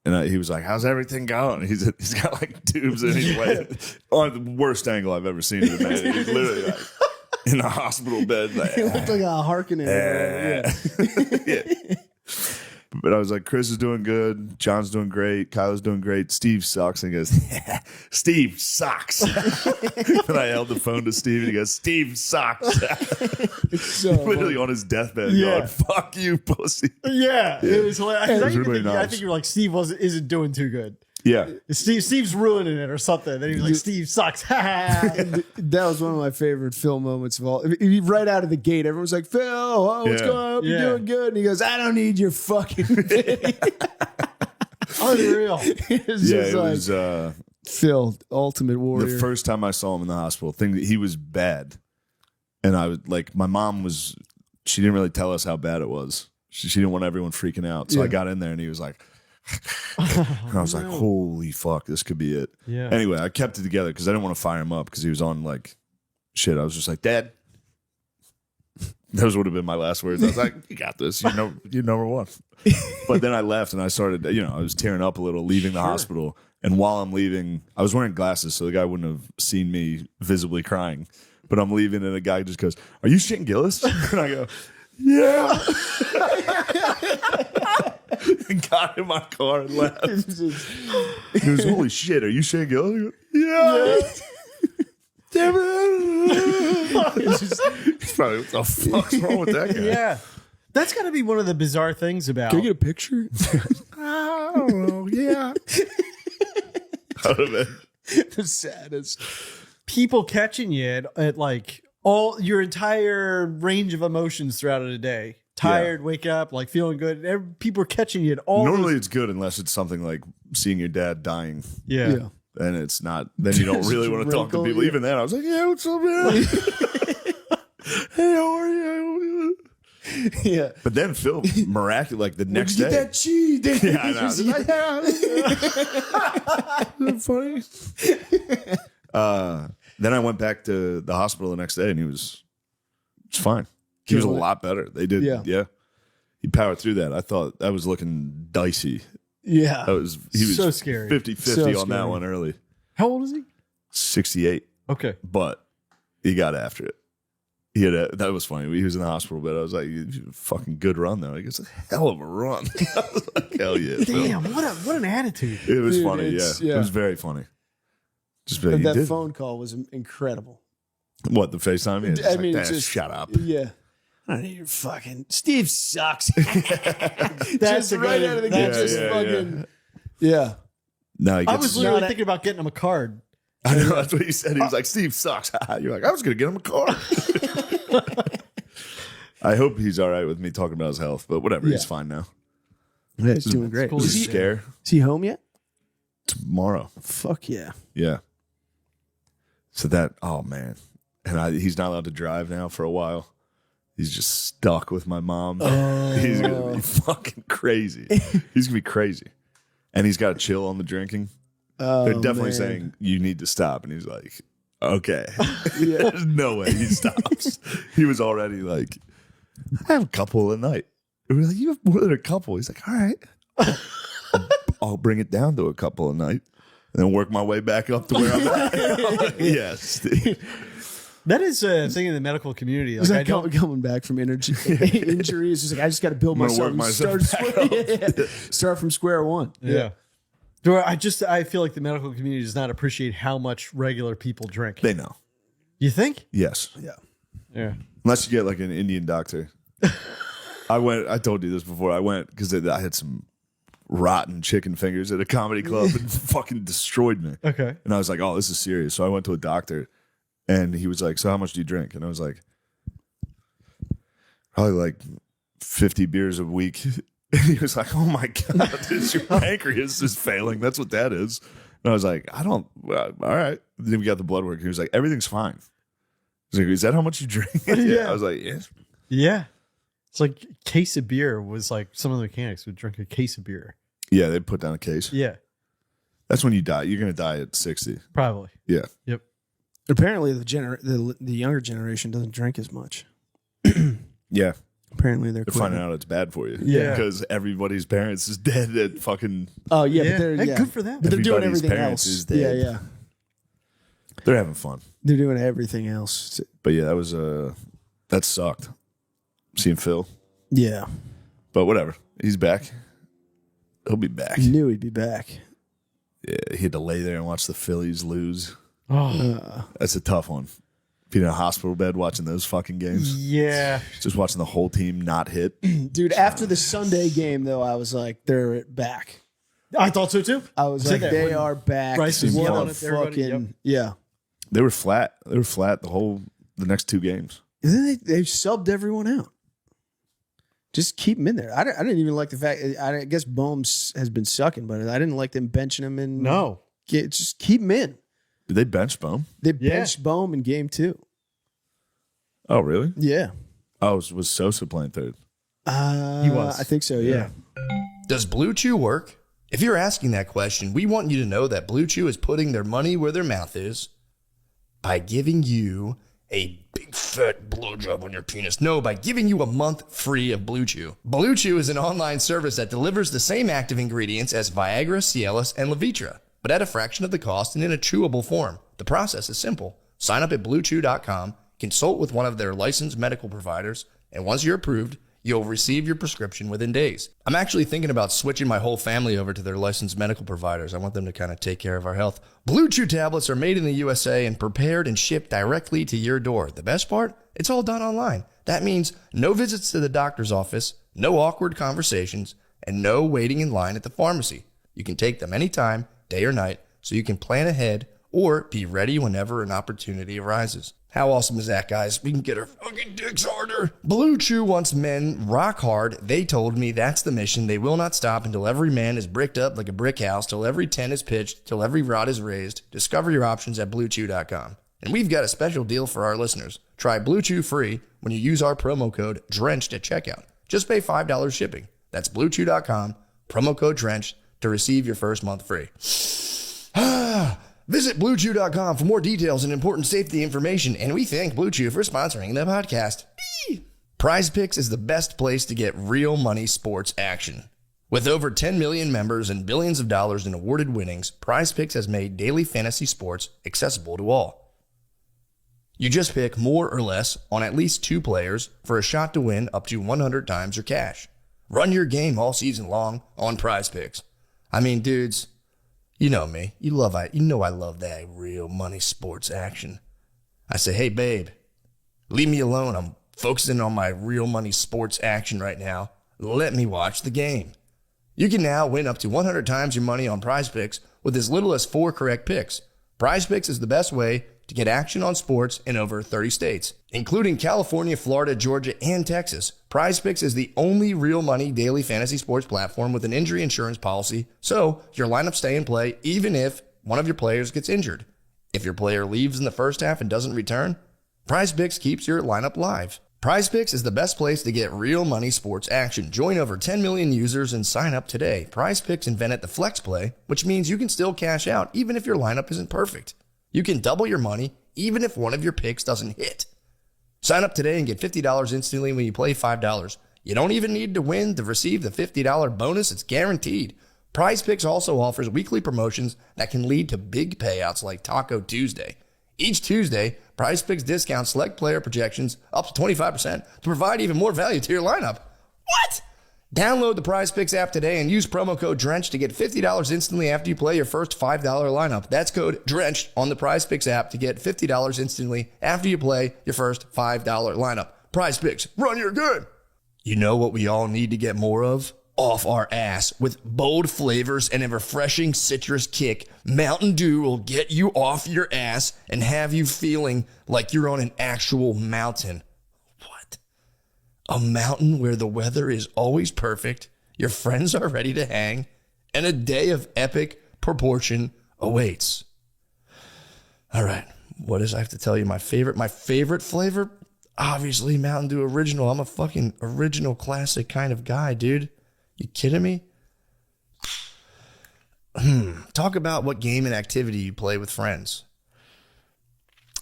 S5: And he was like, "How's everything going?" He's got like tubes in his leg. On the worst angle I've ever seen of the man. He's literally like in a hospital bed. Like,
S4: He looked like a Harkonnen.
S5: yeah. But I was like, Chris is doing good. John's doing great. Kyle's doing great. Steve sucks. And he goes, Steve sucks. And I held the phone to Steve and he goes, Steve sucks.
S4: So
S5: Literally on his deathbed going, fuck you, pussy.
S6: Yeah, it was hilarious.
S5: It was really
S6: I
S5: nice.
S6: think you were like, Steve isn't doing too good.
S5: Yeah.
S6: Steve's ruining it or something. And he was like, Steve sucks.
S4: that was one of my favorite Phil moments of all. Right out of the gate, everyone's like, "Phil, what's
S5: Yeah.
S4: going on? You're
S6: Yeah.
S4: doing good." And he goes, "I don't need your fucking video."
S6: Unreal.
S4: It's
S5: Yeah,
S4: just
S5: it
S4: like,
S5: was
S4: Phil, ultimate warrior.
S5: the first time I saw him in the hospital. He was bad. And I was like, my mom she didn't really tell us how bad it was. She didn't want everyone freaking out. So I
S4: Yeah.
S5: got in there and he was like, and I was like, holy fuck, this could be it.
S6: Yeah.
S5: Anyway, I kept it together because I didn't want to fire him up because he was on like shit. I was just like, Dad, Those would have been my last words. I was like, you got this. You're number one. But then I left and I started, I was tearing up a little leaving the hospital. And while I'm leaving, I was wearing glasses, so the guy wouldn't have seen me visibly crying. But I'm leaving and the guy just goes, "Are you Shane Gillis?" And I go, "Yeah." And got in my car and left. He goes, "Holy shit, are you Shane Gillis?" I go, "Yeah." Damn it. He's probably, what the fuck's wrong with that guy?
S6: Yeah. That's got to be one of the bizarre things about.
S4: Can I get a picture?
S5: I don't know. Yeah. That would have been
S4: The saddest.
S6: people catching you at like all your entire range of emotions throughout a day. Tired, wake up, like feeling good. People are catching you at all.
S5: Normally it's good unless it's something like seeing your dad dying.
S6: Yeah.
S5: And it's not, then you don't really want to talk to
S4: Wrinkle,
S5: people.
S4: yeah.
S5: Even then, I was like, "Yeah, what's up, man?" Hey, how are you?
S4: Yeah.
S5: But then Phil, miraculous, like the next
S4: Get
S5: day.
S4: that cheese.
S5: Yeah, I know. Isn't that funny? Then I went back to the hospital the next day and he was fine. He was a lot better. They did.
S4: Yeah.
S5: He powered through that. I thought that was looking dicey.
S4: Yeah.
S5: He was
S6: So scary.
S5: 50-50
S4: So
S5: on
S4: scary.
S5: that one early.
S6: How old is he?
S5: 68.
S6: Okay.
S5: But he got after it. That was funny. He was in the hospital, but I was like, "Fucking good run though." He goes, "A hell of a run." I was like, "Hell yeah!" Phil."
S6: Damn, what an attitude.
S5: It was
S4: Dude,
S5: funny.
S4: it's-
S5: Yeah.
S4: yeah.
S5: It was very funny. Just be like,
S4: That
S5: "You did
S4: phone call was incredible.
S5: what the FaceTime? Yeah, just
S4: I
S5: like,
S4: mean,
S5: "Dad,
S4: just
S5: shut up."
S4: Yeah. I need your fucking Steve sucks.
S6: That's
S4: Just
S6: a
S4: right
S6: good-
S4: out of the gate.
S6: that's-
S4: Just
S5: yeah,
S4: fucking. Yeah.
S5: No, he
S6: I
S5: gets,
S6: was literally
S4: not a-
S6: thinking about getting him a card.
S5: I know that's what he said. He was like, "Steve sucks." You're like, "I was gonna get him a car." I hope he's all right with me talking about his health, but whatever. He's
S4: Yeah.
S5: fine now.
S4: Yeah, he's doing great.
S6: cool.
S5: Is
S4: Is
S5: he
S4: he,
S5: scare
S4: is he home yet?
S5: tomorrow?
S4: Fuck yeah.
S5: Yeah. So oh man, and he's not allowed to drive now for a while. He's just stuck with my mom. He's gonna be fucking crazy. He's gonna be crazy, and he's got to chill on the drinking. They're definitely saying you need to stop, and he's like, "Okay." There's no way he stops. He was already like, "I have a couple a night." And we're like, "You have more than a couple?" He's like, "All right, I'll bring it down to a couple a night, and then work my way back up to where I'm at." Yes.
S4: That is a thing in the medical community.
S6: Like,
S4: Like,
S6: I don't
S4: coming back from injury. It's just like I just got to build
S5: I'm gonna
S4: myself.
S5: work myself back
S4: Start from square one.
S6: Yeah. I feel like the medical community does not appreciate how much regular people drink.
S5: They know.
S6: You think?
S5: Yes.
S6: Yeah.
S5: Unless you get like an Indian doctor. I told you this before. I went because I had some rotten chicken fingers at a comedy club and fucking destroyed me.
S6: Okay.
S5: And I was like, "Oh, this is serious." So I went to a doctor and he was like, "So how much do you drink?" And I was like, "Probably like 50 beers a week." And he was like, "Oh my God, your pancreas is failing. That's what that is." And I was like, all right. Then we got the blood work. He was like, "Everything's fine." He's like, "Is that how much you drink?"
S6: Yeah.
S5: I was like, "Yeah."
S6: Yeah. It's like a case of beer was like some of the mechanics would drink a case of beer.
S5: Yeah, they put down a case.
S6: Yeah.
S5: That's when you die. You're going to die at 60.
S6: Probably.
S5: Yeah.
S6: Yep.
S4: Apparently, the younger generation doesn't drink as much.
S5: Yeah.
S4: Apparently, they're
S5: They're finding out it's bad for you.
S6: Yeah.
S5: Because everybody's parents is dead at fucking.
S4: Oh yeah,
S6: Yeah.
S4: but they're
S6: Hey, good for them.
S4: But they're doing
S5: Everybody's
S4: everything
S5: parents
S4: else.
S5: is dead.
S4: Yeah, yeah.
S5: They're having fun.
S4: They're doing everything else.
S5: But yeah, that sucked. Seeing Phil.
S4: Yeah,
S5: But whatever. He's back. He'll be back.
S4: knew he'd be back.
S5: Yeah, he had to lay there and watch the Phillies lose.
S6: Oh.
S5: That's a tough one. Being in a hospital bed watching those fucking games.
S6: Yeah.
S5: Just watching the whole team not hit.
S4: Dude, after the Sunday game, though, I was like, they're back.
S6: I thought so too.
S4: I was
S6: Said
S4: like,
S6: that
S4: they
S6: when
S4: are back.
S6: Bryce was
S4: What
S6: yelling
S4: a
S6: at everybody,
S4: fucking yeah.
S5: They were flat. They were flat the next two games.
S4: And then they subbed everyone out. Just keep him in there. I didn't even like the fact. I guess Bohm's has been sucking, but I didn't like them benching him in.
S6: No.
S4: Just keep him in.
S5: Did they bench Bohm?
S4: They
S6: Yeah.
S4: benched Bohm in game 2.
S5: Oh, really?
S4: Yeah.
S5: Oh, was Sosa playing third?
S6: He was.
S4: I think so. Yeah.
S1: Does Blue Chew work? If you're asking that question, we want you to know that Blue Chew is putting their money where their mouth is by giving you a big fat blowjob on your penis. No, by giving you a month free of Blue Chew. Blue Chew is an online service that delivers the same active ingredients as Viagra, Cialis, and Levitra, but at a fraction of the cost and in a chewable form. The process is simple. Sign up at BlueChew.com, consult with one of their licensed medical providers, and once you're approved, you'll receive your prescription within days. I'm actually thinking about switching my whole family over to their licensed medical providers. I want them to kind of take care of our health. Blue Chew tablets are made in the USA and prepared and shipped directly to your door. The best part? It's all done online. That means no visits to the doctor's office, no awkward conversations, and no waiting in line at the pharmacy. You can take them anytime, day or night, so you can plan ahead or be ready whenever an opportunity arises. How awesome is that, guys? We can get our fucking dicks harder. Blue Chew wants men rock hard. They told me that's the mission. They will not stop until every man is bricked up like a brick house, till every tent is pitched, till every rod is raised. Discover your options at BlueChew.com. And we've got a special deal for our listeners. Try Blue Chew free when you use our promo code DRENCHED at checkout. Just pay $5 shipping. That's BlueChew.com, promo code DRENCHED to receive your first month free. Visit BlueChew.com for more details and important safety information, and we thank Blue Chew for sponsoring the podcast. Prize Picks is the best place to get real money sports action. With over 10 million members and billions of dollars in awarded winnings, Prize Picks has made daily fantasy sports accessible to all. You just pick more or less on at least 2 players for a shot to win up to 100 times your cash. Run your game all season long on Prize Picks. I mean, dudes, you know me. You know I love that real money sports action. I say, hey, babe, leave me alone. I'm focusing on my real money sports action right now. Let me watch the game. You can now win up to 100 times your money on Prize Picks with as little as 4 correct picks. Prize Picks is the best way to get action on sports in over 30 states, including California, Florida, Georgia, and Texas. Prize Picks is the only real money daily fantasy sports platform with an injury insurance policy, so your lineups stay in play even if one of your players gets injured. If your player leaves in the first half and doesn't return, Prize Picks keeps your lineup live. Prize Picks is the best place to get real money sports action. Join over 10 million users and sign up today. Prize Picks invented the flex play, which means you can still cash out even if your lineup isn't perfect. You can double your money even if one of your picks doesn't hit. Sign up today and get $50 instantly when you play $5. You don't even need to win to receive the $50 bonus. It's guaranteed. Prize Picks also offers weekly promotions that can lead to big payouts like Taco Tuesday. Each Tuesday, Prize Picks discounts select player projections up to 25% to provide even more value to your lineup. What? Download the Prize Picks app today and use promo code DRENCHED to get $50 instantly after you play your first $5 lineup. That's code DRENCHED on the Prize Picks app to get $50 instantly after you play your first $5 lineup. Prize Picks, run your game. You know what we all need to get more of? Off our ass. With bold flavors and a refreshing citrus kick, Mountain Dew will get you off your ass and have you feeling like you're on an actual mountain. What? A mountain where the weather is always perfect, your friends are ready to hang, and a day of epic proportion awaits. All right, what does I have to tell you? My favorite flavor? Obviously Mountain Dew Original. I'm a fucking original classic kind of guy, dude. You kidding me? Talk about what game and activity you play with friends.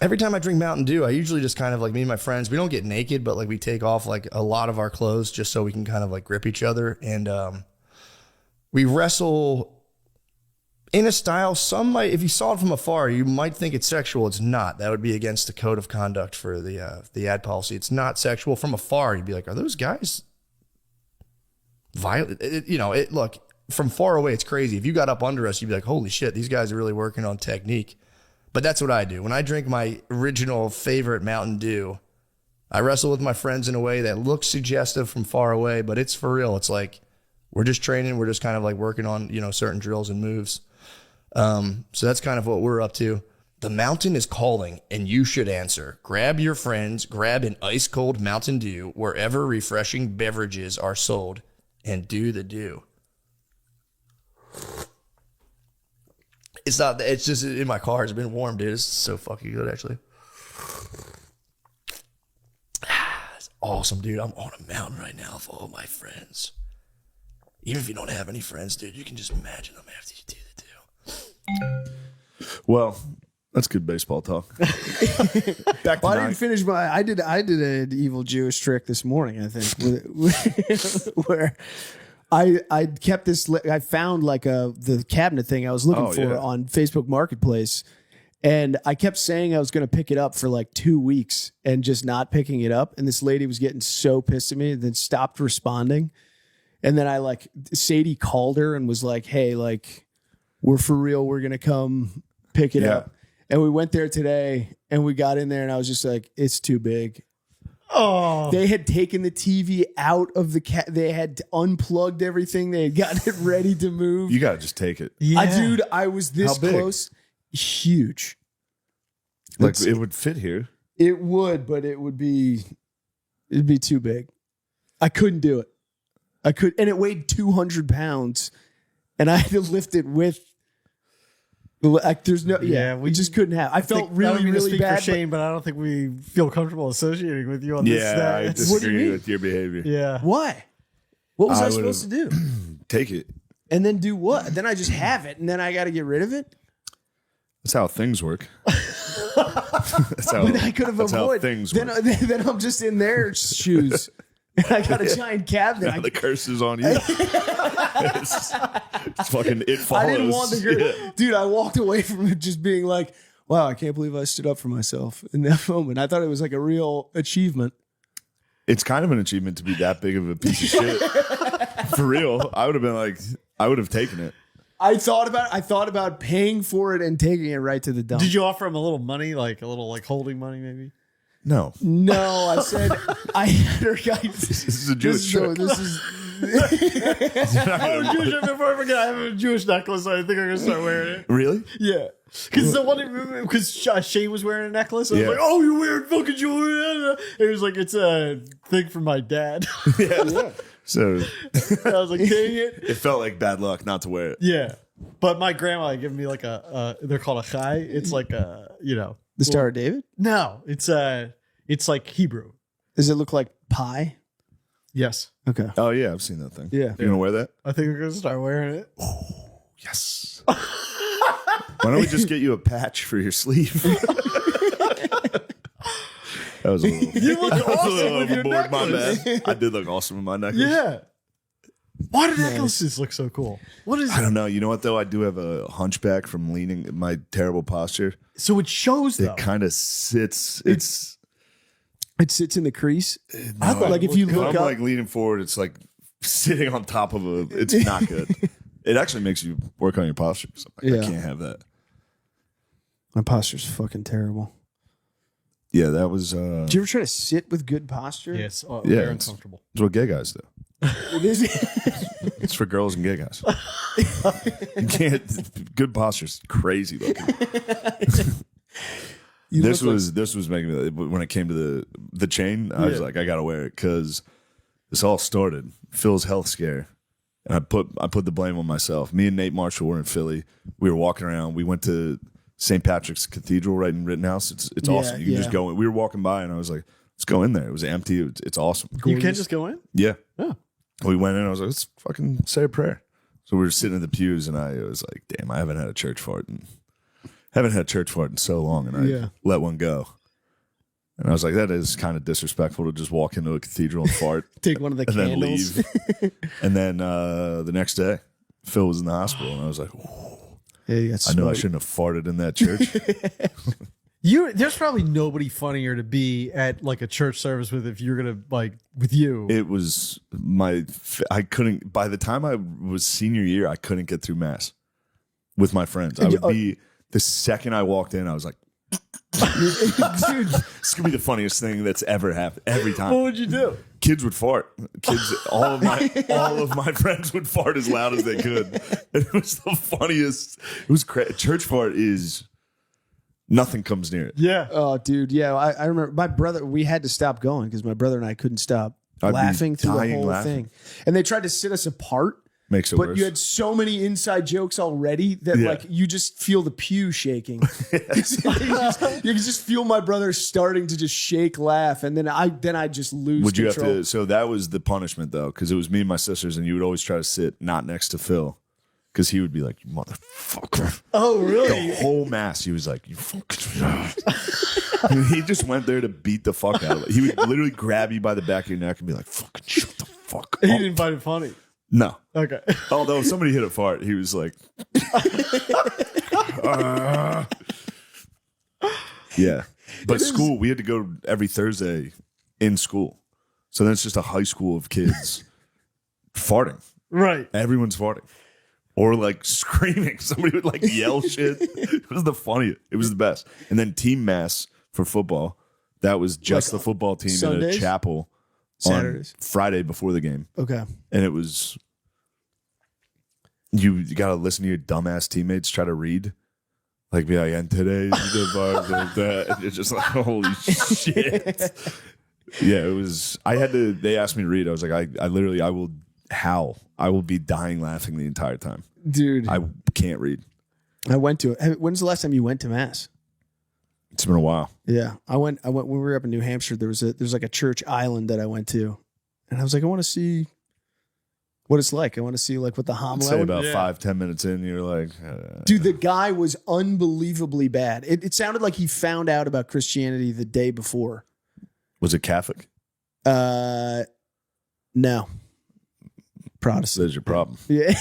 S1: Every time I drink Mountain Dew, I usually just kind of like me and my friends, we don't get naked, but like we take off like a lot of our clothes just so we can kind of like grip each other. And we wrestle in a style, some might, if you saw it from afar, you might think it's sexual. It's not. That would be against the code of conduct for the ad policy. It's not sexual. From afar, you'd be like, are those guys violent? Look, from far away, it's crazy. If you got up under us, you'd be like, holy shit, these guys are really working on technique. But that's what I do. When I drink my original favorite Mountain Dew, I wrestle with my friends in a way that looks suggestive from far away, but it's for real. It's like, we're just training. We're just kind of like working on, certain drills and moves. So that's kind of what we're up to. The mountain is calling and you should answer. Grab your friends, grab an ice cold Mountain Dew wherever refreshing beverages are sold, and do the do. It's just in my car. It's been warm, dude. It's so fucking good, actually. It's awesome, dude. I'm on a mountain right now with all my friends. Even if you don't have any friends, dude, you can just imagine them after you do the do.
S5: Well, That's good baseball talk. Back to
S4: Well, I
S5: nine.
S4: didn't finish my. I did an evil Jewish trick this morning. I think where I kept this. I found like the cabinet thing I was looking for on Facebook Marketplace, and I kept saying I was going to pick it up for like 2 weeks and just not picking it up. And this lady was getting so pissed at me, and then stopped responding. And then Sadie called her and was like, "Hey, like, we're for real. We're gonna come pick it up." And we went there today and we got in there and I was just like, it's too big.
S6: Oh,
S4: They had taken the TV out of the they had unplugged everything. They had gotten it ready to move.
S5: You gotta just take it.
S6: yeah.
S4: Dude, I was this
S5: How big?
S4: close. Huge.
S5: Like it would fit here.
S4: It would, but it'd be too big. I couldn't do it. And it weighed 200 pounds and I had to lift it with. Like there's no, we just couldn't have. I felt
S6: I don't
S4: really,
S6: mean to
S4: really
S6: speak
S4: bad.
S6: for Shane, but I don't think we feel comfortable associating with you on this.
S5: Yeah, I
S4: What do you
S5: disagree
S4: mean?
S5: with your behavior.
S6: Yeah.
S4: Why? What was I
S5: would've-
S4: supposed to do?
S5: Take it.
S4: And then do what? Then I just have it, and then I got to get rid of it.
S5: That's how things work. That's how,
S4: But I could have
S5: that's how
S4: avoided.
S5: things
S4: Then,
S5: work.
S4: then I'm just in their shoes. And I got a giant cabinet.
S5: Now the curse is on you. it's fucking it follows.
S4: I didn't want the girl.
S5: Yeah.
S4: Dude, I walked away from it just being like, wow, I can't believe I stood up for myself in that moment. I thought it was like a real achievement.
S5: It's kind of an achievement to be that big of a piece of shit. For real. I would have been like, I would have taken it.
S4: I thought about paying for it and taking it right to the dump.
S6: Did you offer him a little money, like a little like holding money, maybe?
S5: No.
S4: No, I said I had her.
S5: This is a Jewish trick.
S4: This is.
S6: Oh, Jewish! Before I forget, I have a Jewish necklace. So I think I'm gonna start wearing it.
S5: Really?
S6: Yeah, because the one because Shane was wearing a necklace. I was
S5: Yeah.
S6: like, "Oh, you're wearing fucking jewelry." It was like, "It's a thing from my dad."
S5: Yeah. So
S6: I was like, "Dang it!"
S5: it felt like bad luck not to wear it.
S6: Yeah, but my grandma had given me like they're called a chai. It's like
S4: The Star of David?
S6: no, it's like Hebrew.
S4: Does it look like pie?
S6: Yes,
S4: Okay.
S5: Oh yeah, I've seen that thing.
S4: Yeah.
S5: You gonna wear that?
S6: I think I'm gonna start wearing it.
S5: Yes. Why don't we just get you a patch for your sleeve? That was a little.
S6: You look
S5: that was a
S6: awesome
S5: little
S6: with your
S5: overboard, my
S6: necklace.
S5: bad. I did look awesome with my necklace.
S6: Yeah. Why do necklaces look so cool? What is
S5: I don't know. You know what though? I do have a hunchback from leaning my terrible posture.
S6: so it shows though.
S5: It kind of sits.
S4: It sits in the crease. I thought, like if you
S5: When
S4: look
S5: I'm
S4: up,
S5: like leaning forward, it's like sitting on top of a. It's not good. It actually makes you work on your posture. So I'm like,
S4: Yeah.
S5: I can't have that.
S4: my posture's fucking terrible.
S5: Yeah, that was.
S4: Do you ever try to sit with good posture?
S6: Yes,
S5: Yeah,
S6: very
S5: it's-
S6: uncomfortable.
S5: It's what gay guys do.
S4: It is.
S5: It's for girls and gay guys. You can't. Good posture's crazy looking.
S4: You
S5: This
S4: look
S5: was making me when it came to the chain. I was like, I gotta wear it because this all started Phil's health scare, and I put the blame on myself. Me and Nate Marshall were in Philly. We were walking around. We went to St. Patrick's Cathedral right in Rittenhouse. It's
S4: Yeah,
S5: awesome. You can just
S4: yeah.
S5: go in. We were walking by, and I was like, let's go in there. It was empty. It's awesome.
S6: You can't just go in?
S5: Yeah.
S6: Oh.
S5: We went in. I was like, let's fucking say a prayer. So we were sitting in the pews, and I was like, damn, I haven't had a church fart in so long, and I
S4: Yeah.
S5: let one go. And I was like, that is kind of disrespectful to just walk into a cathedral and fart
S4: take one of the
S5: and then
S4: candles.
S5: leave. And then the next day, Phil was in the hospital, and I was like, "Ooh,
S4: Yeah, you got
S5: I know I
S4: smoke.
S5: shouldn't have farted in that church.
S6: There's probably nobody funnier to be at like a church service with if you're gonna like with you.
S5: It was I couldn't, by the time I was senior year, I couldn't get through mass with my friends. I would be, the second I walked in, I was like,
S4: Dude,
S5: this could be the funniest thing that's ever happened every time.
S6: What would you do?
S5: Kids would fart. All of my friends would fart as loud as they could. And it was the funniest. It was church fart is nothing comes near it.
S6: Yeah.
S4: oh, dude, yeah. I remember my brother. We had to stop going because my brother and I couldn't stop
S5: I'd be
S4: laughing through the
S5: dying
S4: whole
S5: laughing.
S4: thing. And they tried to sit us apart,
S5: Makes it
S4: but
S5: worse.
S4: you had so many inside jokes already that
S5: Yeah.
S4: like you just feel the pew shaking. you can just feel my brother starting to just shake, laugh, and then I just lose.
S5: Would you have
S4: control.
S5: to? So that was the punishment though, because it was me and my sisters, and you would always try to sit not next to Phil, because he would be like, "You motherfucker."
S6: Oh, really?
S5: The whole mass, he was like, "You fucking." He just went there to beat the fuck out of it. He would literally grab you by the back of your neck and be like, "Fucking shut the fuck
S6: He
S5: up."
S6: didn't find it funny.
S5: No.
S6: Okay.
S5: Although if somebody hit a fart, he was like, yeah. But school, we had to go every Thursday in school. So then it's just a high school of kids farting.
S6: Right.
S5: Everyone's farting. Or like screaming. Somebody would like yell shit. It was the funniest. It was the best. And then team mass for football. That was just the football team in a
S4: Sundays?
S5: chapel
S4: Saturdays?
S5: on Friday before the game.
S4: Okay.
S5: And it was, you got to listen to your dumbass teammates try to read. Like, be like, and today's the and it's just like, holy shit. Yeah, it was, they asked me to read. I was like, I literally, I will howl. I will be dying laughing the entire time.
S4: Dude,
S5: I can't read.
S4: I went to it. When's the last time you went to mass?
S5: It's been a while.
S4: Yeah, I went when we were up in New Hampshire. There's like a church island that I went to, and I was like, I want to see what it's like. I want to see like what the homily.
S5: Say about 5-10 minutes in, you're like,
S4: Dude, the guy was unbelievably bad. It sounded like he found out about Christianity the day before.
S5: was it Catholic?
S4: No, Protestant.
S5: There's your problem.
S4: Yeah.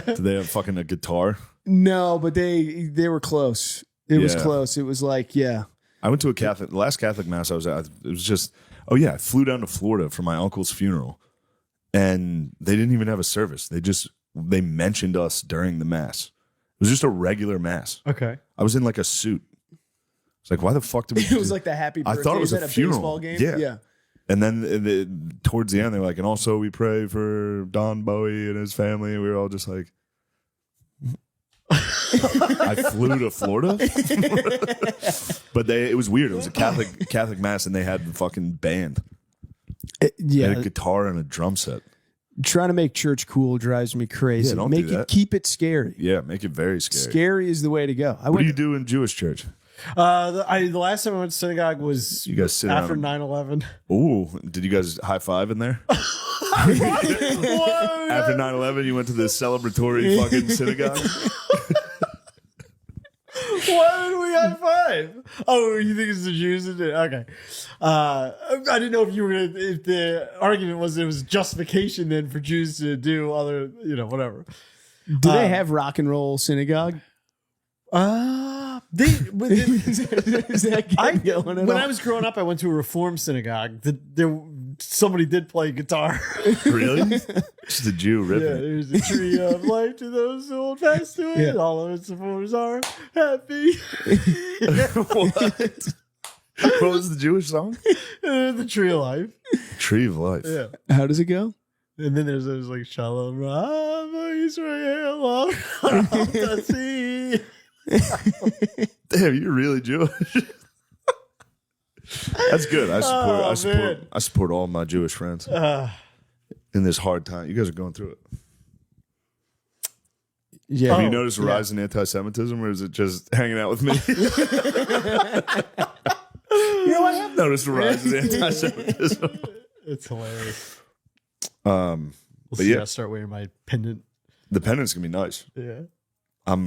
S5: Do they have fucking a guitar?
S4: No, but they were close. It was
S5: Yeah.
S4: close. It was like, yeah.
S5: I went to the last Catholic mass I was at. It was just, I flew down to Florida for my uncle's funeral, and they didn't even have a service. They mentioned us during the mass. It was just a regular mass.
S6: Okay.
S5: I was in like a suit. It's like, why the fuck did we?
S4: It was like the happy
S5: I
S4: birthday.
S5: thought it was
S4: at
S5: a funeral.
S4: baseball game.
S5: Yeah.
S4: Yeah.
S5: And then towards the end, they're like, and also we pray for Don Bowie and his family. And we were all just like, I flew to Florida, but it was weird. It was a Catholic mass, and they had the fucking band. They
S4: Yeah.
S5: had a guitar and a drum set.
S4: Trying to make church cool drives me crazy.
S5: Yeah, don't
S4: Make
S5: do that.
S4: keep it scary.
S5: Yeah, make it very scary.
S4: Scary is the way to go.
S5: What do you do in Jewish church?
S6: The last time I went to synagogue was
S5: You guys sit
S6: after
S5: around.
S6: 9/11.
S5: Ooh, did you guys high five in there? After 9/11, you went to the celebratory fucking synagogue.
S6: Why did we high five? Oh, you think it's the Jews? Okay. I didn't know if if the argument was it was justification then for Jews to do other, whatever.
S4: Do they have rock and roll synagogue?
S6: Is
S4: that going at
S6: when
S4: all?
S6: I was growing up, I went to a Reform synagogue. Somebody did play guitar.
S5: Really? Just a Jew
S6: Yeah,
S5: ripping.
S6: there's a tree of life to those who hold fast to it.
S4: Yeah.
S6: All of its supporters are happy.
S5: What? What was the Jewish song?
S6: The tree of life.
S5: Tree of Life.
S6: Yeah.
S4: How does it go?
S6: And then there's like Shalom Rav Israel. That's it.
S5: Damn, you're really Jewish. That's good. I support all my Jewish friends in this hard time. You guys are going through it.
S4: Yeah.
S5: Have you noticed a rise in anti-Semitism, or is it just hanging out with me? I have noticed a rise in anti-Semitism.
S6: It's hilarious.
S5: But
S6: We'll see.
S5: yeah.
S6: I'll start wearing my pendant.
S5: The pendant's gonna be nice.
S6: Yeah.
S5: I'm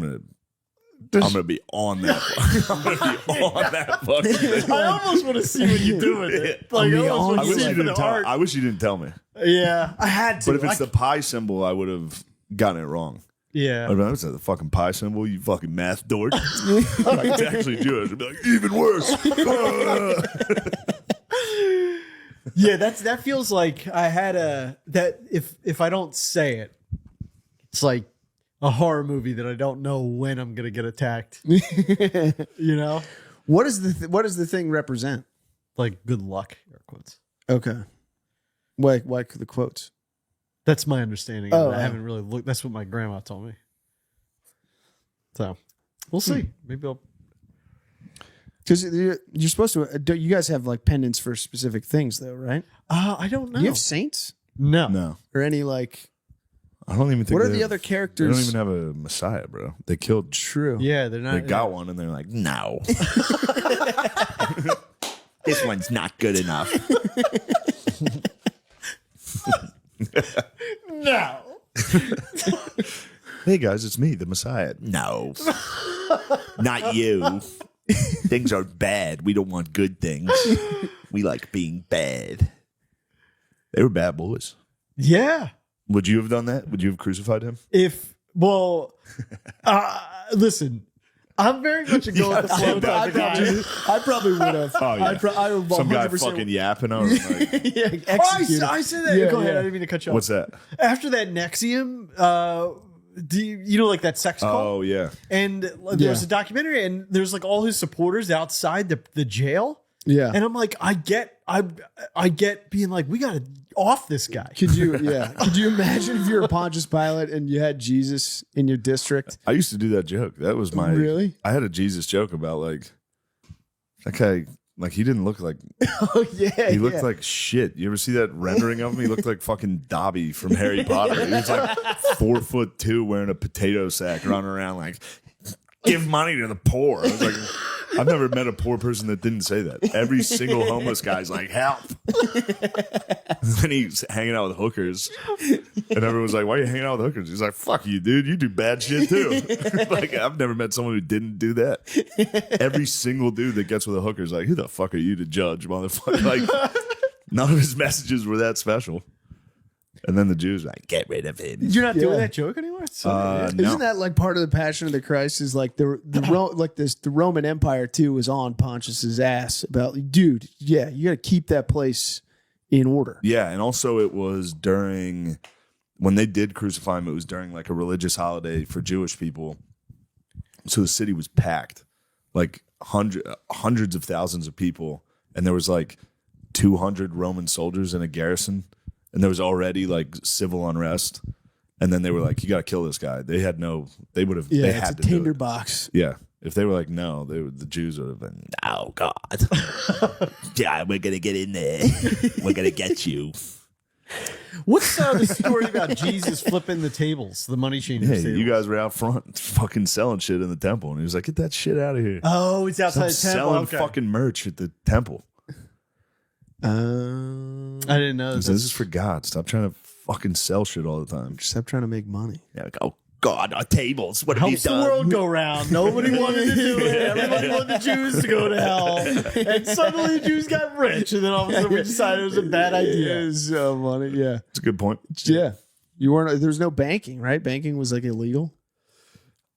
S5: gonna be on that. I'm gonna be on that fucking thing.
S6: I almost want to see what you do with it. Like, I almost
S5: I
S6: want to
S5: wish
S6: see
S5: you
S6: it in
S5: didn't tell.
S6: art.
S5: I wish you didn't tell me.
S6: Yeah, I had to.
S5: But if it's the pie symbol, I would have gotten it wrong.
S6: yeah.
S5: I'd be like, "What's that, the fucking pie symbol? You fucking math dork." Like, it's actually Jewish. I'd be like, even worse.
S6: Yeah, that feels like I had that if I don't say it, it's like a horror movie that I don't know when I'm gonna get attacked. You know,
S4: What does the thing represent?
S6: like good luck, air quotes.
S4: Okay. Why the quotes?
S6: That's my understanding.
S4: Oh,
S6: I haven't really looked. That's what my grandma told me. So we'll see. Maybe I'll.
S4: Because you're supposed to. You guys have like pendants for specific things, though, right?
S6: I don't know.
S4: Do you have saints
S6: No.
S5: No,
S4: or any like?
S5: I don't even think.
S4: What are
S5: they
S4: the
S5: have-
S4: other
S5: They
S4: characters?
S5: don't even have a Messiah, bro. They killed.
S4: True.
S6: Yeah, they're not.
S5: They got one, and they're like, no. This one's not good enough.
S6: No.
S5: Hey guys, it's me, the Messiah. No, not you. Things are bad. We don't want good things. We like being bad. They were bad boys.
S6: Yeah.
S5: Would you have done that? Would you have crucified him?
S6: Listen, I'm very much a go with the flow type of guy.
S4: I probably would have.
S5: Oh, yeah.
S4: I would
S5: Some guy
S4: 100%
S5: fucking yapping. I was like,
S4: yeah, execute
S6: I
S4: it.
S6: said that.
S4: Yeah,
S6: Go ahead.
S4: yeah.
S6: I didn't mean to cut you off.
S5: what's that?
S6: After that Nexium, do you know like that sex call?
S5: Oh, yeah.
S6: And there's a documentary, and there's like all his supporters outside the jail.
S4: Yeah.
S6: And I'm like, I get being like, we gotta off this guy.
S4: Could you imagine if you're a Pontius Pilate and you had Jesus in your district?
S5: I used to do that joke. That was my.
S4: Really?
S5: I had a Jesus joke about like, that guy, like, he didn't look like.
S4: Oh yeah.
S5: He looked like shit. You ever see that rendering of him? He looked like fucking Dobby from Harry Potter. He was like 4'2", wearing a potato sack, running around like, give money to the poor. I was like, I've never met a poor person that didn't say that. Every single homeless guy's like, help. And then he's hanging out with hookers. And everyone's like, why are you hanging out with hookers? He's like, fuck you, dude. You do bad shit too. Like, I've never met someone who didn't do that. Every single dude that gets with a hooker is like, who the fuck are you to judge, motherfucker? Like, none of his messages were that special. And then the Jews were like, get rid of him.
S6: You're not doing
S4: Yeah.
S6: that joke anymore?
S5: No.
S4: Isn't that like part of the Passion of the Christ? Is like the Roman Empire too was on Pontius's ass about, dude. Yeah, you got to keep that place in order.
S5: Yeah, and also it was during when they did crucify him. It was during like a religious holiday for Jewish people, so the city was packed, like hundreds of thousands of people, and there was like 200 Roman soldiers in a garrison, and there was already like civil unrest, and then they were like, "You got to kill this guy." They had no. They would have.
S4: Yeah,
S5: they
S4: it's
S5: had
S4: a
S5: to do it.
S4: tinderbox.
S5: Yeah. If they were like, no, the Jews would have been, oh, God. Yeah, we're going to get in there. We're going to get you.
S6: What's the story about Jesus flipping the tables, the money changers
S5: Hey,
S6: tables?
S5: you guys were out front fucking selling shit in the temple. And he was like, get that shit out of here.
S6: Oh, it's outside
S5: Stop
S6: the temple.
S5: selling
S6: Okay.
S5: fucking merch at the temple.
S6: I didn't know.
S5: This is for God. Stop trying to fucking sell shit all the time.
S4: Stop trying to make money.
S5: Yeah, like, oh, God, our tables. What have you
S6: Helps the
S5: done?
S6: world go round. Nobody wanted to do it. Everybody wanted the Jews to go to hell. And suddenly the Jews got rich. And then all of a sudden we decided it was a bad idea.
S4: It's so funny. Yeah,
S5: That's a good point.
S4: yeah. You weren't. There's no banking, right? Banking was like illegal.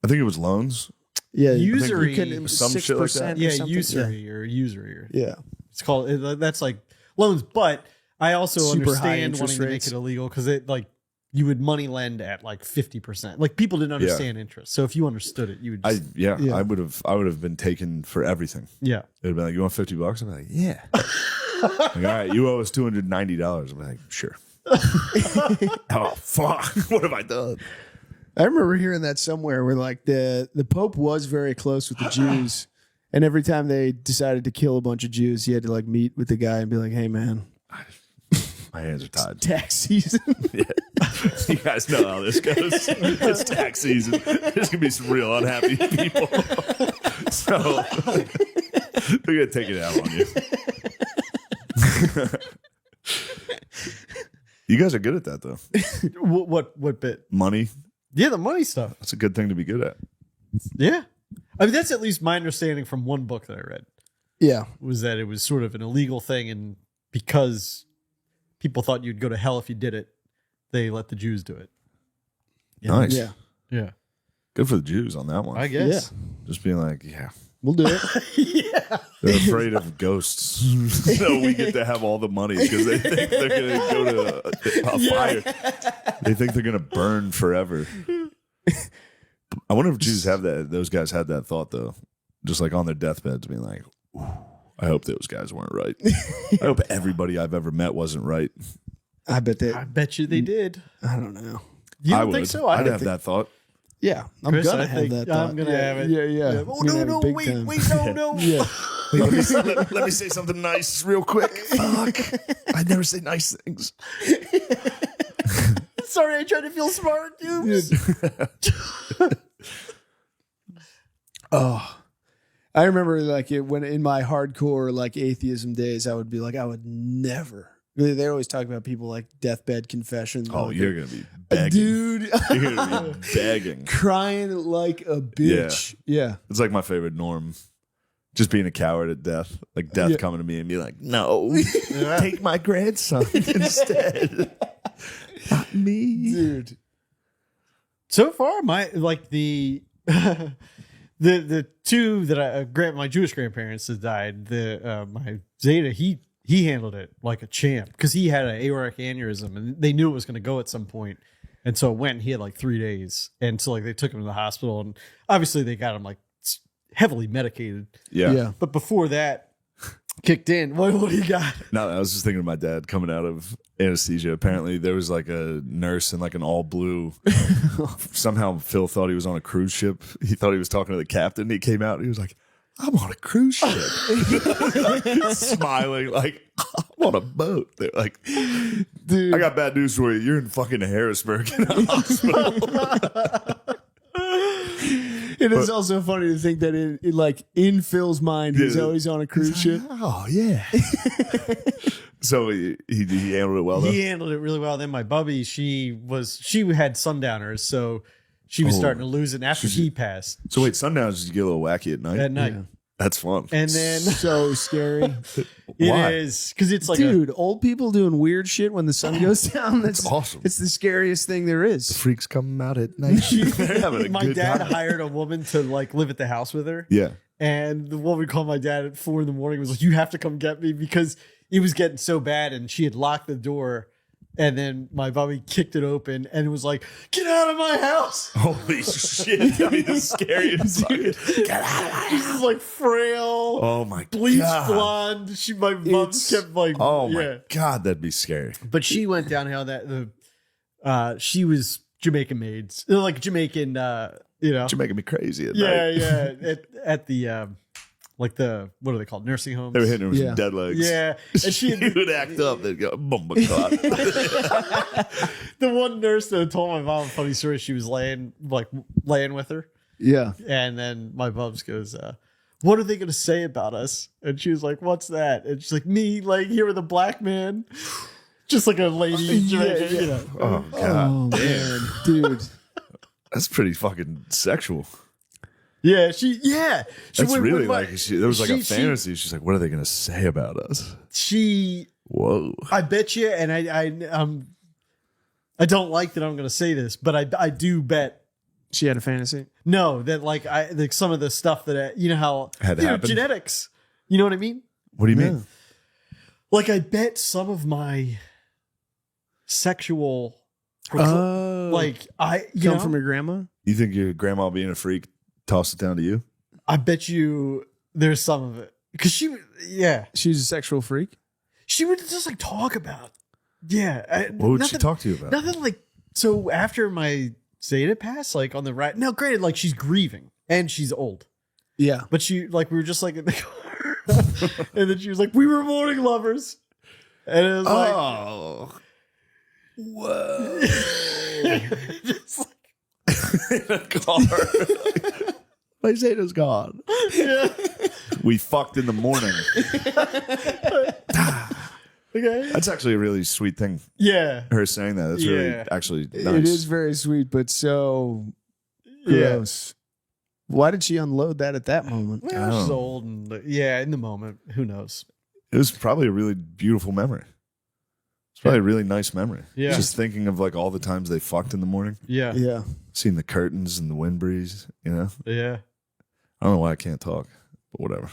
S5: I think it was loans.
S4: Yeah,
S6: Usury.
S4: You couldn't-
S5: Some shit like that.
S4: 6% or
S6: Yeah,
S4: something.
S6: usury.
S4: Yeah.
S6: It's called, that's like loans. But I also
S4: Super high
S6: understand
S4: interest
S6: wanting to make
S4: rates.
S6: it illegal because it like, you would money lend at like 50%. Like people didn't understand interest. So if you understood it, you would just,
S4: Yeah.
S5: I would have been taken for everything.
S6: yeah.
S5: They'd have been like, you want $50? I'm like, yeah. Like, all right, you owe us $290. I'm like, sure. Oh, fuck. What have I done?
S4: I remember hearing that somewhere where like the Pope was very close with the Jews, and every time they decided to kill a bunch of Jews, he had to like meet with the guy and be like, "Hey, man,
S5: My hands are tied.
S4: tax season."
S5: You guys know how this goes. It's tax season. There's going to be some real unhappy people. So they're going to take it out on you. You guys are good at that, though.
S6: What bit?
S5: Money,
S6: Yeah, the money stuff.
S5: that's a good thing to be good at.
S6: Yeah. I mean, that's at least my understanding from one book that I read,
S4: Yeah,
S6: was that it was sort of an illegal thing. And because people thought you'd go to hell if you did it, they let the Jews do it.
S5: Nice.
S4: yeah,
S6: Yeah.
S5: Good for the Jews on that one.
S6: I guess.
S5: Just being like, yeah.
S4: we'll do it.
S6: Yeah.
S5: They're afraid of ghosts. So we get to have all the money because they think they're going to go to a fire. They think they're going to burn forever. I wonder if Jews have that. Those guys had that thought, though. Just like on their deathbeds, being like, "Ooh, I hope those guys weren't right. I hope everybody I've ever met wasn't right."
S4: I bet they.
S6: I bet you they did.
S4: I don't know.
S6: You
S5: I
S6: don't
S5: would.
S6: think so?
S5: I'd
S6: don't
S5: have
S6: think-
S5: that thought.
S4: Yeah, I'm
S6: Chris,
S4: gonna
S6: I
S4: have
S6: think
S4: that.
S6: I'm
S4: thought.
S6: gonna
S4: Yeah,
S6: have it.
S4: Yeah.
S6: Oh,
S4: I'm gonna
S6: no,
S4: have it big
S6: wait,
S4: time.
S6: no.
S4: Yeah.
S5: Let me say something nice real quick. Fuck. I never say nice things.
S6: Sorry, I tried to feel smart, dude.
S4: Oh, I remember like when in my hardcore like atheism days, I would be like, I would never, They always talk about people like deathbed confessions.
S5: Oh,
S4: Like,
S5: you're gonna be begging.
S4: dude,
S5: You're gonna be begging.
S4: crying like a bitch. Yeah.
S5: It's like my favorite norm. Just being a coward at death. Like death
S4: Yeah.
S5: coming to me and be like, no, take my grandson instead. Not me.
S4: Dude.
S6: So far, my like the the two that my Jewish grandparents that died. My Zeta, he handled it like a champ because he had an aortic aneurysm and they knew it was going to go at some point, and so it went. And he had like 3 days, and so like they took him to the hospital, and obviously they got him like heavily medicated.
S5: Yeah.
S6: But before that kicked in, what do you got?
S5: No, I was just thinking of my dad coming out of anesthesia. Apparently, there was like a nurse in like an all blue. Somehow, Phil thought he was on a cruise ship. He thought he was talking to the captain. He came out and he was like, I'm on a cruise ship. Smiling, like, I'm on a boat. They're like,
S4: Dude.
S5: I got bad news for you. You're in fucking Harrisburg in a hospital.
S4: It is also funny to think that in Phil's mind, he's
S5: Yeah.
S4: always on a cruise ship.
S5: Oh, yeah. So he handled it well, though?
S6: He handled it really well. Then my bubby, she had sundowners, so she was starting to lose it after he passed
S5: So wait, sundowners, you get a little wacky at night?
S6: at night.
S5: That's fun.
S6: And then
S4: So scary.
S5: Why?
S6: it is because it's like
S4: Dude, old people doing weird shit when the sun goes down. That's
S5: awesome.
S4: It's the scariest thing there is.
S5: Freaks come out at night. They're having a
S6: my
S5: good
S6: dad
S5: time.
S6: hired a woman to like live at the house with her.
S5: Yeah.
S6: And the woman called my dad at 4 a.m. was like, you have to come get me because it was getting so bad. And she had locked the door. And then my bubby kicked it open and was like, get out of my house.
S5: Holy shit. I mean, the scariest. Get out of my
S6: She's just like frail,
S5: Oh my
S6: bleached
S5: God.
S6: blonde. My mom
S4: It's-
S6: kept like,
S5: Oh
S6: yeah.
S5: my God, that'd be scary.
S6: But she went downhill she was Jamaican maids, like Jamaican,
S5: You're making me crazy at
S6: yeah,
S5: night.
S6: yeah. At the, like what are they called? Nursing homes.
S5: They were hitting her with
S4: Yeah.
S5: some dead legs.
S6: Yeah. And she
S5: She would act up. They'd go, bumba clot.
S6: the one nurse that told my mom a funny story, she was laying with her.
S4: Yeah.
S6: And then my bubs goes, what are they going to say about us? And she was like, what's that? And she's like, me, like here with a black man. Just like a lady. Jamaican, you know.
S5: Oh, God.
S4: Oh, man. Dude.
S5: That's pretty fucking sexual.
S6: Yeah, she
S5: That's
S6: went
S5: really
S6: with my-
S5: like, there was like a
S6: she-
S5: fantasy. She's like, what are they going to say about us?
S6: She,
S5: Whoa.
S6: I bet you, and I don't like that I'm going to say this, but I do bet
S4: She had a fantasy.
S6: no that like some of the stuff that you know how
S5: Had happened?
S6: genetics. You know what I mean?
S5: What do you mean?
S6: Like I bet some of my sexual,
S4: Oh.
S6: like you
S4: Come
S6: know,
S4: from your grandma?
S5: You think your grandma being a freak tossed it down to you?
S6: I bet you there's some of it because she
S4: She's a sexual freak?
S6: she would just like talk about
S5: What would she talk to you about?
S6: nothing like so after my Zeta passed like on the right now granted like she's grieving and she's old
S4: Yeah.
S6: but she like we were just like in the car and then she was like we were morning lovers and it was like
S5: Oh. Whoa.
S6: just like,
S5: In a car. My Zeta's gone.
S6: yeah.
S5: We fucked in the morning.
S6: Okay.
S5: That's actually a really sweet thing.
S6: Yeah.
S5: Her saying that. That's
S6: Yeah.
S5: really actually nice.
S4: It is very sweet, but so
S6: Yeah.
S4: gross. Why did she unload that at that moment?
S6: Well, she's
S5: Oh.
S6: old and in the moment, who knows?
S5: It was probably a really beautiful memory. It's probably a really nice memory.
S6: Yeah.
S5: Just thinking of like all the times they fucked in the morning,
S6: Yeah.
S4: Yeah.
S5: seeing the curtains and the wind breeze, you know?
S6: Yeah.
S5: I don't know why I can't talk, but whatever.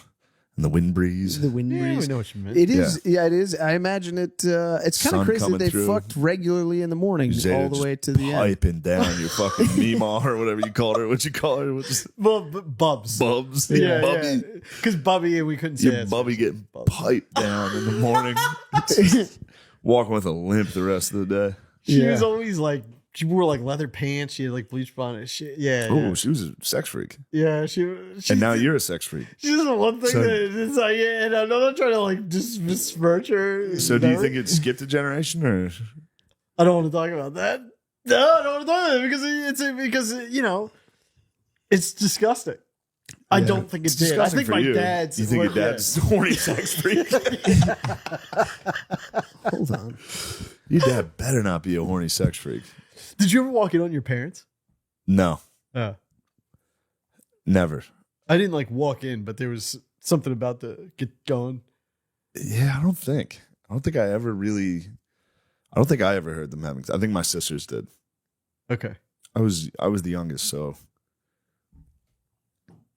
S5: And the wind breeze.
S4: The wind
S6: Yeah, we
S4: breeze.
S6: know what you meant.
S4: It is, yeah, it is. I imagine it. It's kind
S5: Sun
S4: of crazy that
S5: coming
S4: they
S5: through.
S4: fucked regularly in the morning
S5: Zeta
S4: all the
S5: just
S4: way to the end.
S5: piping down your fucking Meemaw or whatever you called her. What you call her? What's
S6: Well, Bubs.
S5: Bubs?
S6: Yeah,
S5: Bubby.
S6: because Bubby, we couldn't say
S5: Your
S6: it.
S5: Bubby getting piped down in the morning. Just walking with a limp the rest of the day.
S6: She
S4: Yeah.
S6: was always like, she wore like leather pants. She had like bleach blonde and shit. Yeah.
S5: Oh, she was a sex freak.
S6: Yeah. She's
S5: And now you're a sex freak.
S6: She's the one thing
S5: So-
S6: that it's like, yeah, and I'm not trying to like just besmirch her.
S5: So do you
S6: No.
S5: think it skipped a generation or?
S6: I don't want to talk about that. No, I don't want to talk about it because it's because you know, it's disgusting. I don't think it did. I
S5: disgusting
S6: think
S5: for
S6: my
S5: you.
S6: dad's.
S5: You think your
S6: yeah.
S5: dad's horny sex freak?
S4: Hold on.
S5: Your dad better not be a horny sex freak.
S6: Did you ever walk in on your parents?
S5: No,
S6: I
S5: never.
S6: didn't like walk in, but there was something about the get going.
S5: Yeah, I don't think I ever really. I don't think I ever heard them having. I think my sisters did.
S6: Okay.
S5: I was the youngest, so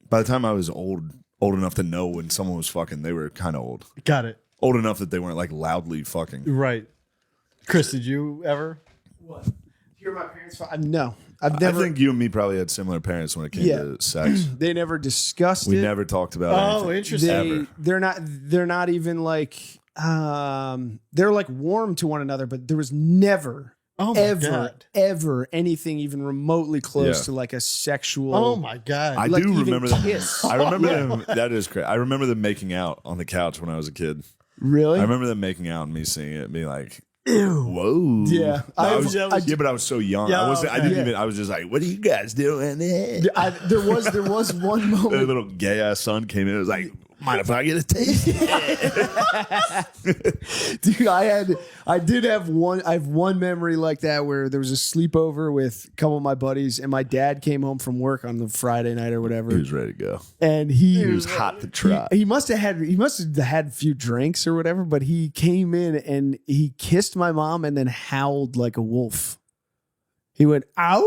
S5: by the time I was old enough to know when someone was fucking, they were kind of old.
S6: Got it.
S5: Old enough that they weren't like loudly fucking.
S6: Right. Chris, did you ever?
S4: What? Hear my parents? No, I've never.
S5: I think you and me probably had similar parents when it came to sex.
S4: They never discussed
S5: We
S4: it.
S5: never talked about
S6: Oh,
S5: anything.
S6: interesting.
S4: They're not even like they're like warm to one another, but there was never
S6: Oh my God.
S4: ever anything even remotely close
S5: Yeah.
S4: to like a sexual.
S6: Oh my God.
S5: I
S4: like
S5: do
S4: even
S5: remember them.
S4: kiss.
S5: I remember them. That is crazy. I remember them making out on the couch when I was a kid.
S4: Really?
S5: I remember them making out and me seeing it and being like,
S4: Ew.
S5: whoa.
S4: Yeah.
S5: No,
S6: I was-
S5: but I was so young.
S6: Yeah,
S5: I wasn't. I
S6: okay.
S5: didn't even. I was just like, "What are you guys doing?"
S4: There was one
S5: The
S4: moment.
S5: little gay ass son came in. It was like, "Mind if I get a taste?"
S4: Dude, I have one memory like that where there was a sleepover with a couple of my buddies, and my dad came home from work on the Friday night or whatever,
S5: He was ready to go.
S4: and
S5: He was hot to try.
S4: He must have had a few drinks or whatever, but he came in and he kissed my mom and then howled like a wolf. He went ow.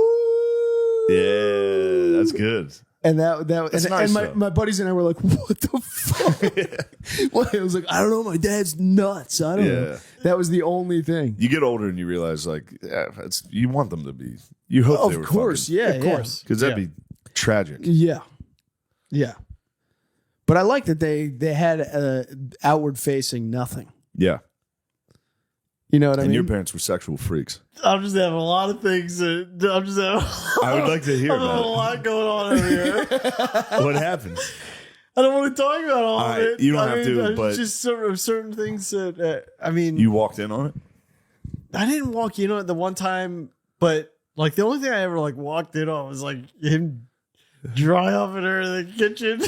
S5: Yeah, that's good.
S4: And that
S5: That's
S4: and,
S5: nice,
S4: and
S5: though.
S4: my buddies and I were like, what the fuck? Well, it was like, I don't know, my dad's nuts. I don't know.
S5: Yeah.
S4: That was the only thing.
S5: You get older and you realize, like, yeah, you want them to be. You hope they
S4: Of
S5: were
S4: course, yeah,
S6: Of course.
S5: because that'd be tragic.
S4: Yeah. Yeah. But I like that they had outward facing nothing.
S5: Yeah,
S4: You know what I
S5: and
S4: mean?
S5: your parents were sexual freaks.
S6: I'm just having a lot of things. I'm just having.
S5: I would like to hear
S6: I have a
S5: about it.
S6: lot going on over here.
S5: What happened?
S6: I don't want to talk about all
S5: All
S6: of
S5: right,
S6: it.
S5: you don't
S6: I
S5: have
S6: mean,
S5: to,
S6: there's
S5: but-
S6: just certain things that I mean,
S5: You walked in on it.
S6: I didn't walk in on it the one time, but like the only thing I ever like walked in on was like him dry humping her in the kitchen.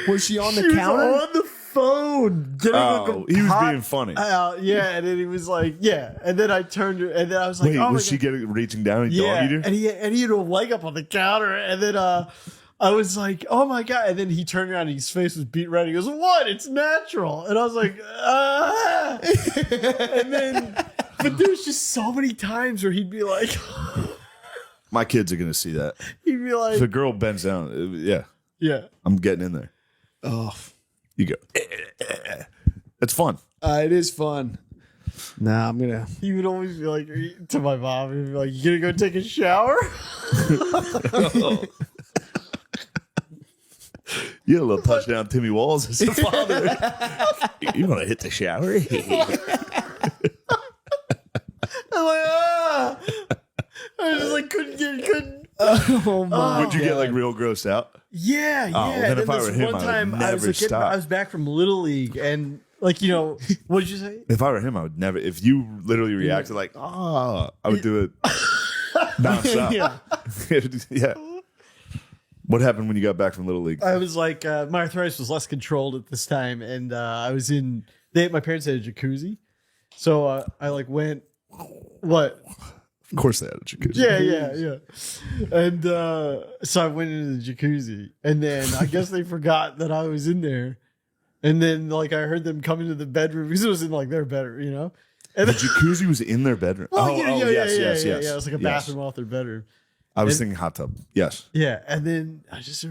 S4: Was she on the
S6: She was
S4: counter?
S6: on the phone. Getting
S5: Oh,
S6: like a
S5: he was
S6: hot-
S5: being funny.
S6: yeah, and then he was like, yeah, and then I turned her, and then I was like,
S5: Wait,
S6: oh
S5: was
S6: my
S5: she
S6: God.
S5: reaching down and
S6: Yeah,
S5: dog eater?
S6: and he had a leg up on the counter, and then I was like, oh my God, and then he turned around and his face was beat red. He goes, what? It's natural, and I was like, ah. And then, but there was just so many times where he'd be like,
S5: My kids are gonna see that.
S6: he'd be
S5: If a
S6: like,
S5: girl bends down, yeah,
S6: yeah.
S5: I'm getting in there.
S4: Oh,
S5: You go. It's fun.
S4: it is fun. Nah, I'm gonna.
S6: He would always be like to my mom, he'd be like, you gonna go take a shower?
S5: You had a little touchdown, Timmy Walls as a father. You want to hit the shower?
S6: I'm like, ah. I just like couldn't.
S4: Oh my!
S5: Would you get like real grossed out?
S6: Yeah, yeah.
S5: Oh, well, then
S6: And
S5: if I
S6: this
S5: were him,
S6: one
S5: I would
S6: time I was
S5: never
S6: a kid,
S5: stop.
S6: I was back from Little League, and like what did you say?
S5: If I were him, I would never. If you literally reacted like, I would do it nonstop. Yeah. What happened when you got back from Little League?
S6: I was like, my arthritis was less controlled at this time, and I was in. My parents had a jacuzzi, so I like went. What?
S5: Of course they had a jacuzzi.
S6: Yeah. And so I went into the jacuzzi, and then I guess they forgot that I was in there, and then like I heard them come into the bedroom because it was in like their bedroom, you know. And
S5: The jacuzzi was in their bedroom. Yes.
S6: Yeah, it was like a
S5: Yes.
S6: bathroom off their bedroom.
S5: I was thinking hot tub. Yes.
S6: Yeah, and then I just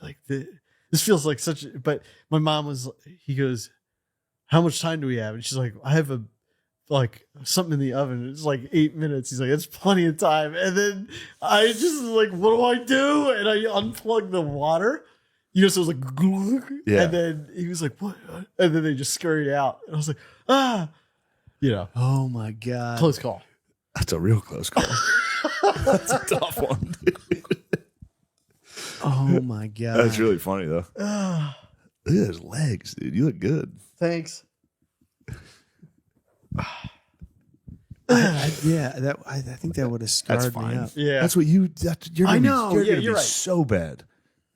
S6: like this feels like such. But my mom was. He goes, "How much time do we have?" And she's like, "I have like something in the oven. It's like 8 minutes." He's like, "It's plenty of time." And then I just like, "What do I do?" And I unplugged the water. So it was like, glug.
S5: Yeah.
S6: And then he was like, "What?" And then they just scurried out. And I was like, "Ah."
S4: Oh my god!
S6: Close call.
S5: That's a real close call. That's a tough one.
S4: Oh my god!
S5: That's really funny though. Look
S6: Ah,
S5: at his legs, dude. You look good.
S6: thanks.
S4: I think that would have scarred
S5: That's
S4: me
S5: fine.
S4: up.
S6: Yeah.
S5: That's what you're.
S6: I know.
S5: You're
S6: Yeah,
S5: gonna
S6: you're
S5: be
S6: right.
S5: so bad.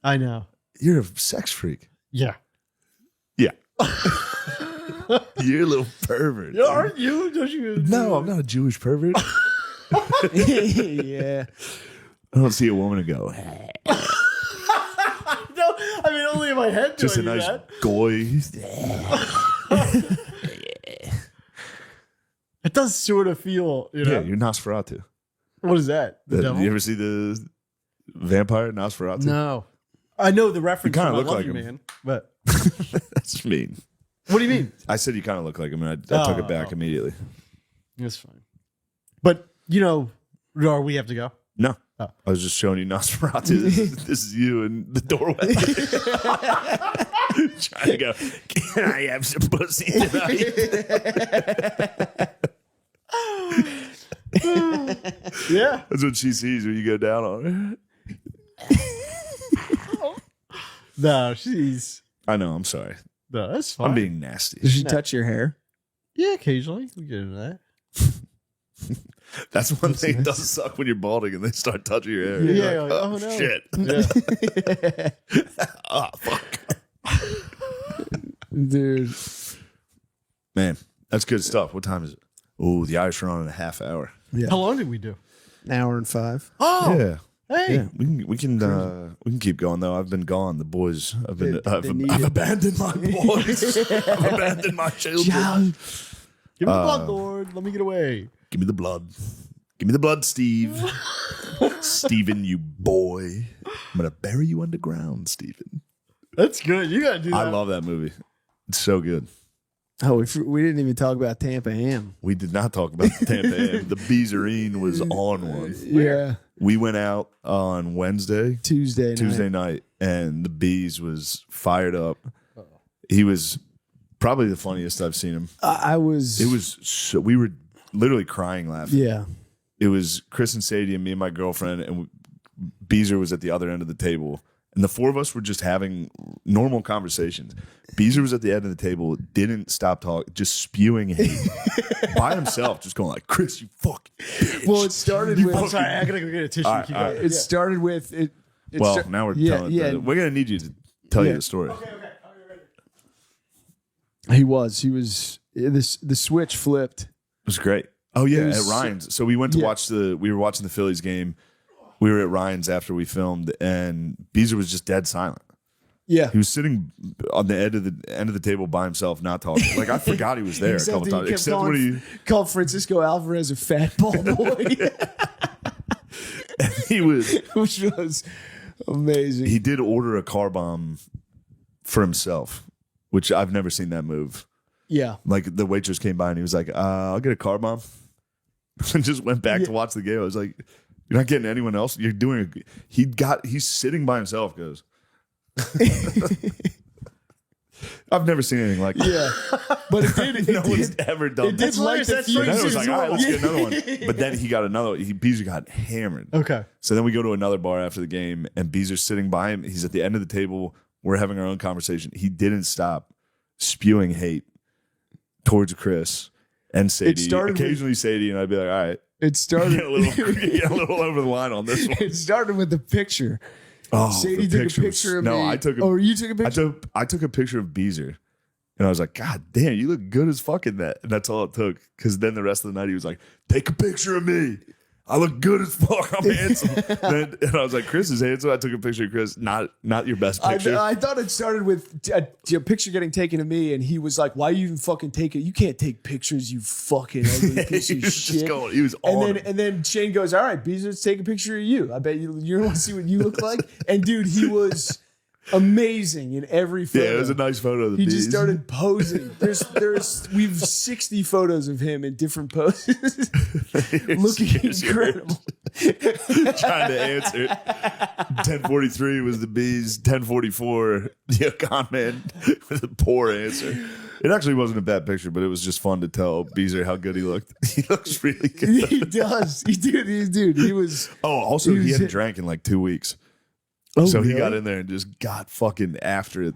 S6: I know.
S5: You're a sex freak.
S6: Yeah.
S5: Yeah. You're a little pervert.
S6: Aren't you? Don't you?
S5: No, I'm not a Jewish pervert.
S4: Yeah.
S5: I don't see a woman and go,
S6: No, I mean only in my head.
S5: just a
S6: do I do
S5: nice
S6: that.
S5: goy.
S6: It does sort of feel. You know.
S5: Yeah, you're Nosferatu.
S6: What is that? The
S5: You
S6: devil?
S5: ever see the vampire Nosferatu?
S6: No. I know the reference.
S5: You kinda
S6: from I
S5: look
S6: Love
S5: like
S6: You,
S5: him.
S6: Man. But
S5: That's mean.
S6: what do you mean?
S5: I said you kind of look like him, and I took it back immediately.
S6: It's fine. But or we have to go.
S5: No.
S6: Oh.
S5: I was just showing you Nosferatu. This is you in the doorway. Trying to go, can I have some pussy tonight?
S6: Yeah.
S5: That's what she sees when you go down on her.
S6: No, she's.
S5: I know, I'm sorry.
S6: No, that's fine.
S5: I'm being nasty.
S4: Does she touch your hair?
S6: Yeah, occasionally we get into that.
S5: That's one thing that does suck when you're balding and they start touching your hair.
S6: Yeah,
S5: You're
S6: you're
S5: like,
S6: like,
S5: oh,
S6: oh, no.
S5: shit.
S6: Yeah.
S5: Oh, fuck.
S4: Dude.
S5: Man, that's good stuff. What time is it? Oh, the Irish are on in a half hour.
S6: How long did we do?
S4: An hour and 5.
S6: Oh,
S5: Yeah.
S6: hey.
S5: Yeah, we can keep going though. I've been gone. The boys, I've
S4: need
S5: abandoned my boys. I've abandoned my children.
S6: Give me the blood, Lord. Let me get away.
S5: Give me the blood. Give me the blood, Steve. Steven, you boy. I'm gonna bury you underground, Steven.
S6: That's good. You got to do that.
S5: I love that movie. It's so good.
S4: Oh, we didn't even talk about Tampa Ham.
S5: We did not talk about the Tampa Am. The Beezerine was on one.
S4: Yeah.
S5: We went out on Wednesday,
S4: Tuesday
S5: night, and the Bees was fired up. He was probably the funniest I've seen him.
S4: I was.
S5: It was so, we were literally crying laughing.
S4: Yeah.
S5: It was Chris and Sadie and me and my girlfriend, and Beezer was at the other end of the table. And the four of us were just having normal conversations. Beezer was at the end of the table, didn't stop talking, just spewing hate by himself, just going like, "Chris, you fucking bitch."
S4: Well, it started with.
S6: I'm sorry. I got to go get a tissue.
S5: All right,
S6: Keep
S5: all
S6: going.
S5: right.
S4: It started with.
S5: Now we're
S4: yeah,
S5: telling.
S4: yeah.
S5: We're gonna need you to tell you
S4: Yeah.
S5: the story.
S4: He was. The switch flipped.
S5: It was great. Oh yeah,
S4: It was
S5: at
S4: so-
S5: Ryan's. So we went to
S4: Yeah.
S5: watch we were watching the Phillies game. We were at Ryan's after we filmed, and Beezer was just dead silent.
S4: Yeah.
S5: He was sitting on the end of the table by himself, not talking. Like I forgot he was there a couple
S4: he
S5: times.
S4: kept
S5: Except
S4: calling-
S5: when he
S4: called Francisco Alvarez a fat ball boy,
S5: he was
S4: which was amazing.
S5: he did order a car bomb for himself, which I've never seen that move.
S4: Yeah.
S5: Like the waitress came by and he was like, "I'll get a car bomb," and just went back to watch the game. I was like, "You're not getting anyone else. You're doing." He's sitting by himself. Goes. I've never seen anything like that.
S4: Yeah. But it did.
S5: No one's ever done
S4: It
S5: that.
S4: did light the
S6: That's
S5: And
S4: fuse.
S5: then it was like, all right, let's get
S4: Yeah.
S5: another one. But then he got another. Beezer got hammered.
S6: Okay.
S5: So then we go to another bar after the game, and Beezer's sitting by him. He's at the end of the table. We're having our own conversation. He didn't stop spewing hate towards Chris and Sadie.
S4: started with-
S5: Occasionally Sadie, and I'd be like, all right,
S4: It started.
S5: get a little over the line on this one.
S4: It started with the picture.
S5: Oh,
S4: Sadie
S5: the
S4: took a
S5: was-
S4: picture of
S5: no,
S4: me.
S5: I took a,
S4: Oh, you took a picture.
S5: I took a picture of Beezer, and I was like, God damn, you look good as fuck in that. And that's all it took. Because then the rest of the night he was like, take a picture of me. I look good as fuck. I'm handsome. And I was like, Chris is handsome. I took a picture of Chris. Not your best picture.
S4: I thought it started with a picture getting taken of me, and he was like, "Why you even fucking take it? You can't take pictures, you fucking ugly piece
S5: he
S4: of
S5: was
S4: shit."
S5: just going. He was on.
S4: And then Shane goes, "All right, Beezer, let's take a picture of you. I bet you want to see what you look like." And dude, he was amazing in every photo.
S5: Yeah, it was a nice photo of the
S4: He
S5: bees.
S4: just started posing. We've 60 photos of him in different poses, looking
S5: Here's your-
S4: incredible.
S5: trying to answer. 1043 was the bees. 1044, the con man with a poor answer. It actually wasn't a bad picture, but it was just fun to tell Beezer how good he looked. He looks really good.
S4: He does. Dude. He was.
S5: Oh, also,
S4: He
S5: he
S4: was-
S5: hadn't drank in like 2 weeks.
S4: Oh,
S5: So he
S4: really?
S5: got in there and just got fucking after it.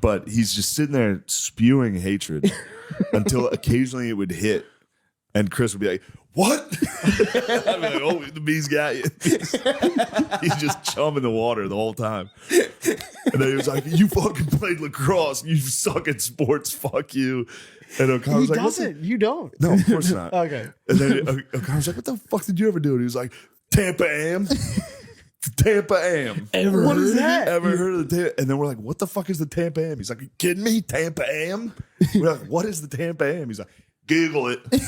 S5: But he's just sitting there spewing hatred until occasionally it would hit. And Chris would be like, what? I'd be like, oh, the bees got you. He's just chumming the water the whole time. And then he was like, you fucking played lacrosse. You suck at sports. Fuck you. And O'Connor was
S6: He
S5: like,
S6: doesn't. You don't.
S5: no, of course not.
S6: Okay.
S5: And then O'Connor was like, what the fuck did you ever do? And he was like, Tampa Am. Tampa Am.
S6: What is that?
S5: Ever heard of the Tampa? And then we're like, what the fuck is the Tampa Am? He's like, you kidding me? Tampa Am? We're like, what is the Tampa Am? He's like, Google it. Give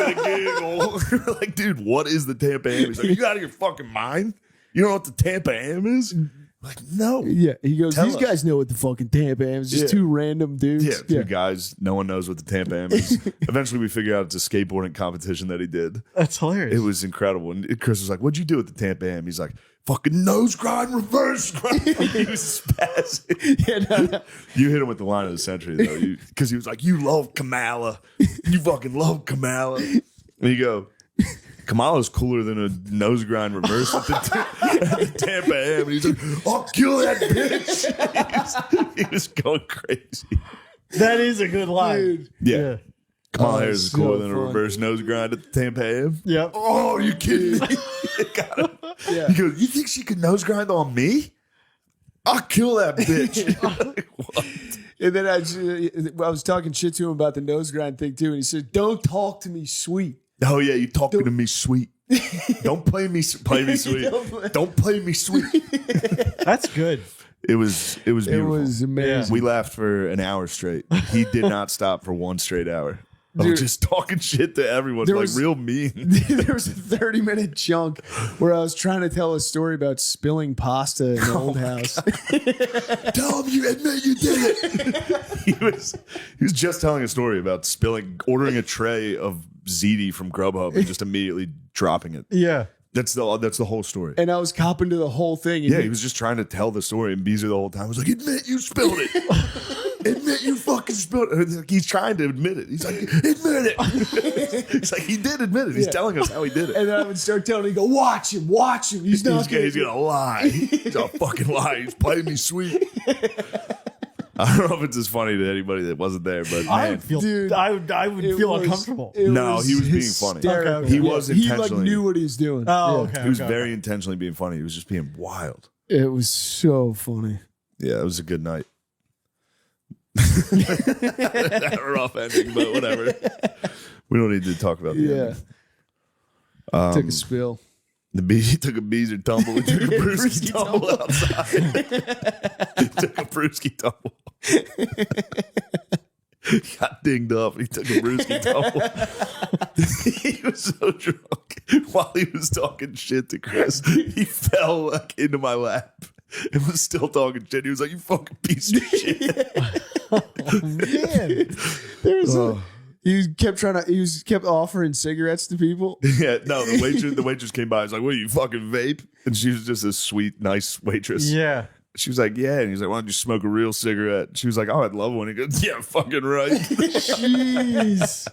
S5: it a Google. We're like, dude, what is the Tampa Am? He's like, you out of your fucking mind? You don't know what the Tampa Am is? We're like, no.
S4: Yeah, he goes,
S5: Tell
S4: these
S5: us.
S4: guys know what the fucking Tampa Am is. Just
S5: Yeah.
S4: two random dudes.
S5: Yeah, two guys. No one knows what the Tampa Am is. Eventually, we figure out it's a skateboarding competition that he did.
S6: That's hilarious.
S5: It was incredible. And Chris was like, what'd you do at the Tampa Am? He's like, fucking nose grind, reverse grind. He was spazzing.
S4: Yeah, no.
S5: You hit him with the line of the century, though. Because he was like, you love Kamala. You fucking love Kamala. And you go, Kamala's cooler than a nose grind reverse at the Tampa Am. And he's like, I'll kill that bitch. He was going crazy.
S6: That is a good line.
S4: Dude.
S5: Yeah. Kamala
S4: Oh,
S5: Harris is
S4: so
S5: cooler than a
S4: fun.
S5: reverse nose grind at the Tampa Am.
S6: Yep.
S5: Oh, are you kidding me? Got him.
S4: Yeah.
S5: He goes, you think she could nose grind on me? I'll kill that bitch. Like, what?
S4: And then I was talking shit to him about the nose grind thing too, and he said, "Don't talk to me sweet."
S5: Oh yeah, you talking to me sweet. Don't play me sweet. Don't play me sweet.
S6: That's good.
S5: It was beautiful.
S4: It was amazing.
S5: We laughed for an hour straight. He did not stop for one straight hour. I
S4: Dude.
S5: was just talking shit to everyone,
S4: There
S5: like
S4: was-
S5: real mean.
S4: There was a 30-minute chunk where I was trying to tell a story about spilling pasta in the old house.
S5: Tell him you admit you did it. he was just telling a story about ordering a tray of ziti from Grubhub and just immediately dropping it.
S6: Yeah.
S5: That's the whole story.
S4: And I was copping to the whole thing. And
S5: Yeah, he was just trying to tell the story, and Beezer the whole time was like, "Admit you spilled it. Admit you fucking spilled it." And he's trying to admit it. He's like, "Admit it." He's like, he did admit it. He's telling us how he did it.
S4: And then I would start telling him, he'd go, watch him. He's not
S5: He's gonna lie. He's gonna fucking lie. He's playing me sweet. I don't know if it's as funny to anybody that wasn't there, but
S6: I
S5: man,
S6: would feel.
S4: Dude,
S6: I would
S4: It
S6: feel
S4: was-
S6: uncomfortable.
S4: it
S5: No, he was being funny.
S4: hysterical.
S6: Okay, okay.
S5: He was
S4: He like
S5: intentionally-
S4: knew what he was doing.
S6: Oh,
S4: Yeah.
S6: okay.
S5: he was
S6: okay.
S5: very intentionally being funny. He was just being wild.
S4: It was so funny.
S5: Yeah, it was a good night. That rough ending, but whatever. We don't need to talk about the
S4: Yeah.
S5: ending.
S4: Took a spill.
S5: He took a Beezer tumble. He took a brewski tumble outside. He took a brewski tumble. He got dinged up. He took a brewski tumble. He was so drunk while he was talking shit to Chris. He fell like into my lap and was still talking shit. He was like, "You fucking piece of shit."
S6: Man.
S5: Oh.
S4: He kept offering cigarettes to people.
S5: Yeah, no, the waitress came by. I was like, "What, you fucking vape?" And she was just a sweet, nice waitress.
S6: Yeah.
S5: She was like, "Yeah." And he's like, "Why don't you smoke a real cigarette?" She was like, "Oh, I'd love one." He goes, "Yeah, fucking right."
S4: Jeez.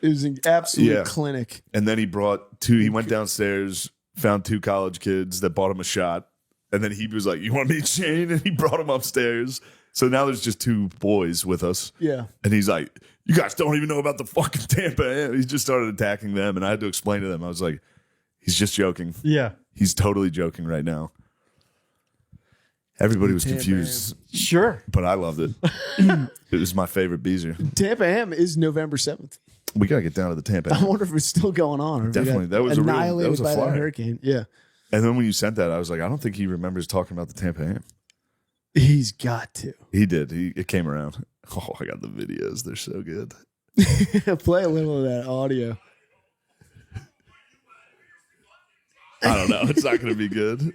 S4: It was an absolute
S5: Yeah.
S4: clinic.
S5: And then he brought two. He went downstairs, found two college kids that bought him a shot. And then he was like, "You want me to chain?" And he brought them upstairs. So now there's just two boys with us.
S4: Yeah.
S5: And he's like, "You guys don't even know about the fucking Tampa Am." He just started attacking them. And I had to explain to them. I was like, he's just joking.
S6: Yeah.
S5: He's totally joking right now. Everybody was
S4: Tampa
S5: confused,
S6: Sure.
S5: but I loved it. It was my favorite Beezer.
S4: Tampa Am is November 7th.
S5: We got to get down to the Tampa
S4: I
S5: Am.
S4: wonder if it's still going on. Or if it
S5: Definitely.
S4: got
S5: That was a real- that
S4: annihilated
S5: was a
S4: by that
S5: flyer.
S4: hurricane. Yeah.
S5: And then when you sent that, I was like, I don't think he remembers talking about the Tampa Am.
S4: He's got to.
S5: He did. It came around. Oh, I got the videos. They're so good.
S4: Play a little of that audio.
S5: I don't know. It's not going to be good.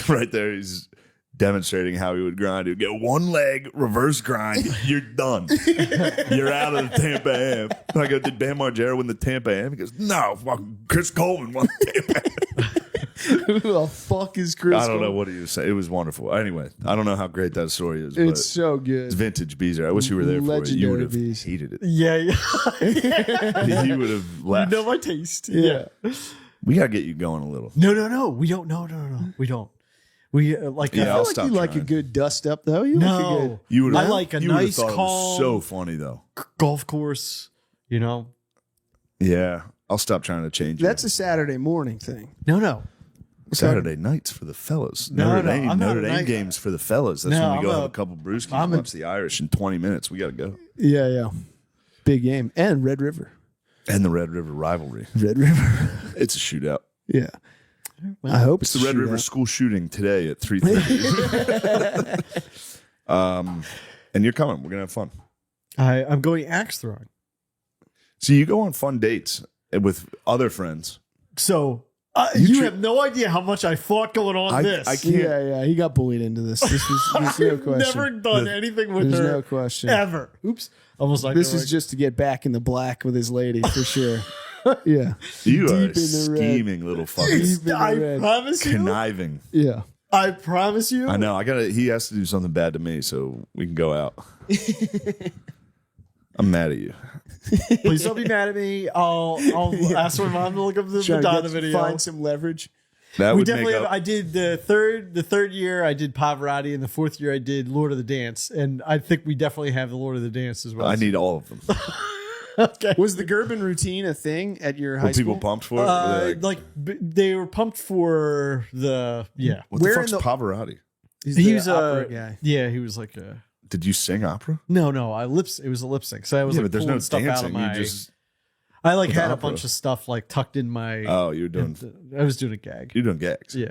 S5: Right there, he's demonstrating how he would grind. He would get one leg, reverse grind. You're done. You're out of the Tampa Am. And I go, did Bam Margera win the Tampa Am? He goes, no, fucking Chris Coleman won the Tampa Am.
S4: Who the fuck is Chris?
S5: I don't know
S4: Cole?
S5: what he was saying. It was wonderful. Anyway, I don't know how great that story is, but
S4: It's so good.
S5: it's vintage Beezer. I wish you were there for it. You
S4: Legendary
S5: would have
S4: Beez.
S5: hated it.
S6: Yeah. Yeah.
S5: He would have left.
S6: You know my taste.
S4: Yeah.
S5: We got to get you going a little.
S6: No. We don't. No. We don't. We like
S5: Yeah,
S4: I
S5: I'll
S4: feel like
S5: stop
S4: you like a
S5: trying.
S4: good dust up though. You like a good.
S6: no
S5: You would.
S6: I like a
S5: you would've
S6: nice
S5: thought it was
S6: calm
S5: so funny though.
S6: golf course. You know,
S5: Yeah, I'll stop trying to change.
S4: That's a Saturday morning thing.
S6: no.
S5: Saturday nights for the fellas.
S6: No,
S5: Notre
S6: no,
S5: Dame,
S6: I'm not
S5: Notre
S6: a
S5: Dame
S6: night-
S5: games for the fellas. That's
S6: No,
S5: when we go
S6: I'm
S5: have
S6: a-
S5: a couple brewskis,
S6: I'm a-
S5: watch the Irish in 20 minutes. We got to go.
S4: Yeah. Big game and Red River.
S5: And the Red River rivalry.
S4: Red River.
S5: It's a shootout.
S4: Yeah. I hope
S5: It's the Red River school shooting today at 3:30. And you're coming. We're gonna have fun.
S6: I'm going axe throwing.
S5: So you go on fun dates with other friends.
S6: So
S5: You
S6: you
S5: tri-
S6: have no idea how much I fought going on this.
S5: I can't.
S4: Yeah. He got bullied into this. There's no question.
S6: Never done anything with
S4: There's
S6: her
S4: no question.
S6: ever. Oops. Almost like
S4: This is just to get back in the black with his lady for sure. Yeah.
S5: You are
S4: Deep in the red.
S5: scheming little fuckers.
S4: Deep in the
S6: I
S4: red.
S6: promise you.
S5: Conniving.
S4: Yeah.
S6: I promise you.
S5: I know. He has to do something bad to me so we can go out. I'm mad at you.
S6: Please don't be mad at me. I'll ask my mom to look up the
S4: Trying to
S6: Madonna
S4: get-
S6: video.
S4: find some leverage.
S5: That
S6: We
S5: would
S6: definitely
S5: make
S6: have,
S5: up.
S6: I did the third year I did Pavarotti, and the fourth year I did Lord of the Dance, and I think we definitely have the Lord of the Dance as well.
S5: I need all of them.
S6: okay.
S4: Was the Gerben routine a thing at your high
S5: Were people
S4: school?
S5: pumped for it? Were they like,
S6: they were pumped for the
S5: what
S4: where
S5: the
S4: in
S5: fuck's
S4: the-
S5: Pavarotti?
S4: He's
S6: he
S4: the
S6: was
S4: opera
S6: a
S4: guy.
S6: yeah he was like a
S5: Did you sing opera?
S6: no it was a lip sync, so I was
S5: Yeah,
S6: like
S5: but there's
S6: pulling
S5: no
S6: stuff out of
S5: dancing.
S6: my
S5: You just
S6: I like
S5: with
S6: had a
S5: opera.
S6: bunch of stuff like tucked in my
S5: oh, you're doing
S6: I was doing a gag.
S5: you're doing gags.
S6: Yeah,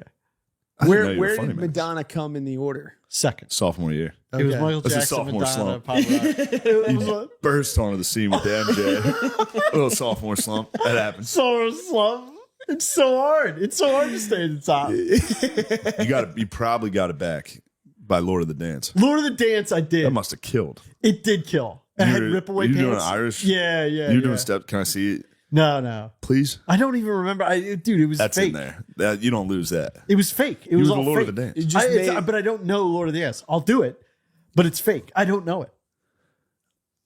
S5: I didn't know
S4: Where
S5: you were
S4: where
S5: funny,
S4: did
S5: man.
S4: Madonna come in the order?
S6: second.
S5: Sophomore year,
S6: It was
S4: Okay.
S6: Michael
S5: That's a
S6: Jackson,
S5: sophomore
S6: Madonna,
S5: slump.
S6: Pavarotti.
S5: burst onto the scene with the MJ. Little sophomore slump. That happens.
S6: So slum. It's so hard. It's so hard to stay at the top.
S5: You probably got it back by Lord of the Dance.
S6: Lord of the Dance, I did.
S5: That must have killed.
S6: It did kill. I had
S5: You're-
S6: rip away
S5: you
S6: pants.
S5: doing Irish?
S6: Yeah.
S5: You're doing step. Can I see it,
S6: No.
S5: please?
S6: I don't even remember. Dude, it was
S5: That's
S6: fake.
S5: in there. You don't lose that.
S6: It was fake. It
S5: You
S6: was
S5: were the
S6: all
S5: Lord
S6: fake.
S5: of the Dance.
S4: You just made-
S6: But I don't know Lord of the Dance. I'll do it, but it's fake. I don't know it.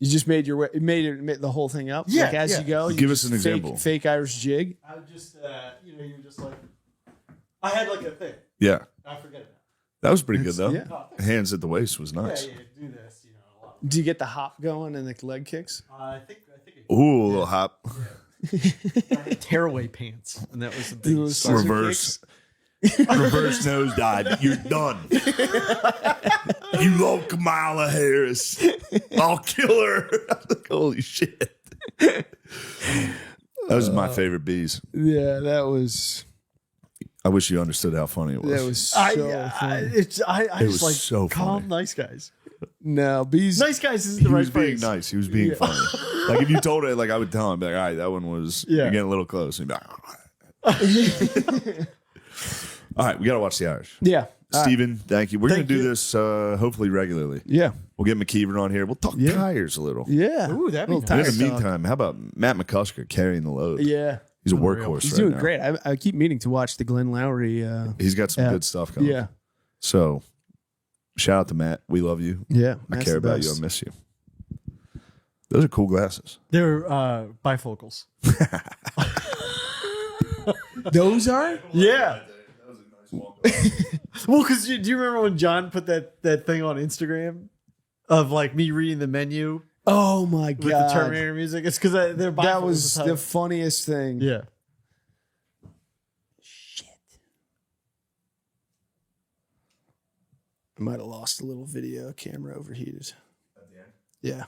S4: You just made your way, made the whole thing up.
S6: Yeah,
S4: Like as
S6: yeah.
S4: you go.
S5: Give
S4: you
S5: us
S4: just
S5: an example.
S4: Fake Irish jig.
S6: I would just, you're just like, I had like a thing.
S5: Yeah,
S6: I forget it.
S5: that was pretty good though.
S4: yeah.
S5: Hands at the waist was nice.
S6: do this, a lot.
S4: Do you get the hop going and the leg kicks?
S6: I think
S5: Ooh, a little hop.
S6: I had tearaway pants, and that was the
S4: Do
S6: thing.
S4: those scissor
S5: Reverse.
S4: kicks?
S5: Reverse nosedive. You're done. You love Kamala Harris. I'll kill her. Holy shit. That was my favorite bees.
S4: Yeah, that was
S5: I wish you understood how funny it was.
S4: so funny.
S6: I
S5: It
S6: just
S5: was
S6: like
S5: so
S6: calm,
S5: funny.
S6: nice guys.
S4: No, bees.
S6: Nice guys isn't
S5: He
S6: the right
S5: was being
S6: phrase.
S5: nice. He was being
S4: Yeah.
S5: funny. Like if you told it, like I would tell him, like, all right, that one was
S6: Yeah.
S5: you're getting a little close. And he'd be like, all right, we gotta watch the Irish.
S4: Yeah.
S5: Steven, thank you. We're
S6: Thank
S5: gonna do
S6: you.
S5: this hopefully regularly.
S4: Yeah.
S5: We'll get McKeever on here. We'll talk
S4: Yeah.
S5: tires a little.
S4: Yeah.
S6: Ooh, that'd be
S4: Little
S5: And
S6: nice.
S5: in the
S4: tire talk.
S5: meantime, how about Matt McCusker carrying the load?
S4: Yeah.
S5: He's a
S6: Unreal.
S5: workhorse
S4: He's
S5: right
S4: doing
S5: now.
S4: great. I keep meaning to watch the Glenn Lowry.
S5: He's got some
S4: Yeah.
S5: good stuff coming.
S4: Yeah.
S5: So shout out to Matt. We love you.
S4: Yeah.
S5: I
S4: Matt's
S5: care
S4: the
S5: about you.
S4: best.
S5: I miss you. Those are cool glasses.
S6: They're bifocals.
S4: Those are?
S6: Yeah. Well, because do you remember when John put that thing on Instagram of like me reading the menu
S4: Oh my
S6: with the
S4: god.
S6: Terminator music? It's because they're bifocals.
S4: That was
S6: at
S4: the
S6: time.
S4: funniest thing.
S6: yeah.
S4: I might have lost a little video. Camera overheated. Yeah.